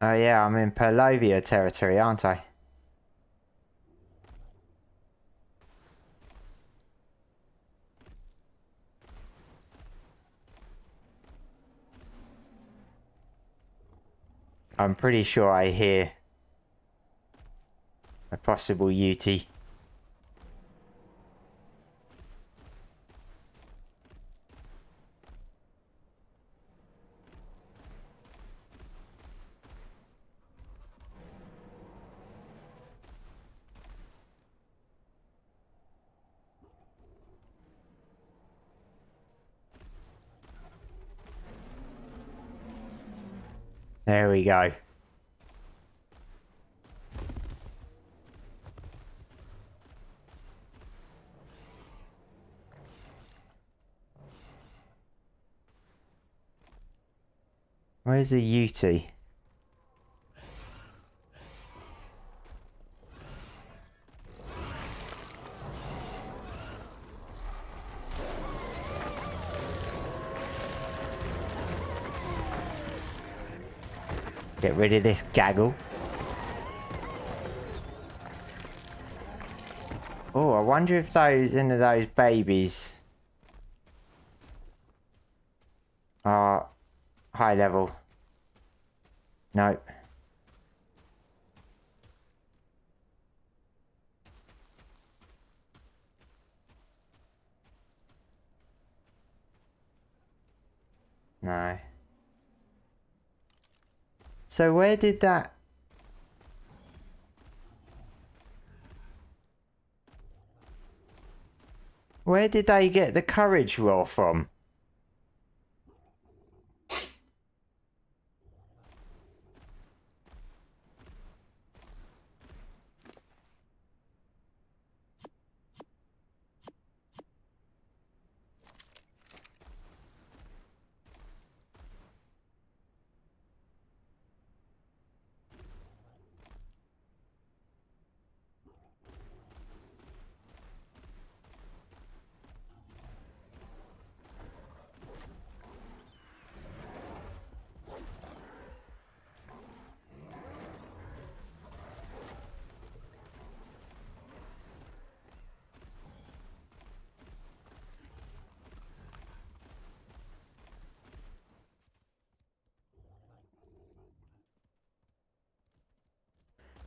Speaker 1: Oh yeah, I'm in Perlovia territory, aren't I? I'm pretty sure I hear a possible UT. There we go. Where's the Yeti? Get rid of this gaggle. Oh, I wonder if those babies are high level. Nope. No. So where did that... Where did they get the courage roar from?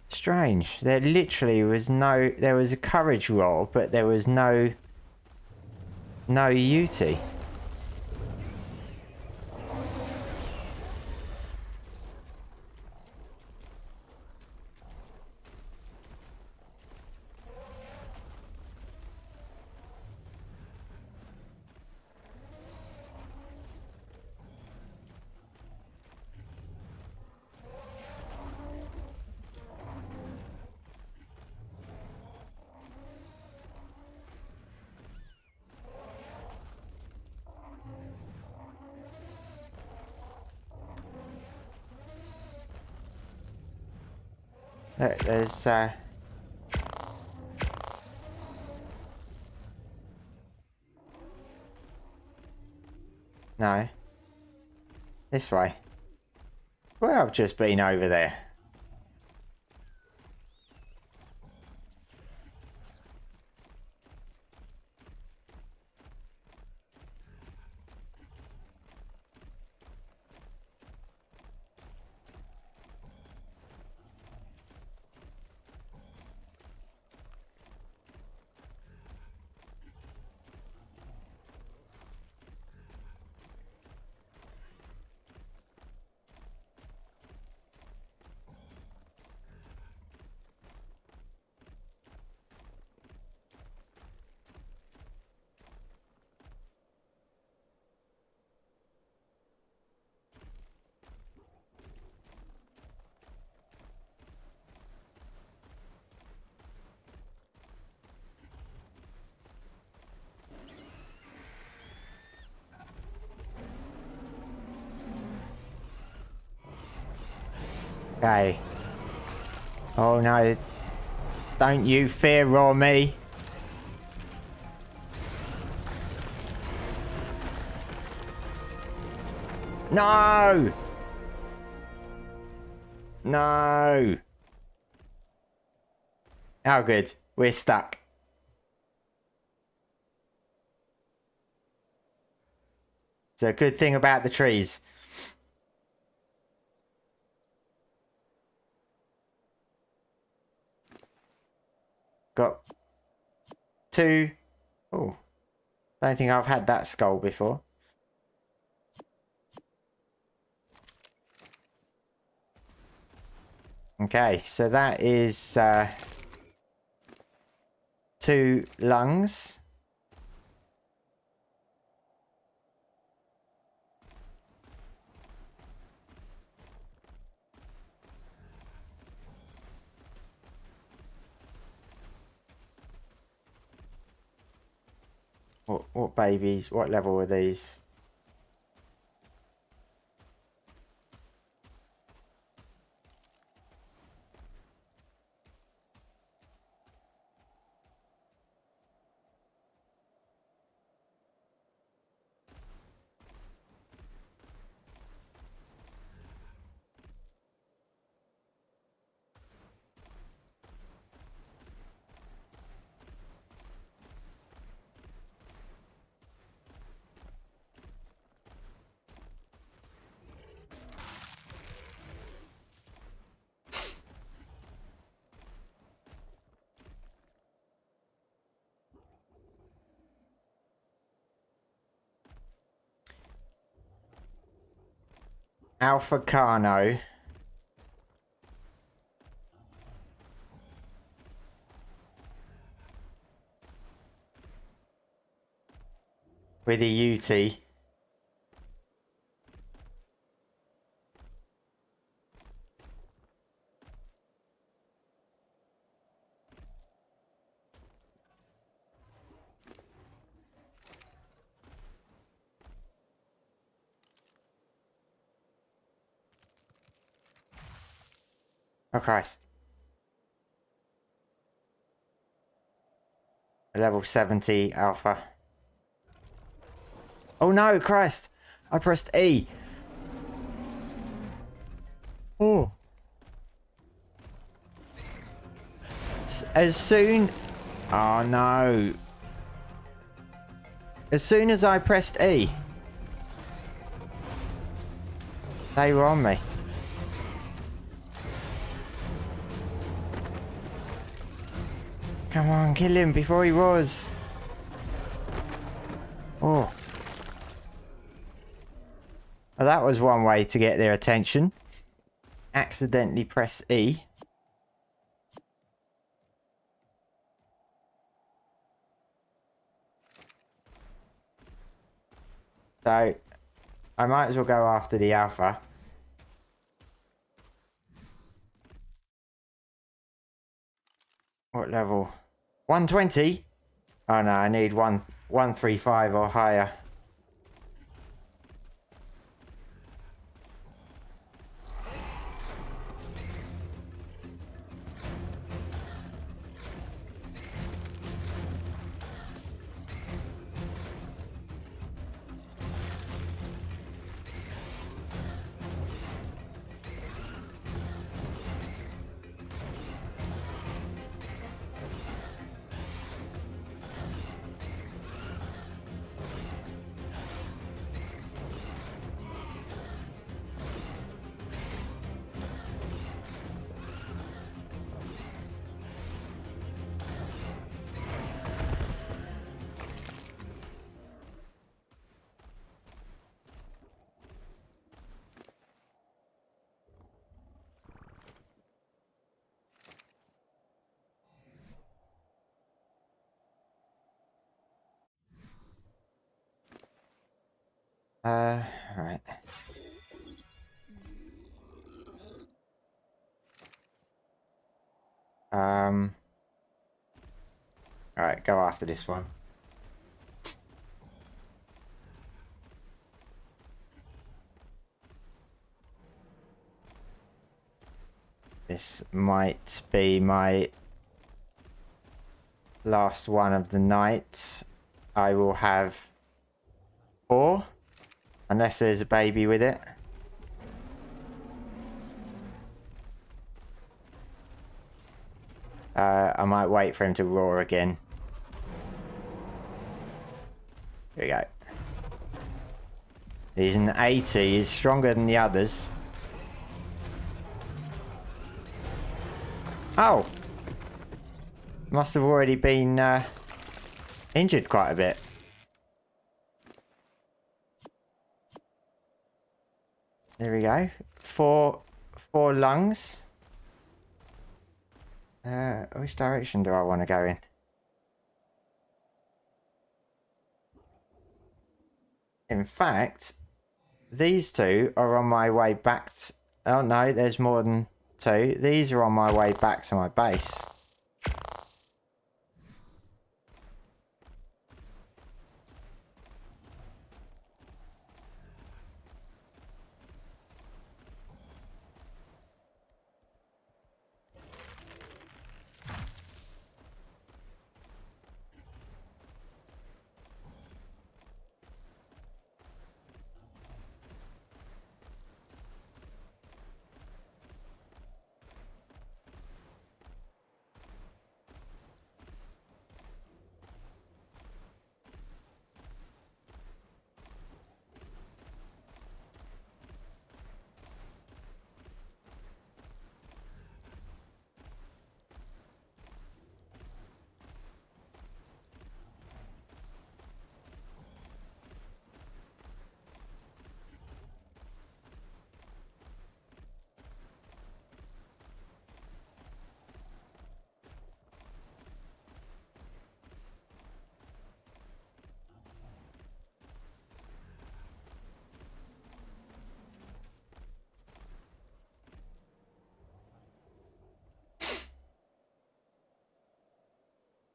Speaker 1: Strange. There literally was no... There was a courage roll, but there was no... No Yeti. Look, there's... No. This way. Well, I've just been over there. Okay. Oh no. Don't you fear roar me. No! No! Oh good. We're stuck. It's a good thing about the trees. Got two. Oh, don't think I've had that skull before. Okay, so that is 2 lungs. What babies? What level are these? Alpha Carno. With a UT. Oh Christ. A level 70 alpha. Oh no, Christ! I pressed E. Oh. As soon... Oh no. As soon as I pressed E, they were on me. Come on, kill him before he was. Oh. Well, that was one way to get their attention. Accidentally press E. So, I might as well go after the alpha. What level? 120? Oh no, I need 135 or higher. Right. Alright, go after this one. This might be my last one of the night. I will have 4. Unless there's a baby with it. I might wait for him to roar again. Here we go. He's an 80. He's stronger than the others. Oh! Must have already been injured quite a bit. There we go. Four lungs. Which direction do I want to go in? In fact, these two are on my way back to... Oh no, there's more than 2. These are on my way back to my base.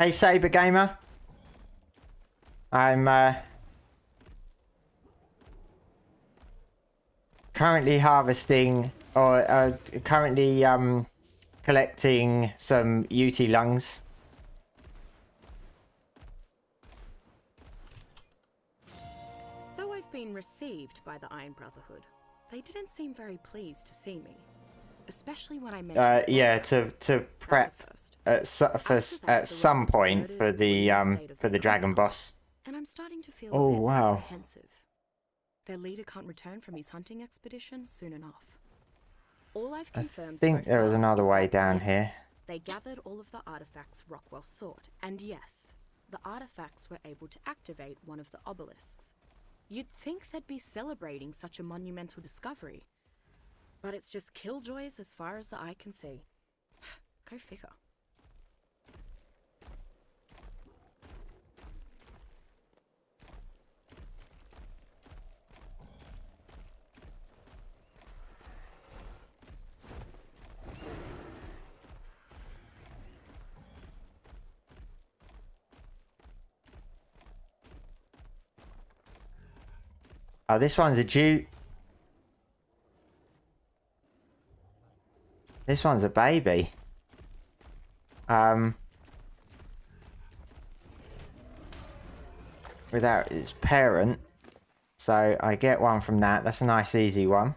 Speaker 1: Hey, Saber Gamer. I'm currently harvesting, or currently collecting some UT lungs.
Speaker 4: Though I've been received by the Iron Brotherhood, they didn't seem very pleased to see me. Especially when I mentioned
Speaker 1: Yeah, to prep at some point for the dragon boss.
Speaker 4: And I'm starting to feel
Speaker 1: Oh,
Speaker 4: a bit
Speaker 1: wow.
Speaker 4: apprehensive. Their leader can't return from his hunting expedition soon enough. All I've
Speaker 1: I
Speaker 4: confirmed
Speaker 1: think
Speaker 4: so
Speaker 1: there was
Speaker 4: far
Speaker 1: another
Speaker 4: is
Speaker 1: way
Speaker 4: that,
Speaker 1: down
Speaker 4: yes,
Speaker 1: here.
Speaker 4: They gathered all of the artifacts Rockwell sought, and yes, the artifacts were able to activate one of the obelisks. You'd think they'd be celebrating such a monumental discovery, but it's just killjoys as far as the eye can see. Go figure.
Speaker 1: Oh, this one's a Jew. This one's a baby. Without its parent. So I get one from that. That's a nice easy one.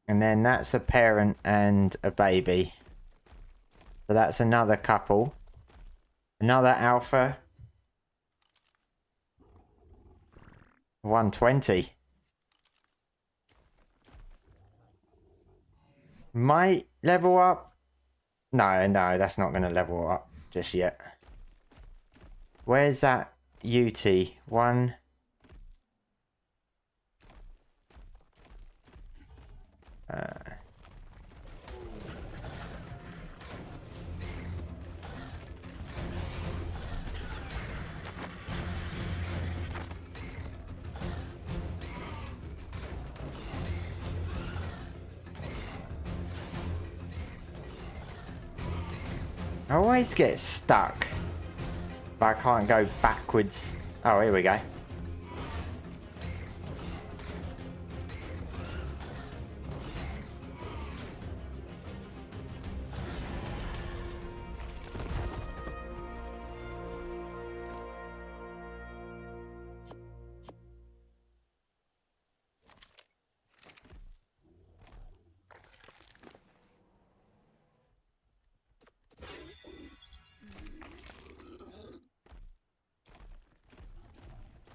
Speaker 1: And then that's a parent and a baby. So that's another couple. Another alpha. 120. Might level up. No, that's not going to level up just yet. Where's that UT? One. I always get stuck, but I can't go backwards. Oh, here we go.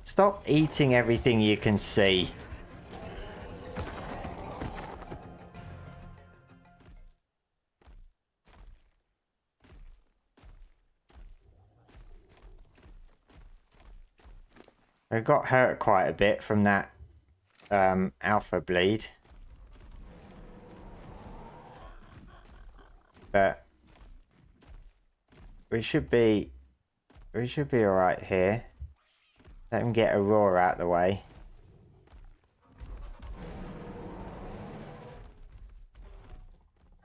Speaker 1: Stop eating everything you can see. I got hurt quite a bit from that alpha bleed. But we should be alright here. Let him get a roar out the way.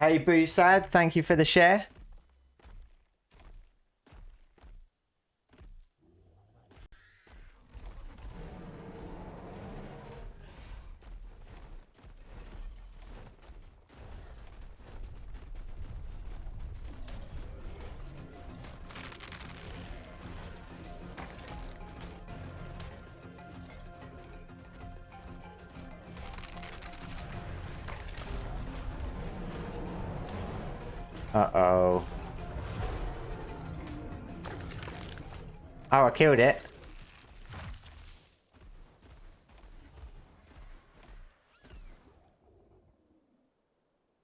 Speaker 1: Hey Boosad, thank you for the share. Uh-oh. Oh, I killed it.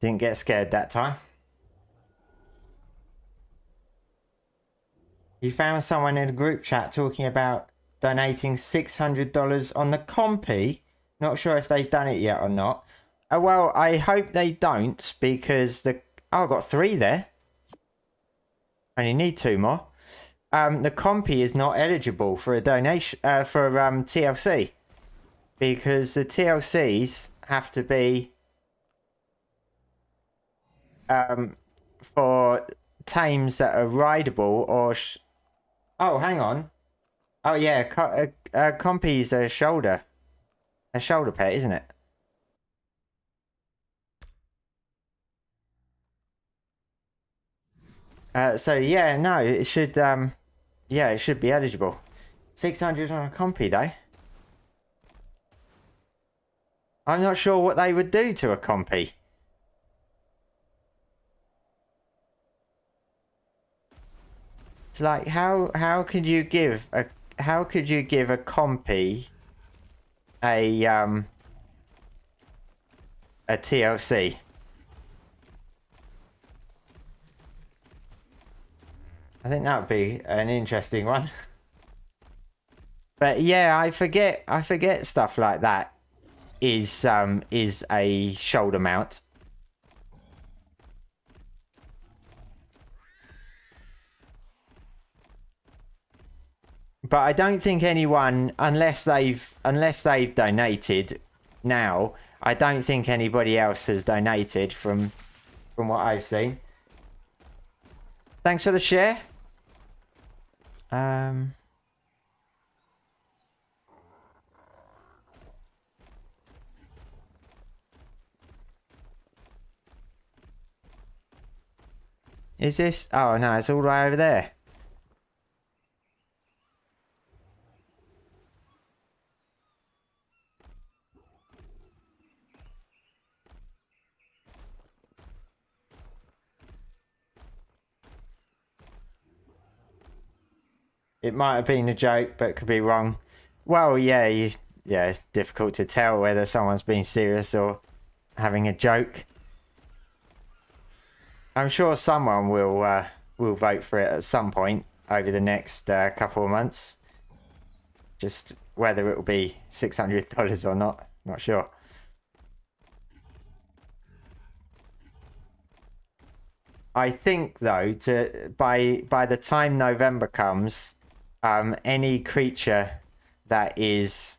Speaker 1: Didn't get scared that time. You found someone in a group chat talking about donating $600 on the compy. Not sure if they've done it yet or not. Well, I hope they don't, because the... Oh, I got 3 there. Only need 2 more. The compy is not eligible for a donation for TLC, because the TLCs have to be for tames that are rideable or... Oh, hang on. Oh, yeah, Compy's a shoulder pet, isn't it? So, yeah, no, it should, yeah, it should be eligible. 600 on a Compy, though. I'm not sure what they would do to a Compy. It's like, how could you give a Compy a TLC? I think that would be an interesting one. But yeah, I forget stuff like that is a shoulder mount. But I don't think anyone, unless they've donated now, I don't think anybody else has donated from what I've seen. Thanks for the share. Is this? Oh no, it's all the way over there. It might have been a joke, but could be wrong. Well, yeah, it's difficult to tell whether someone's being serious or having a joke. I'm sure someone will vote for it at some point over the next couple of months. Just whether it will be $600 or not sure. I think though, by the time November comes, any creature that is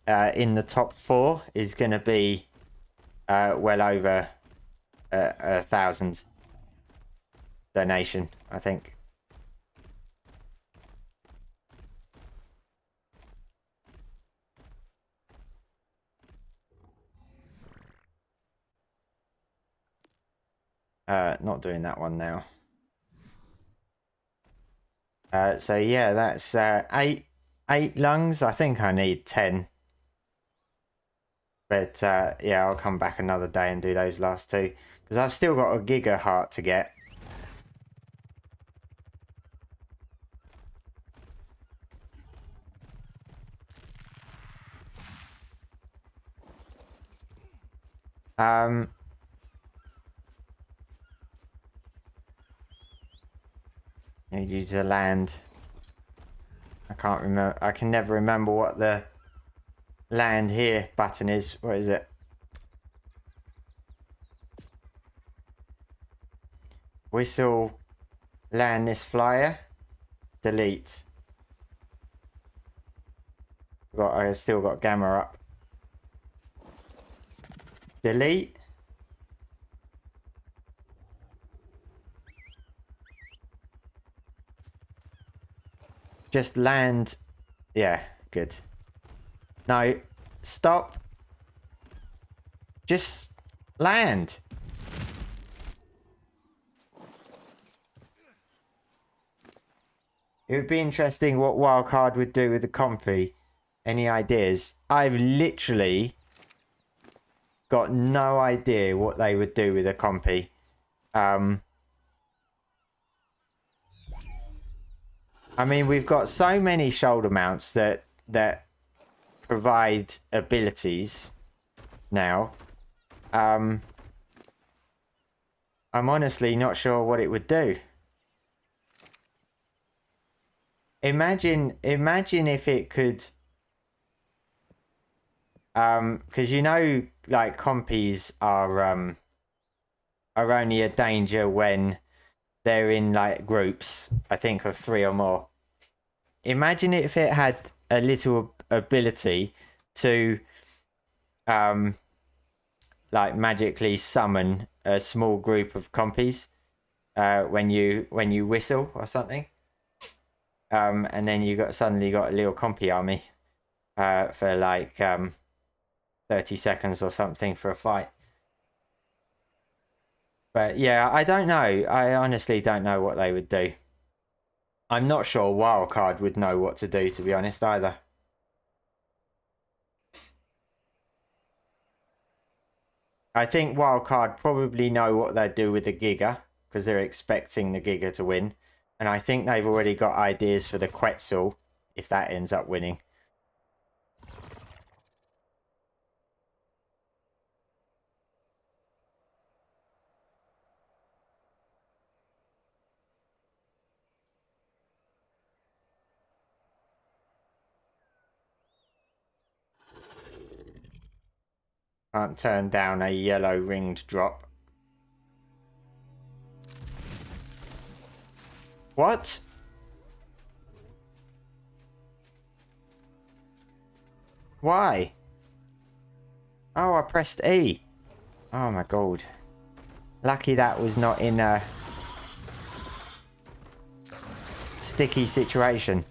Speaker 1: in the top 4 is going to be well over 1,000 donation, I think. Not doing that one now. So yeah, that's 8 lungs. I think I need 10. But yeah, I'll come back another day and do those last 2. Because I've still got a Giga Heart to get. Need you to land. I can't remember. I can never remember what the land here button is. What is it? Whistle. Land this flyer. Delete. I still got gamma up. Delete. Just land. Yeah, good. No, stop. Just land. It would be interesting what Wildcard would do with the Compy. Any ideas? I've literally got no idea what they would do with a Compy. I mean, we've got so many shoulder mounts that provide abilities now. I'm honestly not sure what it would do. Imagine if it could, because you know, like Compys are only a danger when they're in like groups, I think of 3 or more. Imagine if it had a little ability to like magically summon a small group of compies when you whistle or something. And then you suddenly got a little compy army for like 30 seconds or something for a fight. But yeah, I don't know. I honestly don't know what they would do. I'm not sure Wildcard would know what to do, to be honest, either. I think Wildcard probably know what they'd do with the Giga, because they're expecting the Giga to win. And I think they've already got ideas for the Quetzal, if that ends up winning. Can't turn down a yellow ringed drop. What? Why? Oh, I pressed E. Oh my god. Lucky that was not in a sticky situation.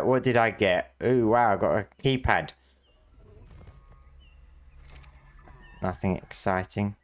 Speaker 1: What did I get? Ooh, wow, I got a keypad. Nothing exciting.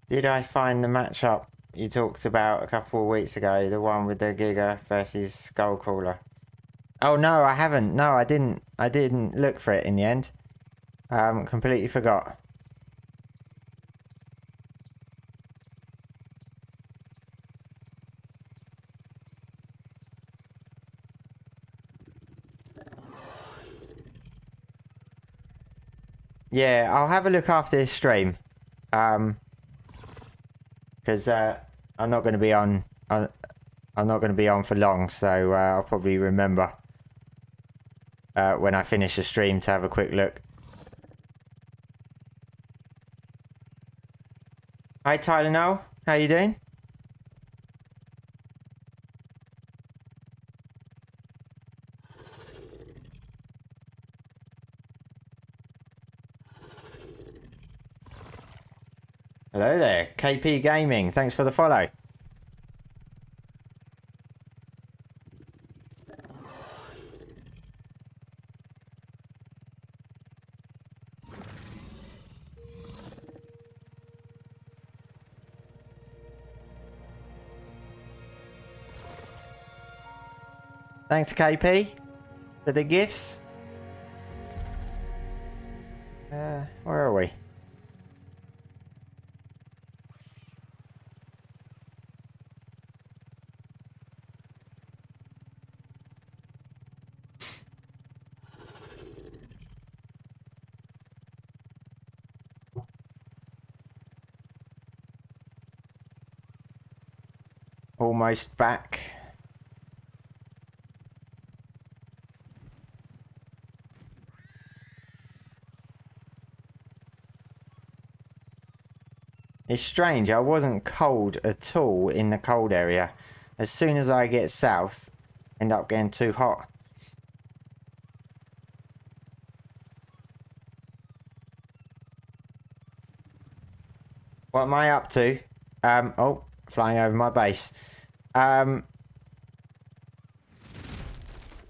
Speaker 1: Did I find the matchup you talked about a couple of weeks ago? The one with the Giga versus Skullcrawler. Oh no, I haven't. No, I didn't. I didn't look for it in the end. Completely forgot. Yeah, I'll have a look after this stream. Because I'm not going to be on. I'm not going to be on for long, so I'll probably remember when I finish the stream to have a quick look. Hi Tyler Noel, how you doing? Hello there, KP Gaming, thanks for the follow. Thanks KP for the gifts. Where are we? Almost back. It's strange, I wasn't cold at all in the cold area. As soon as I get south, end up getting too hot. What am I up to? Oh, flying over my base.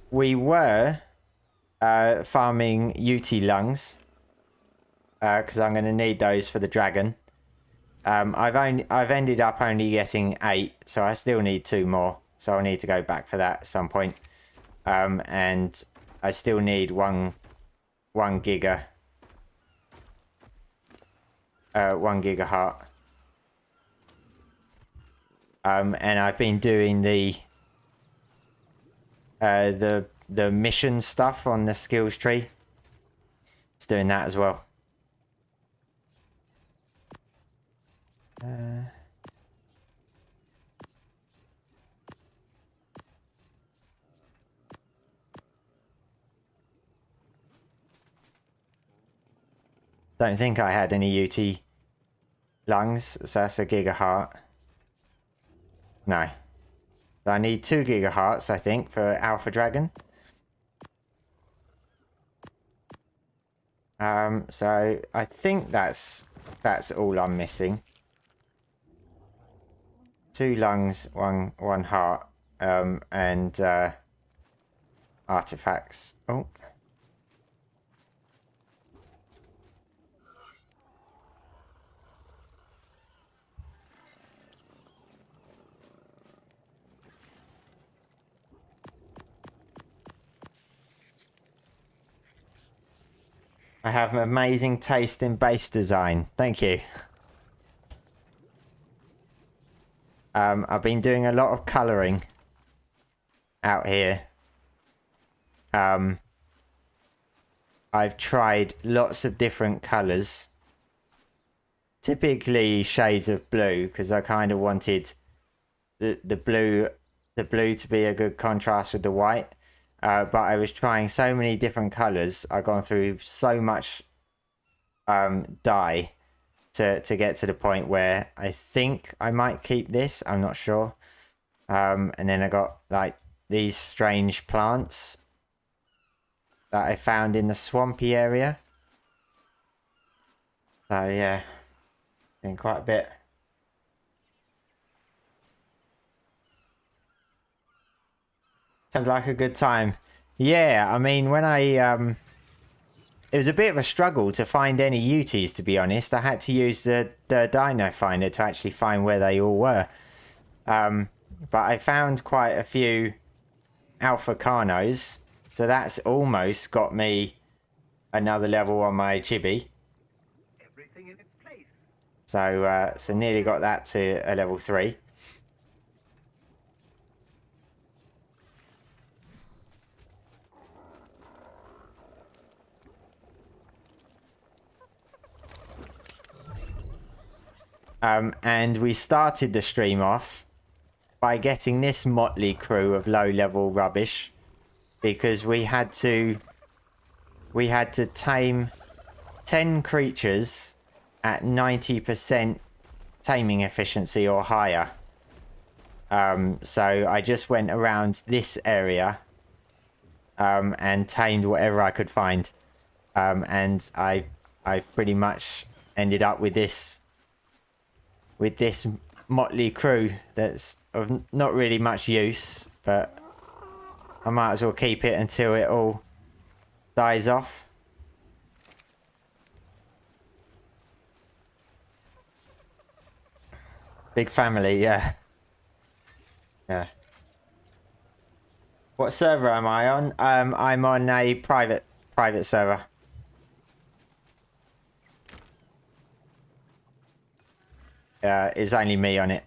Speaker 1: We were farming UT lungs because I'm going to need those for the dragon. I've ended up only getting 8, so I still need 2 more. So I'll need to go back for that at some point. And I still need one giga. 1 giga heart. And I've been doing the mission stuff on the skills tree. It's doing that as well. Don't think I had any UT lungs, so that's a giga heart. No. So I need 2 giga hearts, I think, for Alpha Dragon. So I think that's all I'm missing. 2 lungs, one heart, and artifacts. Oh. I have amazing taste in base design. Thank you. I've been doing a lot of colouring out here. I've tried lots of different colours. Typically shades of blue, because I kind of wanted the blue to be a good contrast with the white. But I was trying so many different colours. I've gone through so much dye to get to the point where I think I might keep this. I'm not sure. And then I got like these strange plants that I found in the swampy area. So yeah, doing quite a bit. Sounds like a good time. Yeah, I mean, when it was a bit of a struggle to find any UTs, to be honest. I had to use the Dino finder to actually find where they all were. But I found quite a few Alpha Carnos, so that's almost got me another level on my chibi.
Speaker 2: Everything in its place.
Speaker 1: So nearly got that to a level 3. And we started the stream off by getting this motley crew of low-level rubbish, because we had to tame 10 creatures at 90% taming efficiency or higher. So I just went around this area and tamed whatever I could find, and I've pretty much ended up with this motley crew that's of not really much use, but I might as well keep it until it all dies off. Big family, yeah. Yeah. What server am I on? I'm on a private server. It's only me on it.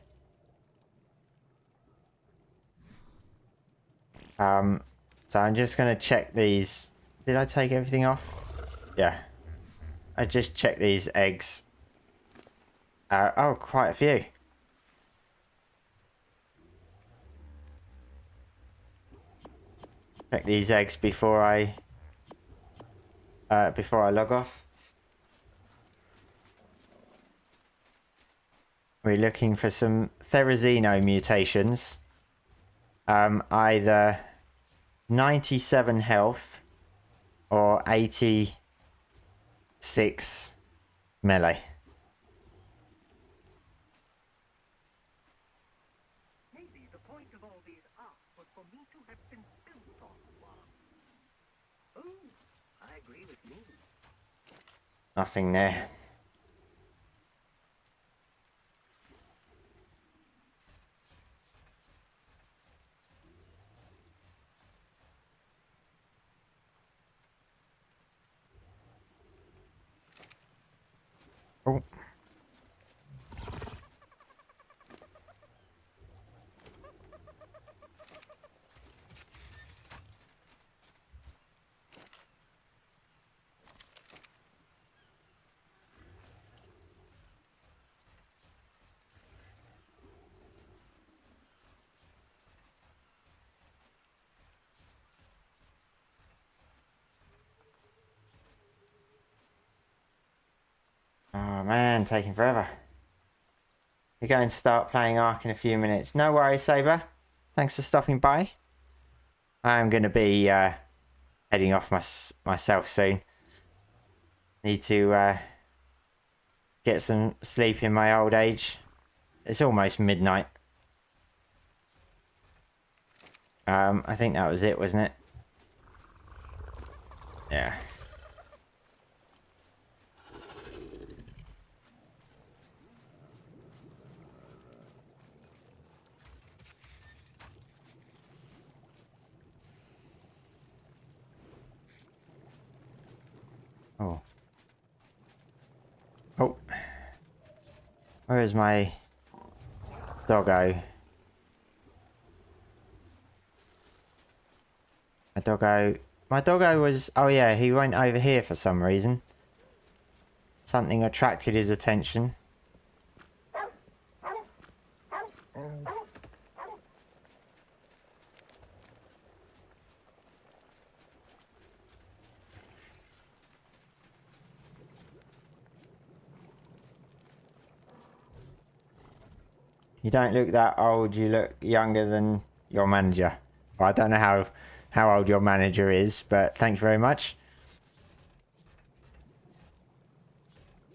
Speaker 1: So I'm just gonna check these. Did I take everything off? Yeah. I just checked these eggs. Oh, quite a few. Check these eggs before I log off. We're looking for some Therizino mutations. Either 97 health or 86 melee.
Speaker 2: Maybe the point of all these arcs was for me to have been built on one. Oh, I agree with me.
Speaker 1: Nothing there. Oh. Oh man, taking forever. We're going to start playing Ark in a few minutes. No worries, Saber. Thanks for stopping by. I'm going to be heading off myself soon. Need to get some sleep in my old age. It's almost midnight. I think that was it, wasn't it? Yeah. Oh. Oh. Where is my doggo? My doggo was... Oh yeah, he went over here for some reason. Something attracted his attention. You don't look that old, you look younger than your manager. Well, I don't know how old your manager is, but thank you very much.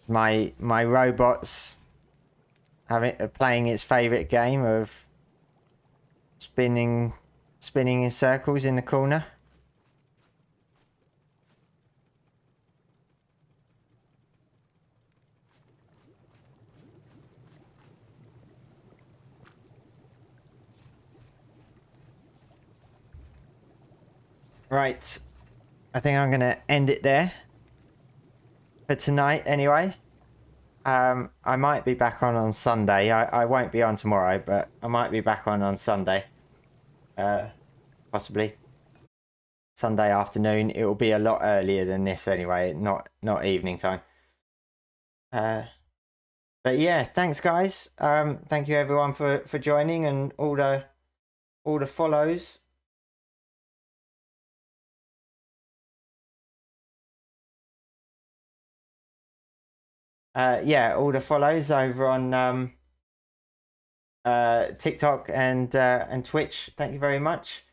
Speaker 1: My robot's playing its favourite game of spinning in circles in the corner. Right, I think I'm going to end it there for tonight anyway. I might be back on Sunday. I won't be on tomorrow, but I might be back on Sunday. Possibly. Sunday afternoon. It will be a lot earlier than this anyway, not evening time. But yeah, thanks guys. Thank you everyone for joining and all the follows. Yeah, all the follows over on TikTok and Twitch. Thank you very much.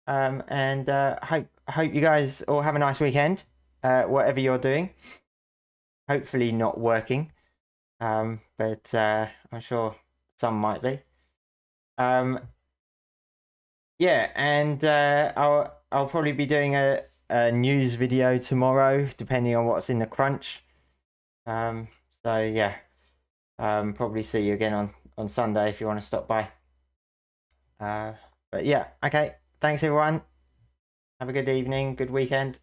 Speaker 1: And hope you guys all have a nice weekend, whatever you're doing. Hopefully not working, but I'm sure some might be. Yeah, and I'll probably be doing a news video tomorrow, depending on what's in the crunch. So yeah, probably see you again on Sunday if you want to stop by. But yeah, okay. Thanks everyone. Have a good evening, good weekend.